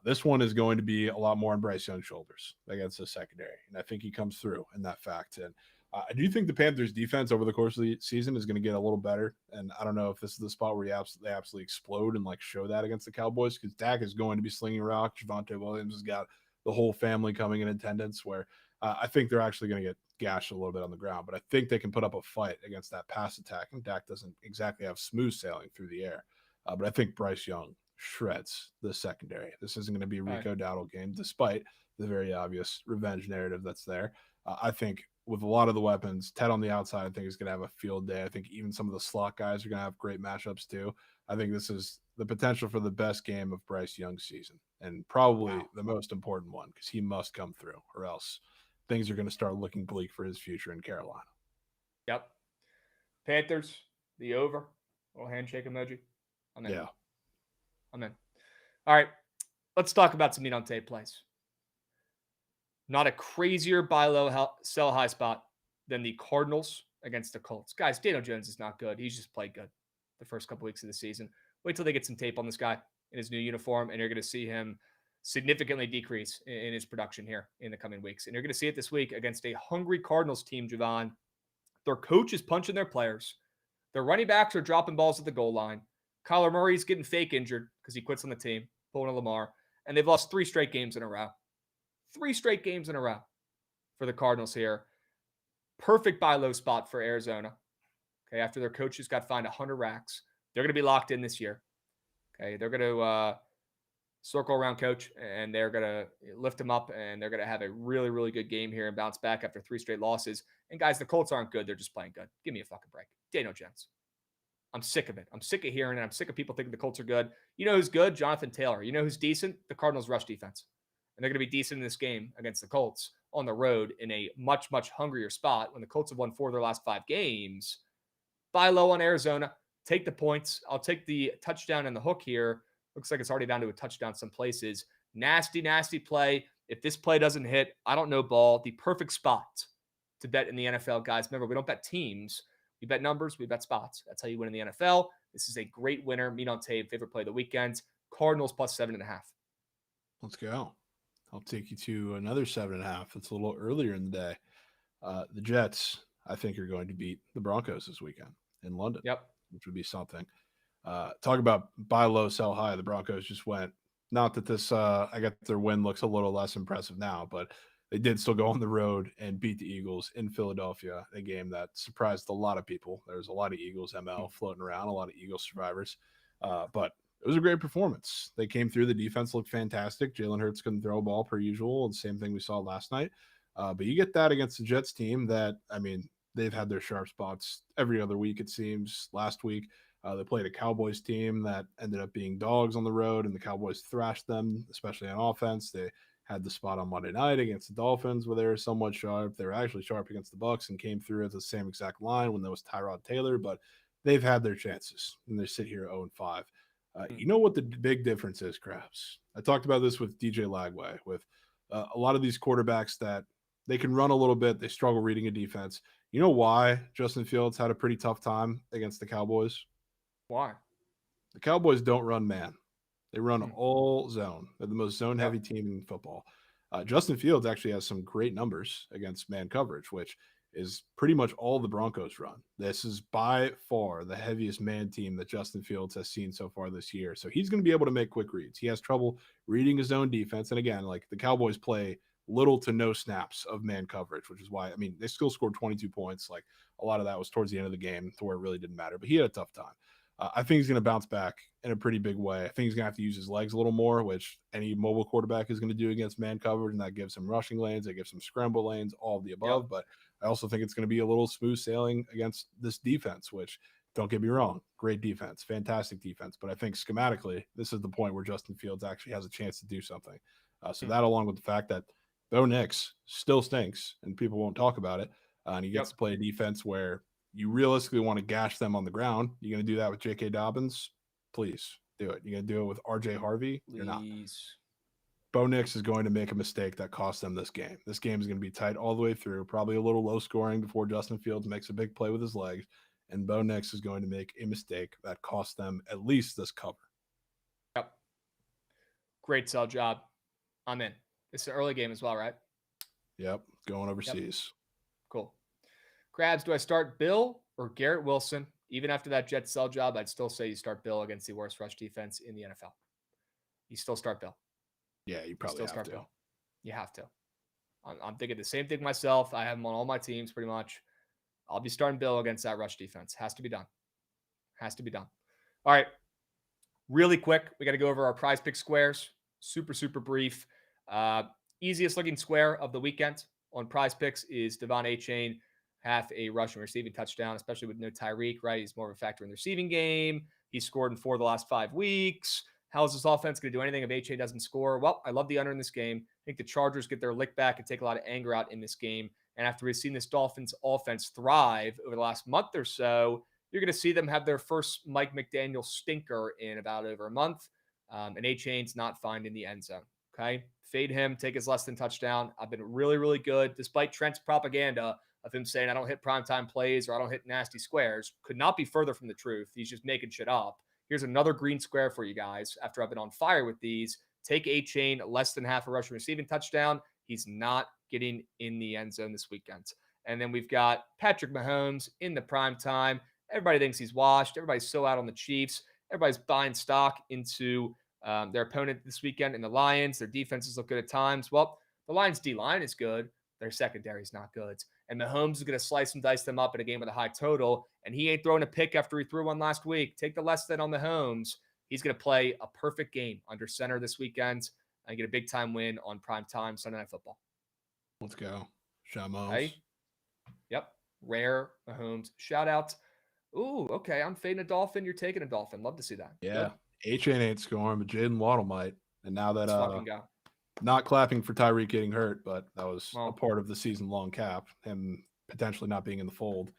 This one is going to be a lot more on Bryce Young's shoulders against the secondary, and I think he comes through in that fact. And I do think the Panthers' defense over the course of the season is going to get a little better, and I don't know if this is the spot where they absolutely explode and show that against the Cowboys because Dak is going to be slinging rock. Javonte Williams has got the whole family coming in attendance where I think they're actually going to get gashed a little bit on the ground, but I think they can put up a fight against that pass attack, and Dak doesn't exactly have smooth sailing through the air. But I think Bryce Young shreds the secondary. This isn't going to be a Rico Dowdle game, despite the very obvious revenge narrative that's there. I think with a lot of the weapons, Ted on the outside, I think is going to have a field day. I think even some of the slot guys are going to have great matchups too. I think this is the potential for the best game of Bryce Young's season, and probably the most important one because he must come through, or else things are going to start looking bleak for his future in Carolina. Yep. Panthers, the over. Little handshake emoji. I'm in. Yeah. I'm in. All right. Let's talk about some meat on tape plays. Not a crazier buy low, sell high spot than the Cardinals against the Colts. Guys, Daniel Jones is not good. He's just played good the first couple weeks of the season. Wait till they get some tape on this guy in his new uniform, and you're going to see him significantly decrease in his production here in the coming weeks. And you're going to see it this week against a hungry Cardinals team, Jovan. Their coach is punching their players. Their running backs are dropping balls at the goal line. Kyler Murray's getting fake injured because he quits on the team, pulling a Lamar. And they've lost 3 straight games in a row. 3 straight games in a row for the Cardinals here. Perfect buy low spot for Arizona. Okay, after their coaches got fined 100 racks. They're going to be locked in this year. Okay, they're going to circle around coach, and they're going to lift him up, and they're going to have a really, really good game here and bounce back after 3 straight losses. And guys, the Colts aren't good. They're just playing good. Give me a fucking break. Daniel Jones. I'm sick of it. I'm sick of hearing it. I'm sick of people thinking the Colts are good. You know who's good? Jonathan Taylor. You know who's decent? The Cardinals' rush defense. And they're going to be decent in this game against the Colts on the road in a much, much hungrier spot when the Colts have won 4 of their last 5 games. Buy low on Arizona. Take the points. I'll take the touchdown and the hook here. Looks like it's already down to a touchdown some places. Nasty, nasty play. If this play doesn't hit, I don't know ball. The perfect spot to bet in the NFL, guys. Remember, we don't bet teams. We bet numbers. We bet spots. That's how you win in the NFL. This is a great winner. Meat on tape. Favorite play of the weekend. Cardinals plus 7.5. Let's go. I'll take you to another 7.5. It's a little earlier in the day. The Jets, I think, are going to beat the Broncos this weekend in London. Yep. Which would be something. Talk about buy low, sell high. The Broncos just went. Not that this, I got their win looks a little less impressive now, but they did still go on the road and beat the Eagles in Philadelphia, a game that surprised a lot of people. There's a lot of Eagles ML floating around, a lot of Eagles survivors. But it was a great performance. They came through. The defense looked fantastic. Jalen Hurts couldn't throw a ball per usual. The same thing we saw last night. But you get that against the Jets team that, I mean, they've had their sharp spots every other week, it seems. Last week, they played a Cowboys team that ended up being dogs on the road, and the Cowboys thrashed them, especially on offense. They had the spot on Monday night against the Dolphins where they were somewhat sharp. They were actually sharp against the Bucs and came through at the same exact line when there was Tyrod Taylor, but they've had their chances, and they sit here 0-5. You know what the big difference is, Krabs? I talked about this with DJ Lagway, with a lot of these quarterbacks that they can run a little bit. They struggle reading a defense. You know why Justin Fields had a pretty tough time against the Cowboys? Why? The Cowboys don't run man. They run all zone. They're the most zone-heavy team in football. Justin Fields actually has some great numbers against man coverage, which is pretty much all the Broncos run. This is by far the heaviest man team that Justin Fields has seen so far this year. So he's going to be able to make quick reads. He has trouble reading his own defense. And again, like the Cowboys play little to no snaps of man coverage, which is why, I mean, they still scored 22 points. Like a lot of that was towards the end of the game to where it really didn't matter, but he had a tough time. I think he's going to bounce back in a pretty big way. I think he's going to have to use his legs a little more, which any mobile quarterback is going to do against man coverage, and that gives him rushing lanes, that gives him scramble lanes, all of the above. But I also think it's going to be a little smooth sailing against this defense, which, don't get me wrong, great defense, fantastic defense. But I think schematically, this is the point where Justin Fields actually has a chance to do something. So that, along with the fact that Bo Nix still stinks and people won't talk about it, and he gets to play a defense where you realistically want to gash them on the ground. You're going to do that with J.K. Dobbins? Please do it. You're going to do it with R.J. Harvey? You're not. Bo Nix is going to make a mistake that costs them this game. This game is going to be tight all the way through, probably a little low scoring before Justin Fields makes a big play with his legs, and Bo Nix is going to make a mistake that costs them at least this cover. Yep. Great sell job. I'm in. It's an early game as well, right? Yep. Going overseas. Yep. Cool. Krabs, do I start Bill or Garrett Wilson? Even after that Jet sell job, I'd still say you start Bill against the worst rush defense in the NFL. You still start Bill. Yeah, you probably still have start to. Bill. You have to. I'm thinking the same thing myself. I have him on all my teams pretty much. I'll be starting Bill against that rush defense. Has to be done. Has to be done. All right. Really quick, we got to go over our prize pick squares. Super, super brief. Easiest looking square of the weekend on prize picks is Devon Achane. Half a rushing receiving touchdown, especially with no Tyreek, right? He's more of a factor in the receiving game. He's scored in 4 of the last 5 weeks. How is this offense going to do anything if Achane doesn't score? Well, I love the under in this game. I think the Chargers get their lick back and take a lot of anger out in this game. And after we've seen this Dolphins offense thrive over the last month or so, you're going to see them have their first Mike McDaniel stinker in about over a month. And Achane's not finding the end zone. Okay. Fade him, take his less than touchdown. I've been really, really good, despite Trent's propaganda of him saying, I don't hit primetime plays or I don't hit nasty squares. Could not be further from the truth. He's just making shit up. Here's another green square for you guys. After I've been on fire with these, take Achane, less than half a rushing receiving touchdown. He's not getting in the end zone this weekend. And then we've got Patrick Mahomes in the prime time. Everybody thinks he's washed. Everybody's so out on the Chiefs. Everybody's buying stock into their opponent this weekend in the Lions. Their defenses look good at times. Well, the Lions' D-line is good. Their secondary is not good. And Mahomes is going to slice and dice them up in a game with a high total. And he ain't throwing a pick after he threw one last week. Take the less than on Mahomes. He's going to play a perfect game under center this weekend and get a big-time win on primetime Sunday Night Football. Let's go. Shamos. Hey. Yep. Rare Mahomes. Shout out. Ooh, okay. I'm fading a Dolphin. You're taking a Dolphin. Love to see that. Yeah. Achane ain't scoring, but Jaden Waddle might. And now that fucking go. Not clapping for Tyreek getting hurt, but that was a part of the season-long cap, him potentially not being in the fold.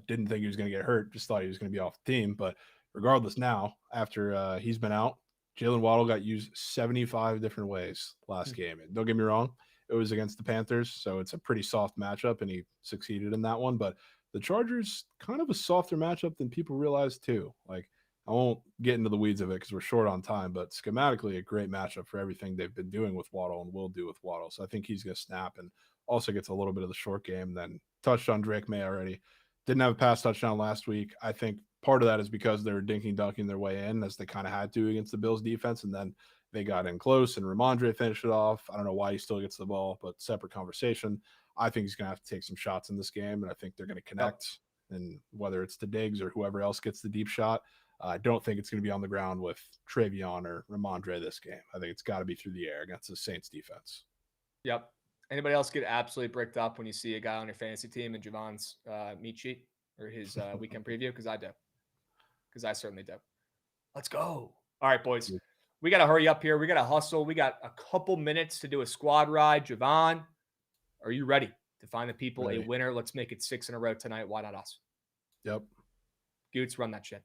Didn't think he was going to get hurt, just thought he was going to be off the team. But regardless now, after he's been out, Jalen Waddle got used 75 different ways last game. And don't get me wrong, it was against the Panthers, so it's a pretty soft matchup, and he succeeded in that one. But the Chargers, kind of a softer matchup than people realize too. Like, I won't get into the weeds of it because we're short on time, but schematically a great matchup for everything they've been doing with Waddle and will do with Waddle. So I think he's going to snap and also gets a little bit of the short game. Then touched on Drake May already. Didn't have a pass touchdown last week. I think part of that is because they were dinking their way in, as they kind of had to against the Bills defense. And then they got in close and Ramondre finished it off. I don't know why he still gets the ball, but separate conversation. I think he's going to have to take some shots in this game, and I think they're going to connect. And whether it's to Diggs or whoever else gets the deep shot, I don't think it's going to be on the ground with Travion or Ramondre this game. I think it's got to be through the air against the Saints defense. Yep. Anybody else get absolutely bricked up when you see a guy on your fantasy team in Javon's meat sheet or his weekend preview? Because I do. Because I certainly do. Let's go. All right, boys. We got to hurry up here. We got to hustle. We got a couple minutes to do a squad ride. Jovan, are you ready to find the people a winner? Let's make it 6 in a row tonight. Why not us? Yep. Goots, run that shit.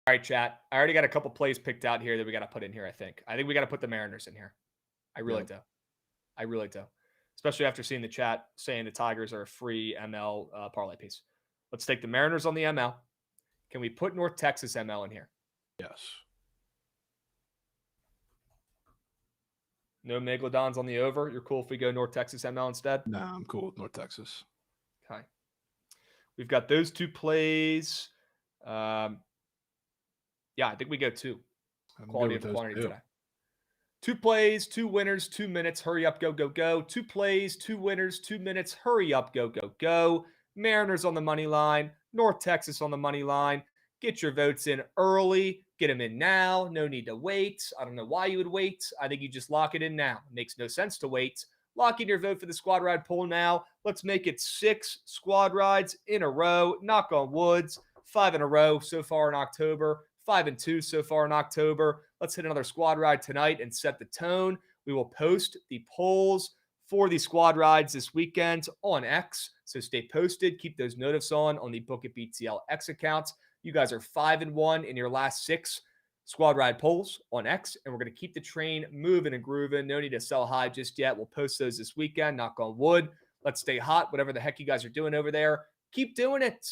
All right, chat. I already got a couple plays picked out here that we got to put in here, I think. I think we got to put the Mariners in here. I really do. I really do. Especially after seeing the chat saying the Tigers are a free ML parlay piece. Let's take the Mariners on the ML. Can we put North Texas ML in here? Yes. No Megalodons on the over. You're cool if we go North Texas ML instead? Nah, I'm cool with North Texas. Okay. We've got those two plays. Yeah, I think we go two. Quality of quantity today. 2 plays, 2 winners, 2 minutes. Hurry up, go, go, go. 2 plays, 2 winners, 2 minutes. Hurry up, go, go, go. Mariners on the money line. North Texas on the money line. Get your votes in early. Get them in now. No need to wait. I don't know why you would wait. I think you just lock it in now. It makes no sense to wait. Lock in your vote for the squad ride poll now. Let's make it 6 squad rides in a row. Knock on woods. 5 in a row so far in October. 5 and 2 so far in October. Let's hit another squad ride tonight and set the tone. We will post the polls for the squad rides this weekend on X. So stay posted. Keep those notifs on the Bookit BTL X account. You guys are 5 and 1 in your last 6 squad ride polls on X, and we're going to keep the train moving and grooving. No need to sell high just yet. We'll post those this weekend. Knock on wood. Let's stay hot. Whatever the heck you guys are doing over there, keep doing it.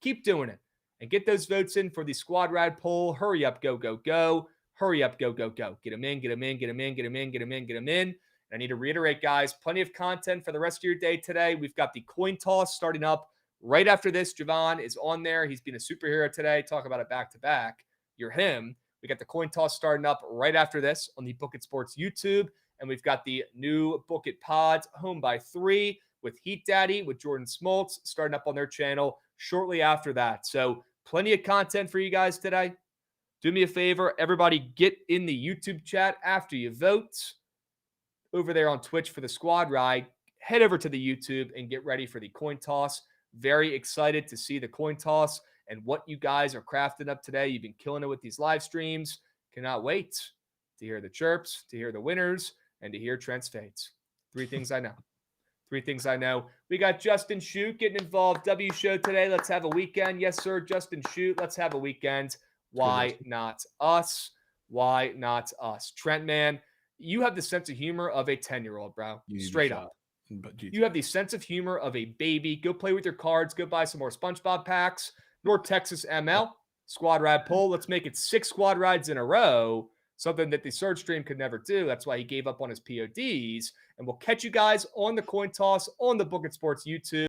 Keep doing it. And get those votes in for the squad ride poll. Hurry up, go, go, go. Hurry up, go, go, go. Get them in, get them in, get them in, get them in, get them in, get them in. And I need to reiterate, guys, plenty of content for the rest of your day today. We've got the coin toss starting up right after this. Jovan is on there. He's been a superhero today. Talk about it back to back. You're him. We got the coin toss starting up right after this on the Bookit Sports YouTube. And we've got the new Bookit Pods Home by 3 with Heat Daddy, with Jordan Smoltz starting up on their channel shortly after that. So plenty of content for you guys today. Do me a favor, everybody get in the YouTube chat after you vote. Over there on Twitch for the squad ride, head over to the YouTube and get ready for the coin toss. Very excited to see the coin toss and what you guys are crafting up today. You've been killing it with these live streams. Cannot wait to hear the chirps, to hear the winners, and to hear Trent's fades. 3 things I know. 3 things I know. We got Justin Shoot getting involved. W show today. Let's have a weekend. Yes, sir. Justin Shoot. Let's have a weekend. Why not us? Why not us? Trent, man, you have the sense of humor of a 10-year-old, bro. Straight up. You have the sense of humor of a baby. Go play with your cards. Go buy some more SpongeBob packs. North Texas ML. Squad ride poll. Let's make it 6 squad rides in a row. Something that the Surge stream could never do. That's why he gave up on his PODs. And we'll catch you guys on the coin toss on the Bookit Sports YouTube.